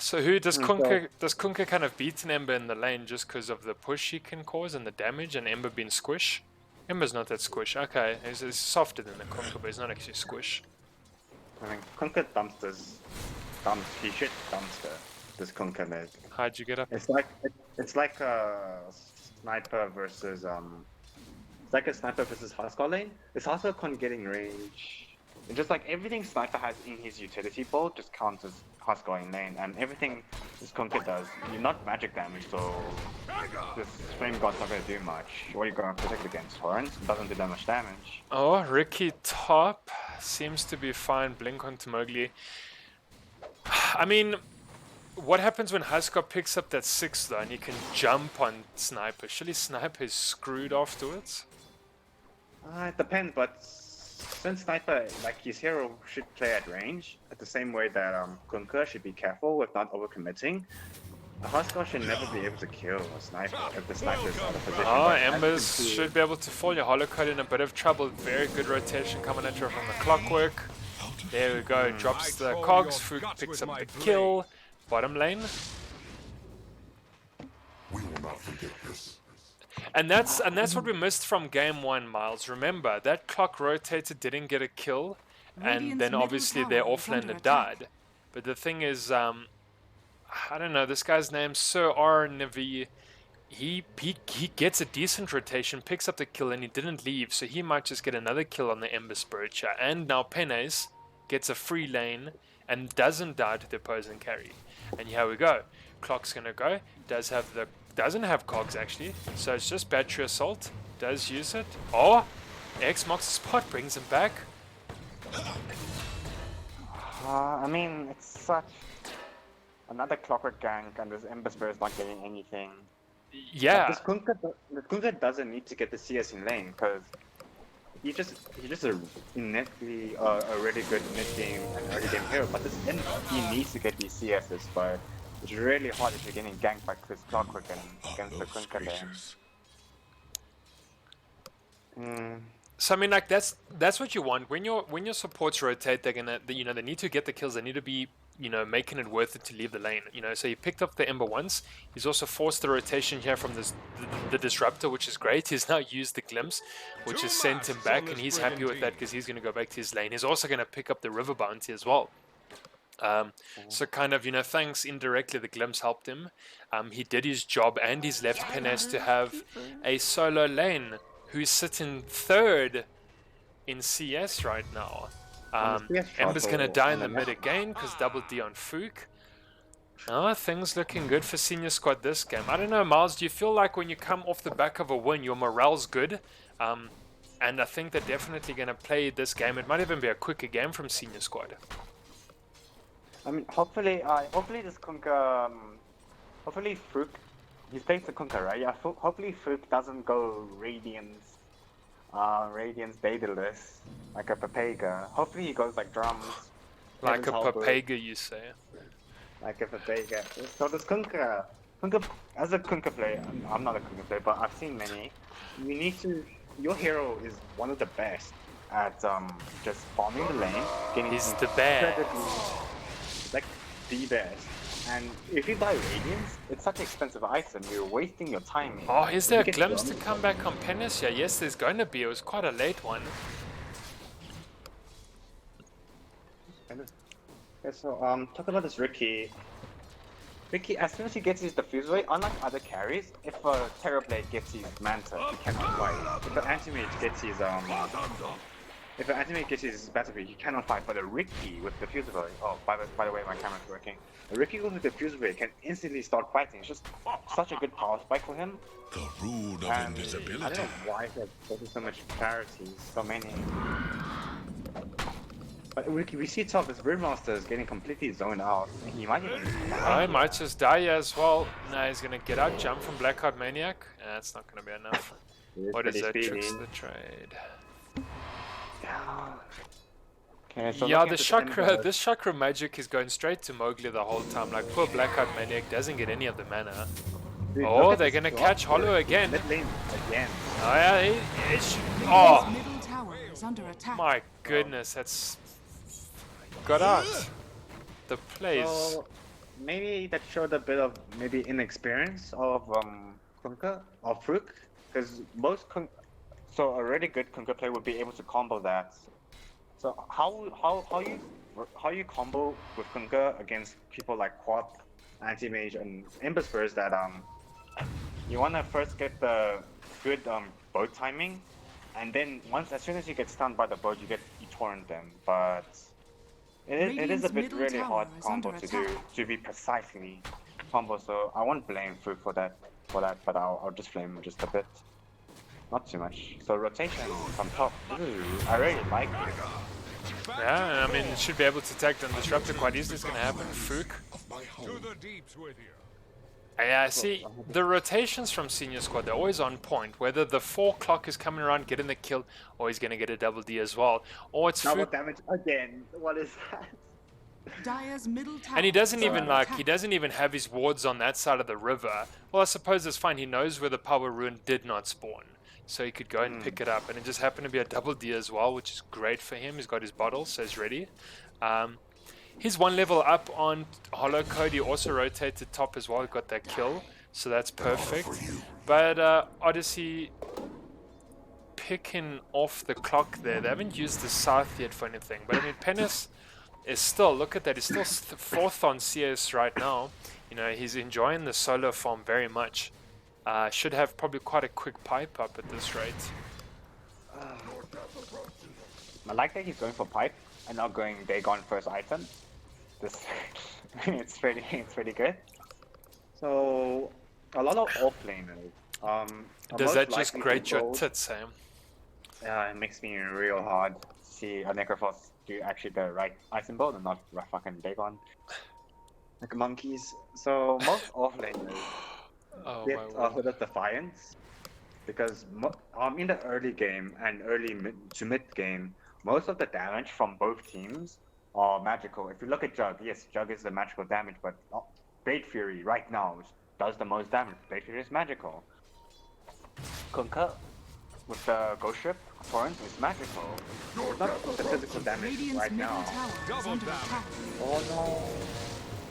A: So who does Kunkka kind of beat an Ember in the lane just because of the push he can cause and the damage, and Ember being squish? Ember's not that squish. Okay, he's softer than the Kunkka, but he's not actually squish.
B: I mean, Kunkka he should dumpster this Kunkka mid.
A: How'd you get up?
B: It's like a sniper versus Huskar lane. This Huskar can't get in range. It's just like everything Sniper has in his utility pool just counts as Huskar in lane, and everything this Kunkka does, you're not magic damage, so this Flame God's not gonna do much. What are you gonna protect against? Torrent doesn't do that much damage.
A: Oh, Riki top seems to be fine. Blink onto Mowgli. I mean, what happens when Huskar picks up that 6 though and he can jump on Sniper? Surely Sniper is screwed afterwards?
B: It depends, but since Sniper, like his hero should play at range, at the same way that Kunkka should be careful with not overcommitting, a Huskar should never be able to kill a Sniper if the Sniper is out of position.
A: Oh, Embers should be able to fall. Your Holocard in a bit of trouble. Very good rotation coming at you from the Clockwork. There we go, drops the cogs, Fook picks up the kill. Bottom lane.
D: We will not forget this.
A: And that's what we missed from game 1, Miles. Remember, that clock rotator didn't get a kill, and then obviously their offlaner died. But the thing is, I don't know, this guy's name, Sir R. Navi, he gets a decent rotation, picks up the kill, and he didn't leave, so he might just get another kill on the Ember Spirit. And now Penes gets a free lane, and doesn't die to the opposing carry. And here we go. Clock's gonna go. Doesn't have cogs actually, so it's just battery assault. Does use it. Oh, X marks the spot, brings him back.
B: I mean, it's such another clockwork gank, and this Ember Spirit is not getting anything.
A: Yeah.
B: This Kunkka doesn't need to get the CS in lane because he just a innately a really good mid game and early game hero. But he needs to get these CSs, but it's really hard if you're getting ganked by Chris Clockwork and against the Kunkka lane.
A: So I mean, like that's what you want when your supports rotate. They're gonna, they need to get the kills. They need to be, making it worth it to leave the lane. So he picked up the Ember once. He's also forced the rotation here from the Disruptor, which is great. He's now used the Glimpse, which has sent him back, and he's happy with that because he's gonna go back to his lane. He's also gonna pick up the River Bounty as well. So kind of, thanks indirectly, the Glimpse helped him. He did his job, and he's left Penes to have a solo lane who's sitting third in CS right now. Ember's going to die in the mid again because double D on Fook. Oh, things looking good for Senior Squad this game. I don't know, Miles, do you feel like when you come off the back of a win, your morale's good? And I think they're definitely going to play this game. It might even be a quicker game from Senior Squad.
B: I mean, hopefully this Kunkka, hopefully Fook, he's playing the Kunkka, right? Yeah, hopefully Fook doesn't go Radiance Daedalus, like a Papega. Hopefully he goes like drums.
A: Like a Papega, you say?
B: Like a Papega. So this Kunkka, as a Kunkka player, I'm not a Kunkka player, but I've seen many. Your hero is one of the best at just farming the lane.
A: He's the best.
B: Like the best. And if you buy Radiance, it's such an expensive item, you're wasting your time.
A: Oh, is there a glimpse to come back on Penis? Yeah, yes, there's going to be. It was quite a late one.
B: Okay, so talk about this Ricky. Ricky, as soon as he gets his diffuse away, unlike other carries, if a Terrorblade gets his Manta, he cannot fight. If an Anti-Mage gets his Battery, he cannot fight. But a Ricky with diffuse away, by the way, my camera's working. A Ricky with diffuse away can instantly start fighting. It's just such a good power spike for him.
D: The rule of invisibility.
B: I don't know why there's so much clarity, so many. But we see top, this Brewmaster is getting completely zoned out. He might even
A: die. He might just die as well. Now he's gonna get out, jump from Blackheart Maniac. That's not gonna be enough. What is that? Tricks the trade.
B: Okay, so
A: yeah, this chakra magic is going straight to Mowgli the whole time. Like poor Blackheart Maniac doesn't get any of the mana. Dude, oh, they're gonna catch Hollow again.
B: Again.
A: Oh yeah, my goodness, that's got out. The plays.
B: So, maybe that showed a bit of inexperience of Kunkka or Fook, because so a really good Kunkka player would be able to combo that. So how you combo with Kunkka against people like Quap, Anti-Mage, and Ember Spurs that you wanna first get the good boat timing, and then as soon as you get stunned by the boat, you torrent them. But it is a bit really hard combo to do, to be precisely combo. So I won't blame Fook for that, but I'll just blame him just a bit. Not too much. So rotation from top. Ooh, I really like it.
A: Yeah, I mean, it should be able to tag the Disruptor quite easily. It's going to happen. Fook. Yeah, see, the rotations from Senior Squad, they're always on point. Whether the 4 o'clock is coming around, getting the kill, or he's going to get a double D as well. Or it's
B: Fook. Damage again. What is that?
A: And he doesn't even have his wards on that side of the river. Well, I suppose it's fine. He knows where the Power Rune did not spawn. So he could go and pick it up, and it just happened to be a double D as well, which is great for him. He's got his bottle, so he's ready. He's 1 level up on Hollow Code. He also rotated top as well. He got that kill, so that's perfect. But Odyssey picking off the clock there. They haven't used the Scythe yet for anything. But I mean, Penis is still, look at that, he's still 4th on CS right now. He's enjoying the solo farm very much. Should have probably quite a quick pipe up at this rate.
B: I like that he's going for pipe and not going Dagon first item. This it's pretty good. So a lot of offlaners.
A: Does that just grate your tits, Sam?
B: Yeah, it makes me real hard to see a Necrophos do actually the right item build and not fucking Dagon. Like monkeys. So most offlaners get a Hood of Defiance because in the early game and early to mid game, most of the damage from both teams are magical. If you look at Jug, yes, Jug is the magical damage, but Blade Fury right now does the most damage. Blade Fury is magical. Kunkka with the Ghost Ship Torrent is magical. It's not the physical damage right now. Oh no.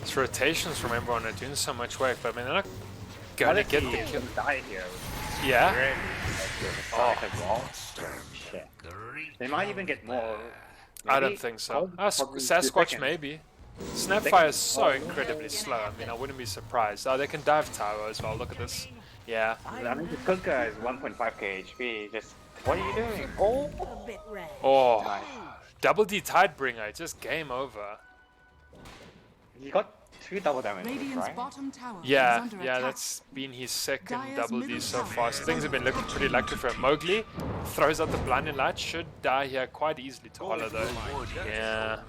A: It's rotations from everyone are doing so much work, but I mean they're not gonna get the kill.
B: Die here.
A: Yeah.
B: Shit. They might even get more. Maybe
A: I don't think so. Sasquatch maybe. Snapfire is so incredibly slow. I mean, I wouldn't be surprised. Oh, they can dive tower as well. Look at this. Yeah.
B: I mean, the Kunkka is 1.5k HP. Just what are you doing?
A: Oh. Double D Tidebringer. Just game over.
B: He got 2 double damage, right?
A: Yeah, that's been his second double D so far. So things have been looking pretty lucky for him. Mowgli throws out the blinding light, should die here quite easily to Hollow though. Yeah.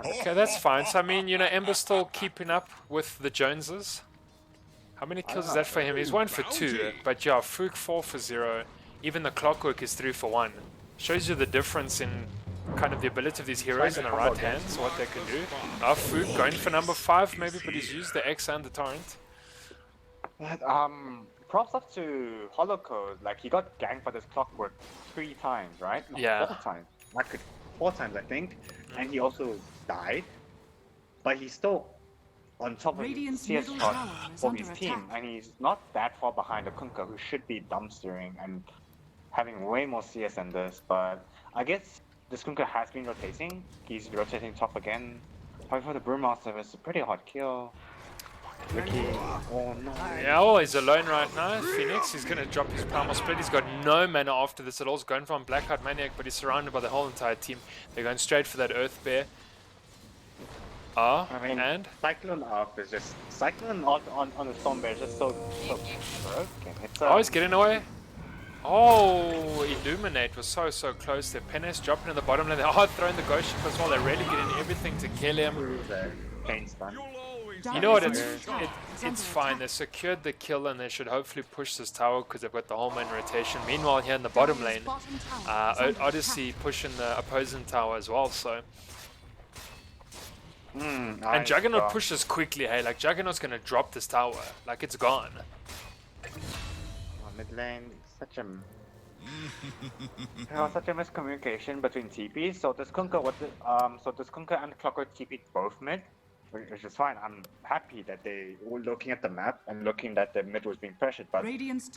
A: Okay, that's fine. So I mean, you know, Ember's still keeping up with the Joneses. How many kills is that for him? He's 1 for 2, but yeah, Fook 4 for 0. Even the Clockwork is 3 for 1. Shows you the difference in kind of the ability of these heroes in the right hands, what they can do. Fook going for number 5 maybe, but he's used the X and the Torrent.
B: But, props up to Holocode. Like, he got ganked by this Clockwork 3 times, right? No,
A: yeah.
B: 4 times. 4 times, I think. And he also died. But he's still on top of the CS shot for his team. And he's not that far behind the Kunkka, who should be dumpstering and having way more CS than this. But I guess this Kunkka has been rotating. He's rotating top again. However, the Brewmaster is a pretty hard kill. Ricky, oh no.
A: Yeah, he's alone right now. Phoenix, he's gonna drop his Primal Split. He's got no mana after this at all. He's going from Blackheart Maniac, but he's surrounded by the whole entire team. They're going straight for that Earth Bear. And?
B: Cyclone up is just... Cyclone on the Storm Bear is just so broken.
A: He's getting away. Oh, Illuminate was so close there. Penis dropping in the bottom lane. They're throwing the Ghost Ship as well. They're really getting everything to kill him. You know what? It's fine. They secured the kill and they should hopefully push this tower because they've got the whole main rotation. Meanwhile, here in the bottom lane, Odyssey pushing the opposing tower as well. So. And Juggernaut pushes quickly. Hey, like Juggernaut's gonna drop this tower. Like it's gone.
B: Mid lane. Such a miscommunication between TPs. So this Kunkka and Clockwork TP both mid, which is fine. I'm happy that they were looking at the map and looking that the mid was being pressured, but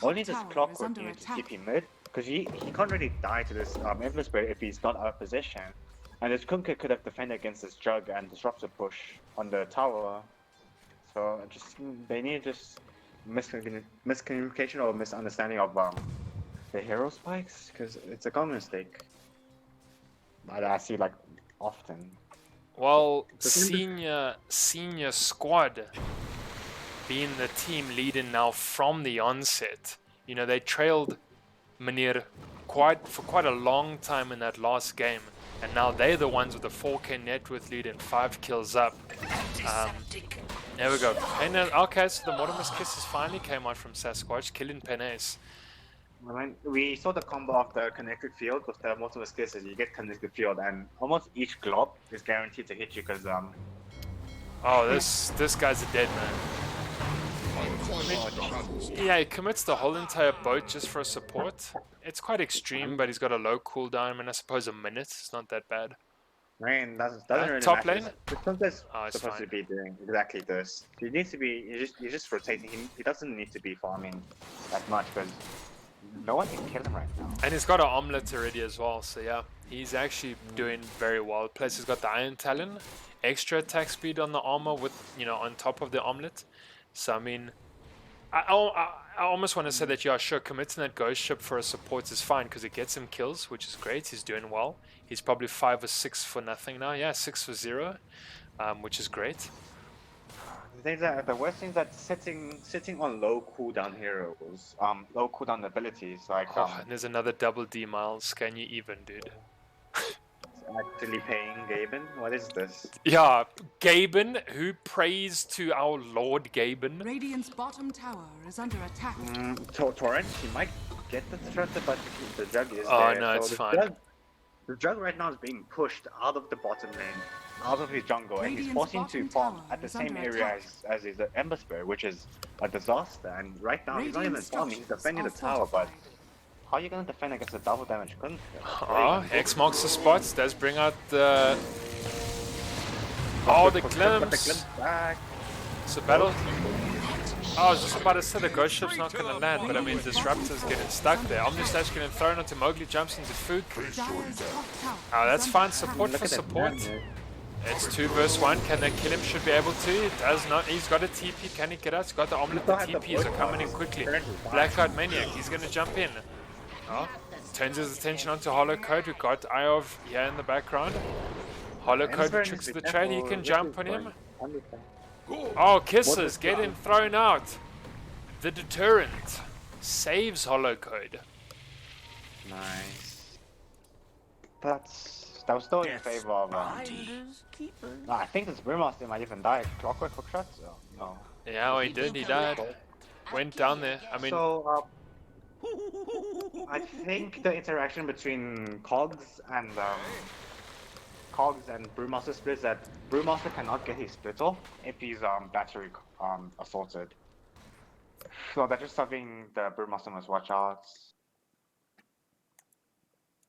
B: only this Clockwork needs to TP mid because he can't really die to this Endless Bear if he's not out of position. And this Kunkka could have defended against this Jug and Disruptor push on the tower. So they need just miscommunication or misunderstanding of the hero spikes, because it's a common mistake that I see like often.
A: Well, senior squad being the team leading now from the onset. You know, they trailed Meneer for quite a long time in that last game, and now they're the ones with the 4k net worth lead and 5 kills up. There we go. Okay, so the Mortimer's Kisses finally came out from Sasquatch, killing Penes.
B: We saw the combo of the connected field with the Mortimer's Kisses. You get connected field, and almost each glob is guaranteed to hit you because
A: this guy's a dead man. Yeah, he commits the whole entire boat just for a support. It's quite extreme, but he's got a low cooldown, and I suppose a minute. It's not that bad.
B: Rain doesn't really
A: top
B: matter.
A: lane?
B: This supposed to be doing exactly this. He needs to be. You're just rotating him. He doesn't need to be farming that much because no one can kill him right now.
A: And he's got an omelet already as well. So yeah, he's actually doing very well. Plus he's got the Iron Talon, extra attack speed on the armor with on top of the omelet. So I mean, I almost want to say that, yeah, sure, committing that ghost ship for a support is fine because it gets him kills, which is great. He's doing well. He's probably 5 or 6 for nothing now. Yeah, 6 for 0, which is great.
B: The worst thing is that sitting on low cooldown heroes, low cooldown abilities, like
A: And there's another double D, Miles. Can you even, dude?
B: actually paying Gaben. What is this?
A: Yeah, Gaben, who prays to our Lord Gaben.
C: Radiant's bottom tower is under attack.
B: Torrent, he might get the threat, but the jug is
A: Oh,
B: there.
A: no,
B: so
A: it's
B: the
A: fine.
B: The jug right now is being pushed out of the bottom lane, out of his jungle, and he's
C: Radiant's
B: forcing to
C: bottom
B: farm
C: tower
B: at the
C: is
B: same
C: under
B: area
C: attack.
B: as his Ember Spear, which is a disaster. And right now, he's not even
C: Radiant
B: farming, he's
C: structures
B: defending
C: are
B: the tower, but
C: fortified.
B: how are you going to defend against a double damage Kunkka?
A: Oh, X marks the spots. Does bring out the... Oh, the glimpse.
B: Back.
A: It's a battle. I was just about to say the ghost ship's not going to land, but I mean, Disruptor's getting stuck there. Omnislash getting thrown onto Mowgli, jumps into food.
C: Dire's top tower
A: Oh, that's
C: is
A: fine.
C: under
A: Support
B: Look
A: for
B: at that
A: support.
B: man,
A: It's 2 versus 1. Can they kill him? Should be able to. Does not. He's got a TP. Can he get us? Got the omelet. The TPs are coming in quickly. Blackout Maniac. He's going to jump in. Oh, turns his attention onto Hollow Code. We've got Eye of here in the background. Hollow Code
B: Ember
A: tricks
B: is
A: the
B: the
A: trade. He
B: devil,
A: can
B: this
A: jump
B: is
A: on him.
B: fine.
A: Oh, kisses. Getting thrown out. The deterrent saves Hollow Code.
B: Nice. That was still in favor of. No, I think this Brewmaster might even die. Clockwork hookshot? So, no.
A: Yeah, well, he did. He died. Went down there. I mean,
B: So, I think the interaction between Cogs and Brewmaster splits that Brewmaster cannot get his split off if he's battery assaulted. So that's just something the Brewmaster must watch out.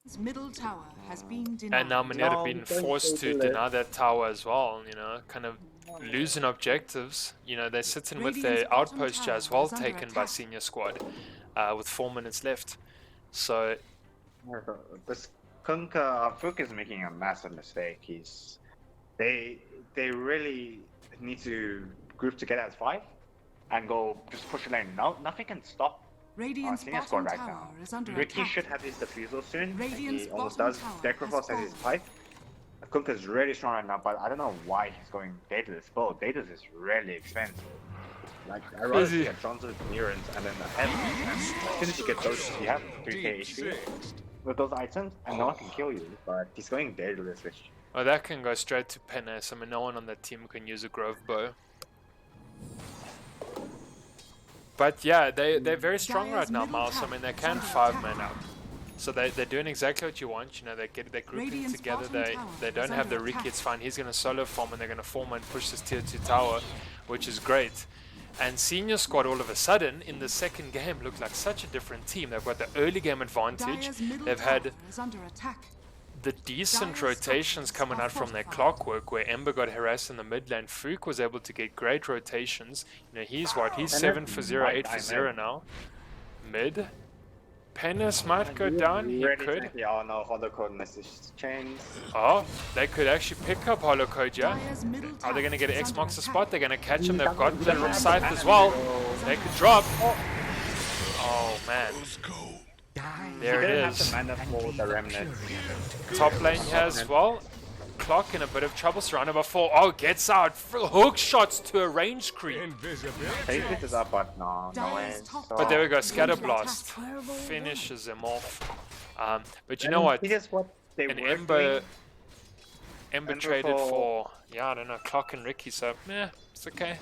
C: His middle tower has been denied.
A: and now Meneer have been
B: No, don't
A: forced
B: say
A: to
B: that.
A: deny that tower as well, you know, kind of losing objectives. You know, they're sitting with their
C: Radiant's bottom
A: outpost
C: tower
A: as well
C: is under
A: taken by
C: attack.
A: senior squad with 4 minutes left. So,
B: This Kunkka Fook is making a massive mistake. They really need to group together as 5 and go just push the lane. No, nothing can stop
C: Radiant's
B: senior
C: bottom
B: squad right
C: tower
B: now.
C: is under
B: Ricky
C: attack.
B: should have his defusal soon. And
C: Radiant's
B: he almost
C: bottom
B: does.
C: tower
B: Necrophos
C: has
B: has his
C: fallen.
B: pipe. Kunkka's really strong right now, but I don't know why he's going Daedalus. Well, Daedalus is really expensive. Like, I rather
A: Crazy.
B: get John's Endurance and then the Heaven. As soon as you get those, you have 3k HP with those items, and no one can kill you. But he's going Daedalus, which
A: oh, that can go straight to Penis. I mean, no one on that team can use a Grove Bow. But yeah, they're very strong right now, Miles. I mean, they can 5-man up. So they're doing exactly what you want. You know, they're grouping
C: Radiant's
A: together.
C: bottom
A: They
C: tower
A: don't
C: is
A: have the
C: under
A: Ricky.
C: attack.
A: It's fine. He's going to solo farm and they're going to form and push this tier 2 tower, which is great. And senior squad all of a sudden in the second game look like such a different team. They've got the early game advantage.
C: Dire's middle
A: They've
C: tower
A: had
C: is under attack.
A: the decent
C: Dire's
A: rotations
C: structures
A: coming
C: are
A: out from their
C: fortified.
A: clockwork, where Ember got harassed in the mid lane. Fook was able to get great rotations. You know, he's what? He's
B: And
A: 7
B: then
A: for 0,
B: might
A: 8
B: die
A: for
B: mid.
A: 0 now. Mid. Penis might go down. He could.
B: Yeah, no, Hollow Code message chains.
A: Oh, they could actually pick up Hollow Code, yeah?
C: Dire's middle
A: Are they going to get an
C: tower is
A: X
C: under
A: marks the
C: attack.
A: spot? They're going to catch him. They've got the scythe as well. They could drop. Oh, man.
D: Let's go.
A: There
B: He
A: it
B: didn't have
A: is.
B: the mana for the remnant.
A: Top lane here as well. Clock in a bit of trouble, surrounded by 4. Oh, gets out. Hook shots to a range creep.
E: Invisibility.
B: Take this up, but no way.
C: Dire's top
B: So-
A: But there we go,
C: Ranged
A: Scatter
C: attack.
A: Blast finishes him off. But you know what?
B: Here's what they
A: An
B: were
A: Ember
B: doing.
A: Ember
B: Ember
A: traded
B: for-
A: for, yeah, I don't know, Clock and Ricky, so yeah, it's okay.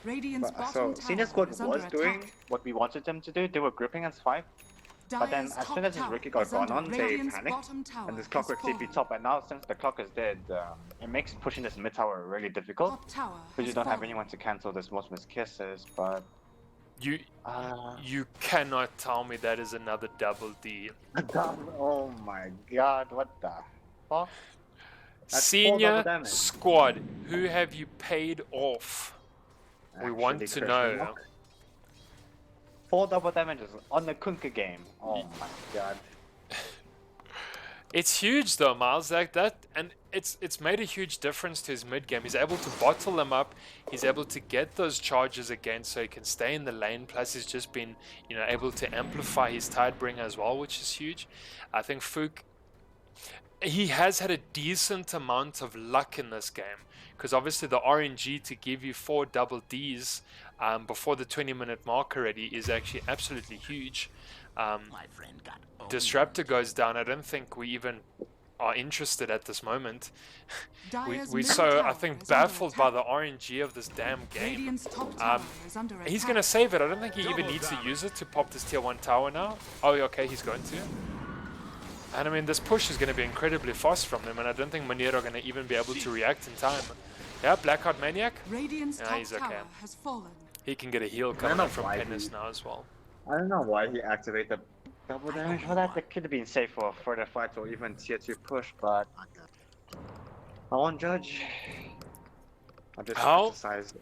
C: Radiant's
B: So
C: bottom
B: Senior
C: tower
B: Squad
C: is under
B: was doing
C: attack.
B: what we wanted them to do. They were grouping as 5. But then
C: Dire's
B: as
C: top
B: soon as this
C: tower
B: Ricky got
C: is
B: gone
C: under
B: on, they
C: Radiant's
B: panicked.
C: bottom tower
B: And this
C: has
B: Clockwork TP
C: fallen.
B: top. And now since the clock is dead, it makes pushing this mid tower really difficult.
C: Top tower
B: Because you
C: has
B: don't have
C: fallen.
B: anyone to cancel this Muzz kisses. But
A: You cannot tell me that is another double D.
B: oh my god, what the fuck? That's 4
A: Senior
B: double damage.
A: Squad, who have you paid off? We want
B: Actually,
A: to
B: question
A: know.
B: mark. 4 double damages on the Kunkka game. Oh my god.
A: It's huge though, Miles, like that, and it's made a huge difference to his mid game. He's able to bottle them up. He's able to get those charges again, so he can stay in the lane. Plus, he's just been, you know, able to amplify his Tidebringer as well, which is huge. I think Fook, he has had a decent amount of luck in this game, because obviously the RNG to give you 4 double Ds before the 20-minute mark already is actually absolutely huge. Disruptor goes down. I don't think we even are interested at this moment. We're so, I think, baffled by the RNG of this damn game. He's going to save it. I don't think he even needs to use it to pop this tier 1 tower now. Oh, okay, he's going to. And I mean, this push is going to be incredibly fast from them, and I don't think Meneer are going to even be able to react in time. Yeah, Blackout Maniac. Yeah, he's okay. He can get a heal coming up from Penis now as well.
B: I don't know why he activated double damage for that. That could have been safe for further fight or even tier 2 push, but I won't judge. I just exercise.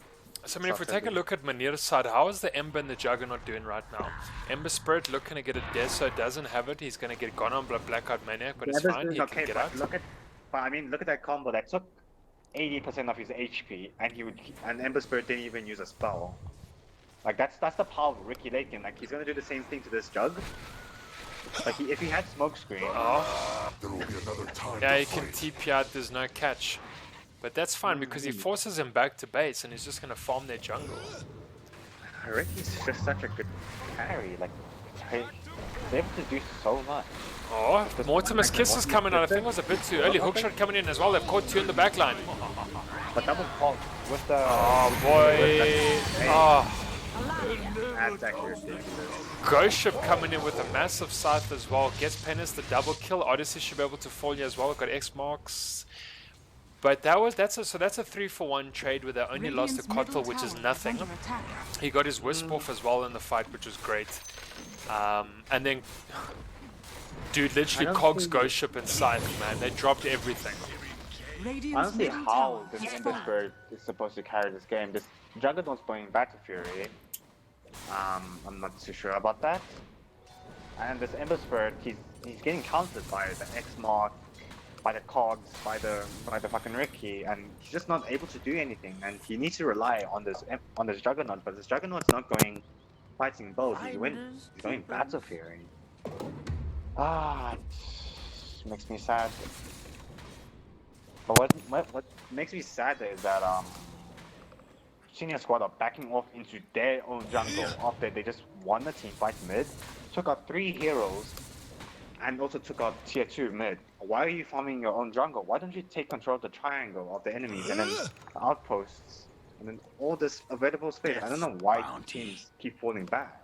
A: So I mean, if we take a look at Meneer's side, how is the Ember and the Juggernaut doing right now? Ember Spirit looking to get a Deso, doesn't have it. He's going to get gone on Blackout Maniac, but it's fine. He can get out.
B: Look at that combo that took 80% of his HP, and Ember Spirit didn't even use a spell. Like that's the power of Ricky Lakin. Like he's gonna do the same thing to this Jug. Like if he had smoke screen.
A: Yeah, he can TP out. There's no catch, but that's fine because he forces him back to base, and he's just gonna farm their jungle.
B: Ricky's just such a good carry. Like he's able to do so much.
A: Oh, Mortimer's Kiss is coming out. I think it was a bit too early. Hookshot coming in as well. They've caught 2 in the backline.
B: But double call with the.
A: Oh boy! Oh.
B: That's actually ridiculous.
A: Ghost Ship coming in with a massive scythe as well. Gets Penis the double kill. Odyssey should be able to fall here as well. Got X marks. But that's a 3-for-1 trade where they only lost to Kotl, which is nothing. He got his Wisp off as well in the fight, which was great. And then, dude, literally cogs Ghost Ship and Scythe, man. They dropped everything.
B: I don't see how this Ember Spirit is supposed to carry this game. This Juggernaut's playing Battle Fury. I'm not too sure about that. And this Ember Spirit, he's getting countered by the X-Mark, by the Cogs, by the fucking Ricky, and he's just not able to do anything. And he needs to rely on this Juggernaut, but this Juggernaut's not going fighting both. He's going Battle Fury. It makes me sad. But what makes me sad is that Senior Squad are backing off into their own jungle after they just won the team fight mid, took out 3 heroes, and also took out tier 2 mid. Why are you farming your own jungle? Why don't you take control of the triangle of the enemies and then the outposts and then all this available space? I don't know why teams keep falling back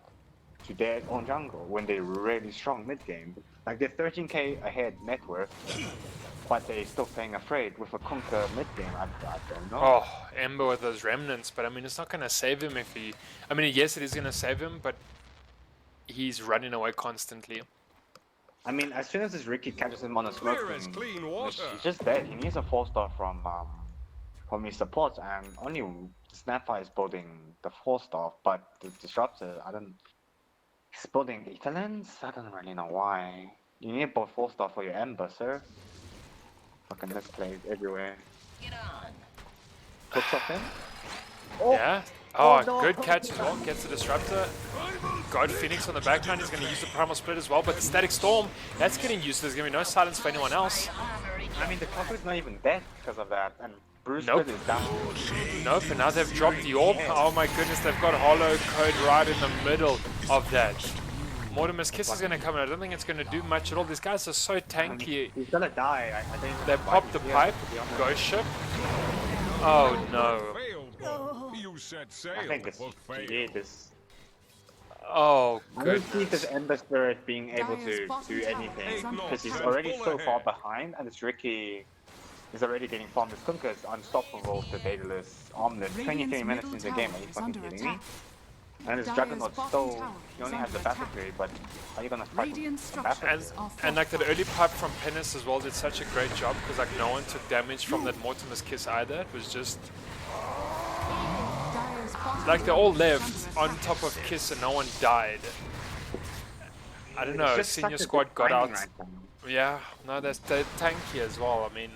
B: to their own jungle when they're really strong mid game. Like they're 13k ahead net worth, but they're still playing afraid with a Conquer mid game. I don't know.
A: Oh, Ember with those remnants, but I mean, it's not going to save him if he. I mean, yes, it is going to save him, but he's running away constantly.
B: I mean, as soon as this Ricky catches him on a smoke screen, he's just dead. He needs a 4-star from his supports, and only Snapfire is building the 4-star, but the Disruptor, he's building Italians? I don't really know why. You need both 4-star for your Ember, sir. Fucking misplays everywhere. Get on. Hooks off him. Oh.
A: Yeah. Oh, no. Good catch as well. Gets the Disruptor. Got Phoenix on the backline. He's going to use the Primal Split as well, but the Static Storm, that's getting used. There's going to be no silence for anyone else.
B: I mean, the Conqueror's not even dead because of that, and Bruce is down.
A: Nope, and now they've dropped the Orb. Oh my goodness, they've got Hollow Code right in the middle of that. Mortimer's Kiss is going to come in. I don't think it's going to do much at all. These guys are so tanky.
B: He's going to die. I think
A: they popped the pipe. Ghost Ship. Oh no.
B: I think it's this.
A: Oh,
B: good. I don't see this Ember Spirit being able to do anything because he's already so far behind, and this Ricky is already getting farmed. This Kunkka is unstoppable to Daedalus Omnid. 23 minutes into the game. Are you fucking kidding me? And this Juggernaut still, he only has the battle period, but are you gonna fight
A: and like that early pipe from Penis as well did such a great job because like no one took damage from that Mortimer's Kiss either. It was just like they all lived on top of Kiss and no one died. I don't know, Senior Squad got out. Yeah, no, they're tanky as well. I mean,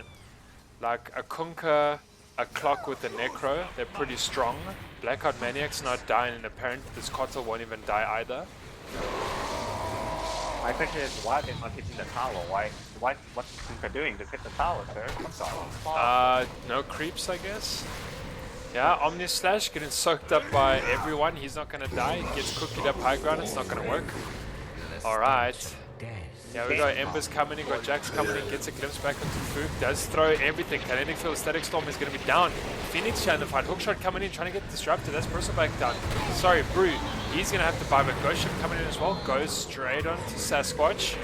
A: Like a Kunkka, a Clock with a Necro, they're pretty strong. Blackout Maniac's not dying, and apparently this Kotal won't even die either.
B: My question is, why are they not hitting the tower? What's Kunkka doing? Just hit the tower, sir.
A: No creeps, I guess. Yeah, Omni Slash getting soaked up by everyone. He's not gonna die. Gets cookied up high ground. It's not gonna work. Alright. Yeah, we got Embers coming in, got Jax coming in, gets a glimpse back onto Fook, does throw everything. Kinetic Field, Static Storm is going to be down. Phoenix trying to fight, Hookshot coming in, trying to get disrupted. That's Bristle back down. Sorry, Brew, he's going to have to buy, but Ghost Ship coming in as well. Goes straight on to Sasquatch.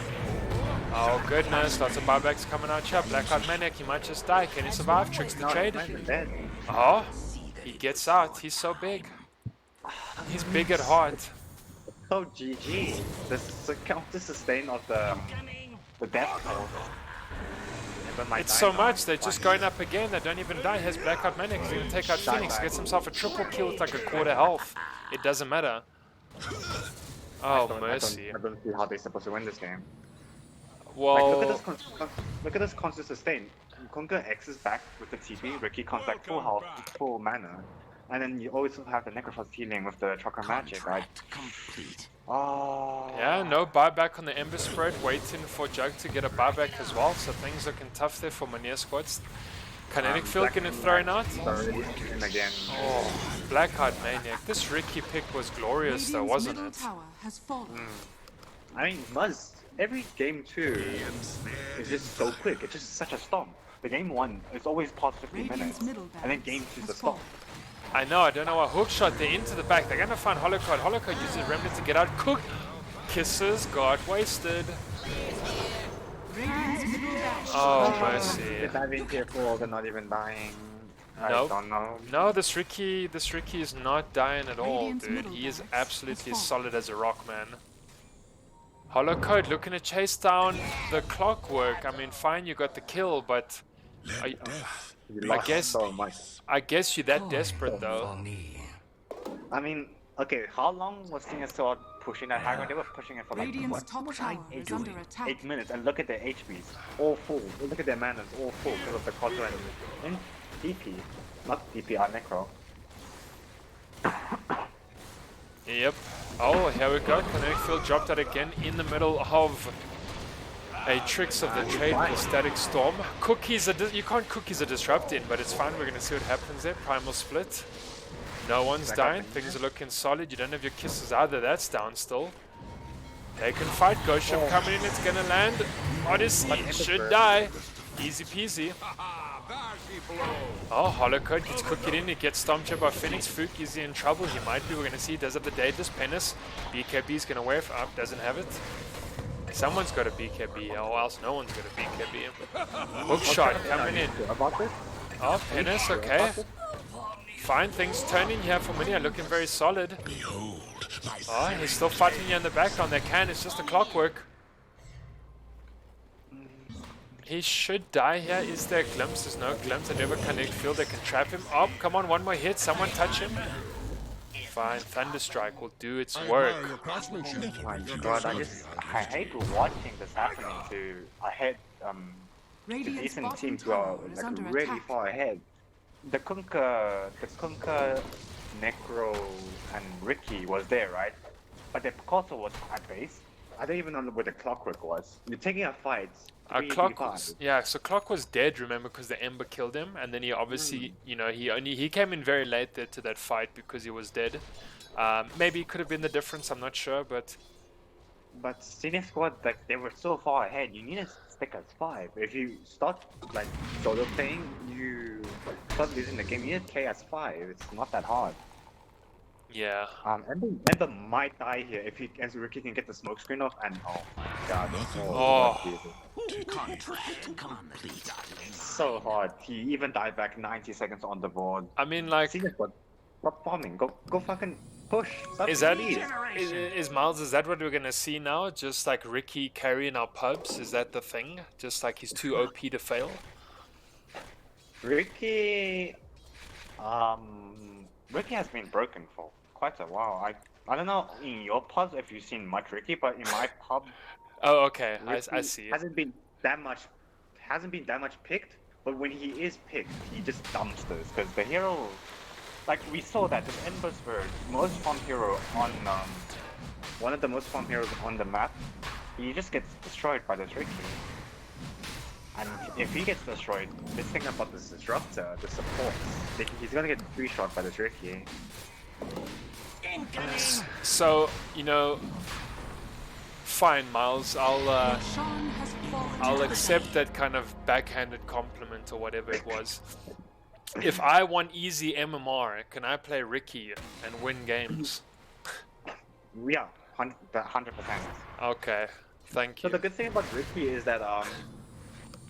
A: Oh goodness, lots of buybacks coming out here. Blackout Maniac, he might just die. Can he survive? Tricks the trade. Oh, he gets out. He's so big. He's big at heart.
B: So GG. The counter sustain of the death toll.
A: It's so much, they're just going up again, they don't even die. He has Blackout Maniac, he's going to take out Phoenix, gets himself a triple kill with like a quarter health. It doesn't matter. Oh, mercy.
B: I don't see how they're supposed to win this game.
A: Well,
B: like, look at this constant sustain. Kunkka X's back with the TP, Ricky comes back full health, full mana. And then you always have the Necrophos healing with the Chakra Magic, right? Oh.
A: Yeah, no buyback on the Ember Spread, waiting for Jug to get a buyback as well, so things looking tough there for Meneer squads. Kinetic Field getting thrown out.
B: Again.
A: Oh, Blackheart Maniac. This Ricky pick was glorious though, wasn't it?
B: I mean, Muzz, every game 2 is just so quick, it's just such a stomp. The game 1 is always past 15 minutes, and then game 2 is a stomp.
A: I know, I don't know why. Hookshot, they're into the back. They're going to find Holocard. Holocard uses Remnant to get out. Cook! Kisses got wasted. Oh, mercy.
B: They're diving careful, they're not even dying.
A: Nope.
B: I don't know.
A: No, this Ricky is not dying at all, dude. He is absolutely solid as a rock, man. Holocode looking to chase down the Clockwork. I mean, fine, you got the kill, but... I guess you're that desperate though.
B: I mean, okay, how long was Senior Sword pushing that high ground? They were pushing it for like what? 8 minutes, and look at their HPs, all full. Look at their manas, all full because of the Quadra and DP, not DP, Necro.
A: Yep. Oh, here we go. Kinetic Field dropped out again in the middle of a Tricks of the Trade with Static Storm. Cookies you can't cookies a disrupt in, but it's fine. We're going to see what happens there. Primal Split. No one's dying. Things are looking solid. You don't have your kisses either. That's down still. They can fight. Ghost Ship coming in. It's going to land. Odyssey should die. Easy peasy. Oh, Holocode gets cookied in. He gets stomped here by Phoenix. Fook is in trouble. He might be. We're going to see. He does have the Daedalus. Penis. BKB's going to wave up. Doesn't have it. Someone's got a BKB, or else no one's got a BKB. Hookshot coming in. Oh, Penis, okay. Fine, things turning here for Meneer, looking very solid. Oh, he's still fighting here in the background. They can, it's just a Clockwork. He should die here. Is there a glimpse? There's no glimpse. They never connect field. They can trap him. Oh, come on, one more hit. Someone touch him. Fine, Thunderstrike will do its work.
B: Oh my god, I hate watching this happening to decent teams who are like really far ahead. The Kunkka, Necro, and Ricky was there, right? But the Picasso was at base. I don't even know where the Clockwork was. You're taking a fight.
A: So Clock was dead, remember, because the Ember killed him, and then he obviously, you know, he came in very late there to that fight because he was dead. Maybe it could have been the difference, I'm not sure, but
B: Senior Squad, like, they were so far ahead. You need to stick as 5. If you start like solo playing, you start losing the game. You need to play as 5. It's not that hard.
A: Yeah.
B: Ember might die here if Ricky can get the smoke screen off, and oh my god. So hard. He even died back 90 seconds on the board.
A: I mean, like,
B: stop bombing. Go fucking push.
A: Is Miles, is that what we're gonna see now? Just like Ricky carrying our pubs? Is that the thing? Just like he's too OP to fail?
B: Ricky has been broken for quite a while. I don't know in your pubs if you've seen much Ricky, but in my pub,
A: oh, okay, I see.
B: Hasn't been that much picked, but when he is picked, he just dumps those because the hero, like we saw that this Embers were most farm hero on one of the most farm heroes on the map. He just gets destroyed by this Ricky. And if he gets destroyed, this thing about this disruptor, the support, he's gonna get 3-shot by this Ricky.
A: So, you know, fine, Miles. I'll accept that kind of backhanded compliment or whatever it was. If I want easy MMR, can I play Ricky and win games?
B: Yeah, 100%.
A: Okay, thank you.
B: So the good thing about Ricky is that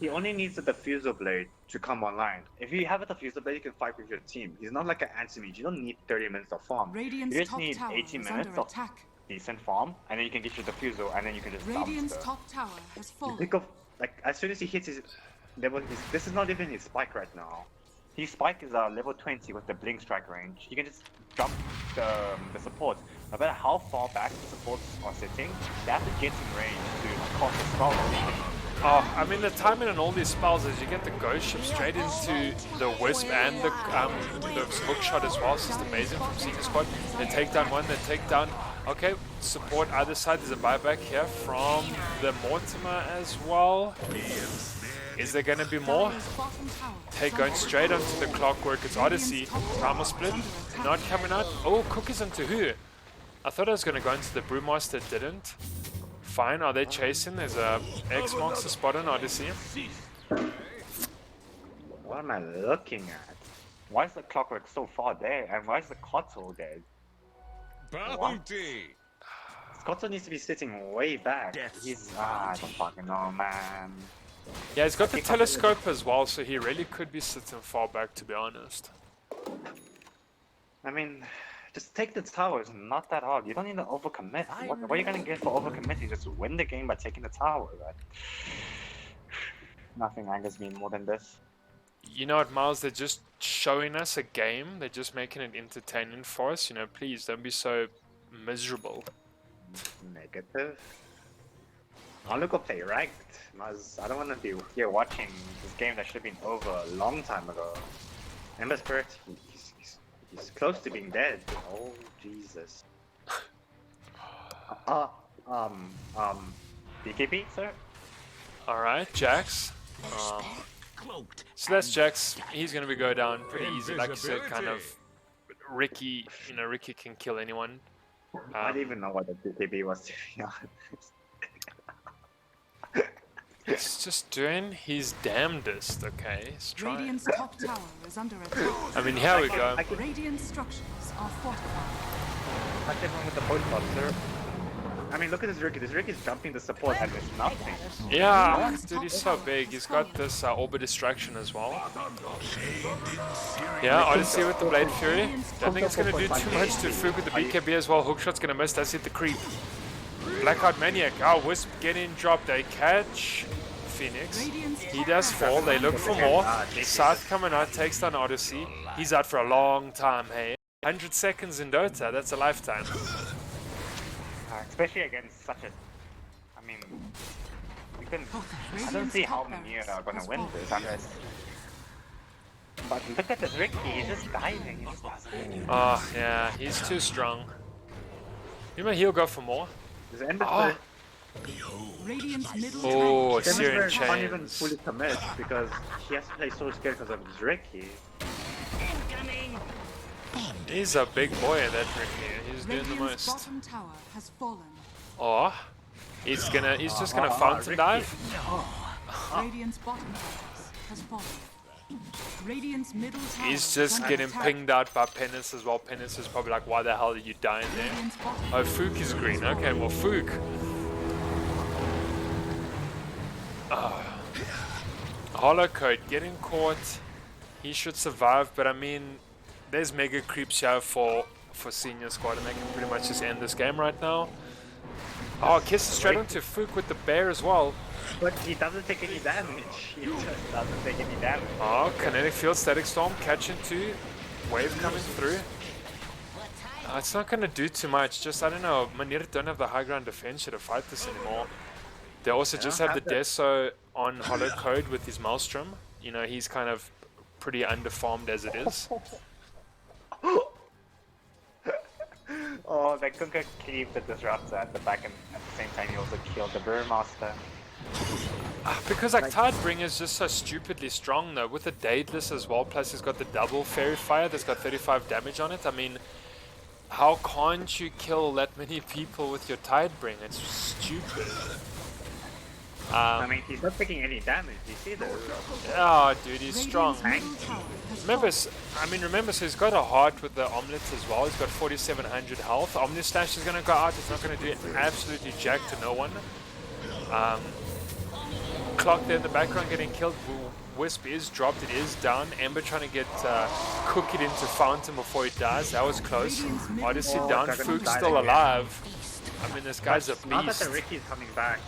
B: he only needs the diffuser blade to come online. If you have a diffuser blade, you can fight with your team. He's not like an anti-mage. You don't need 30 minutes of farm. You just need 80 minutes of decent farm, and then you can get your diffuser, and then you can just dump
C: Radiant's
B: stuff.
C: top tower has fallen.
B: Think of, like, as soon as he hits his level, this is not even his spike right now. His spike is level 20 with the blink strike range. You can just jump the support. No matter how far back the supports are sitting, they have to get in range to cast the spell.
A: Oh, I mean the timing on all these spells is you get the ghost ship straight into the wisp and the hook shot as well. It's just amazing from Senior Squad. They take down one, they take down. Okay, support either side. There's a buyback here from the Mortimer as well. Is there going to be more? Take going straight onto the clockwork. It's Odyssey. Timer split. Not coming out. Oh, Cook is onto who? I thought I was going to go into the Brewmaster. Didn't. Fine. Are they chasing? There's a X marks the spot on Odyssey.
B: What am I looking at? Why is the clockwork so far there? And why is the Kotl dead?
E: Bounty!
B: Kotl needs to be sitting way back. He's I don't fucking know, man.
A: Yeah, he's got the telescope as well, so he really could be sitting far back, to be honest.
B: I mean, just take the tower. It's not that hard. You don't need to overcommit. What are you gonna get for overcommitting? Just win the game by taking the tower, right? Nothing angers me more than this.
A: You know what, Miles? They're just showing us a game. They're just making it entertaining for us. You know, please don't be so miserable.
B: Negative. I'll go play ranked. Muzz, I don't want to be here watching this game that should have been over a long time ago. Ember Spirit, he's close to being dead. Oh Jesus. BKB, sir.
A: All right, Jax. So that's Jax. He's gonna go down pretty easy, like you said. Kind of Ricky. You know, Ricky can kill anyone.
B: I didn't even know what the BKB was, to be honest.
A: He's just doing his damnedest, okay? He's trying.
C: Radiant's top tower is under attack.
A: I mean, here we go.
C: Radiant structures are fortified.
B: I can run with the point bot, sir. I mean, look at this Ricky. This Ricky's jumping the support and there's nothing.
A: Yeah, dude, he's so big. He's got this Orbit Distraction as well. Yeah, Odyssey with the Blade Fury. I think it's going to do too much to Fook with the BKB as well. Hookshot's going to miss. That's hit the creep. Blackout Maniac. Wisp getting dropped. They catch Phoenix. He does fall. They look for more. Scythe coming out. Takes down Odyssey. He's out for a long time, hey. 100 seconds in Dota. That's a lifetime.
B: Especially against such a... I mean... We couldn't... I don't see how Meneer are gonna win this unless... But look at this Ricky. He's just diving. He just doesn't...
A: Oh, yeah. He's too strong. You know he'll go for more.
B: Oh,
A: Syrian
B: Chains can't even
A: Chains.
B: fully commit because he has to play so scared because of his Ricky.
A: He's a big boy, that Ricky. He's doing the most.
C: Bottom tower has fallen.
A: Oh, he's just gonna fountain dive.
C: Radiant's bottom tower has fallen. Radiant's middle tower
A: He's just
C: is
A: getting
C: under attack.
A: pinged out by Penance as well. Penance is probably like, why the hell are you dying there?
C: Radiant's bottom
A: Oh, Fook is green. Okay, well, Fook. Hollow Code getting caught. He should survive, but I mean, there's mega creeps here for Senior Squad, and they can pretty much just end this game right now. Oh, kisses straight onto Fook with the bear as well.
B: But he doesn't take any damage. He just doesn't take any damage.
A: Oh, Kinetic Field, Static Storm, catching two. Wave coming through. It's not going to do too much. Just, I don't know, Meneer don't have the high ground defense to fight this anymore. They also just have the Deso on Hollow Code with his Maelstrom. you know, he's kind of pretty underfarmed as it is.
B: Oh, they couldn't keep the disruptor at the back, and at the same time he also killed the Brewmaster.
A: Because like Tidebringer is just so stupidly strong though, with the Daedalus as well, plus he's got the double Fairy Fire that's got 35 damage on it. I mean, how can't you kill that many people with your Tidebringer? It's stupid.
B: I mean, he's not taking any damage, you see this?
A: Oh dude, he's strong.
C: Radiant's middle tower has
A: Remember,
C: fallen.
A: remember, so he's got a heart with the omelet as well. He's got 4,700 health. Omnislash is going to go out. It's not going to do absolutely jack to no one. Clock there in the background getting killed. Wisp is dropped. It is down. Ember trying to get cook it into Fountain before he dies. That was close. Odyssey down.
B: Dragon
A: Fook's
B: died
A: still
B: again.
A: alive. I mean, this guy's a
B: Now that
A: beast.
B: the Ricky's coming back.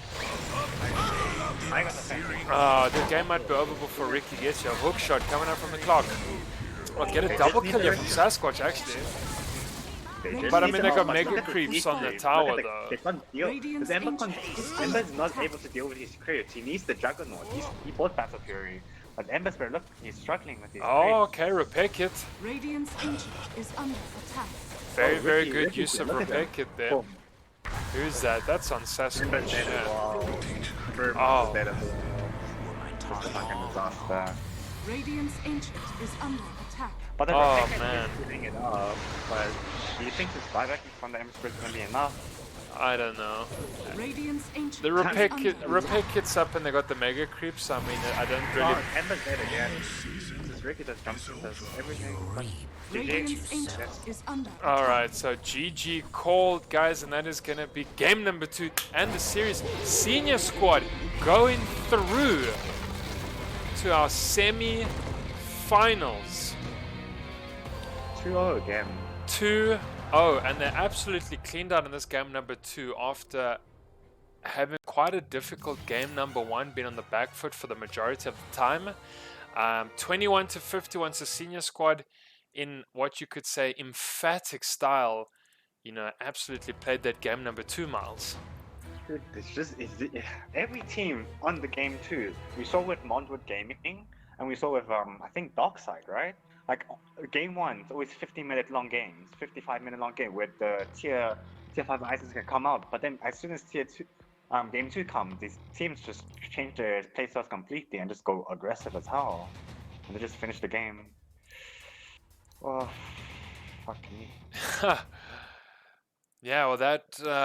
B: I got the same.
A: The game might be over before Ricky gets you. A hook shot coming out from the clock. Oh, get a double kill here from Sasquatch, actually. But I mean, they got mega creeps on the tower, though.
B: They can't deal. Because Ember's not able to deal with his creeps. He needs the Juggernaut. He bought Battle Fury. But Ember's look, he's struggling with his
A: Oh, okay, repair kit.
C: Radiant's ancient is under attack.
A: Very, very
B: Ricky,
A: good
B: Ricky,
A: use of
B: look at
A: repair
B: that.
A: kit there.
B: Boom.
A: Who's that? That's on Sasquatch.
B: Ember's dead as
A: Yeah.
B: well. Brewmaster's
A: Oh.
B: dead as well. It's a fucking disaster.
C: Radiant's ancient is under attack.
B: But the
A: Oh,
B: Rebecca
A: man.
B: is giving it up. But do you think this buyback from the Empress is going to be enough?
A: I don't know.
C: Radiant's ancient
A: The
C: is
A: repair
C: under
A: kit,
C: attack.
A: repair kit's up and they got the mega creeps. I mean, I don't
B: Oh,
A: really.
B: Ember's dead again. This Ricky does jumps, does everything. But
C: Radiant's ancient
B: Yes.
C: is under
A: All
C: attack.
A: right, so GG called, guys, and that is gonna be game number 2 and the series senior squad going through to our semi-finals.
B: 2-0 again.
A: 2-0, and they absolutely cleaned out in this game number 2 after having quite a difficult game number 1, being on the back foot for the majority of the time. 21-51 to senior squad in what you could say emphatic style. You know, absolutely played that game number 2, Miles.
B: Dude, every team on the game too. We saw with Montwood Gaming, and we saw with I think Darkside, right? Like game 1, it's always 50-minute long games, 55-minute long game where the tier 5 items can come out. But then as soon as tier 2, game 2 comes, these teams just change their playstyles completely and just go aggressive as hell, and they just finish the game. Oh, fuck me.
A: Yeah, well, that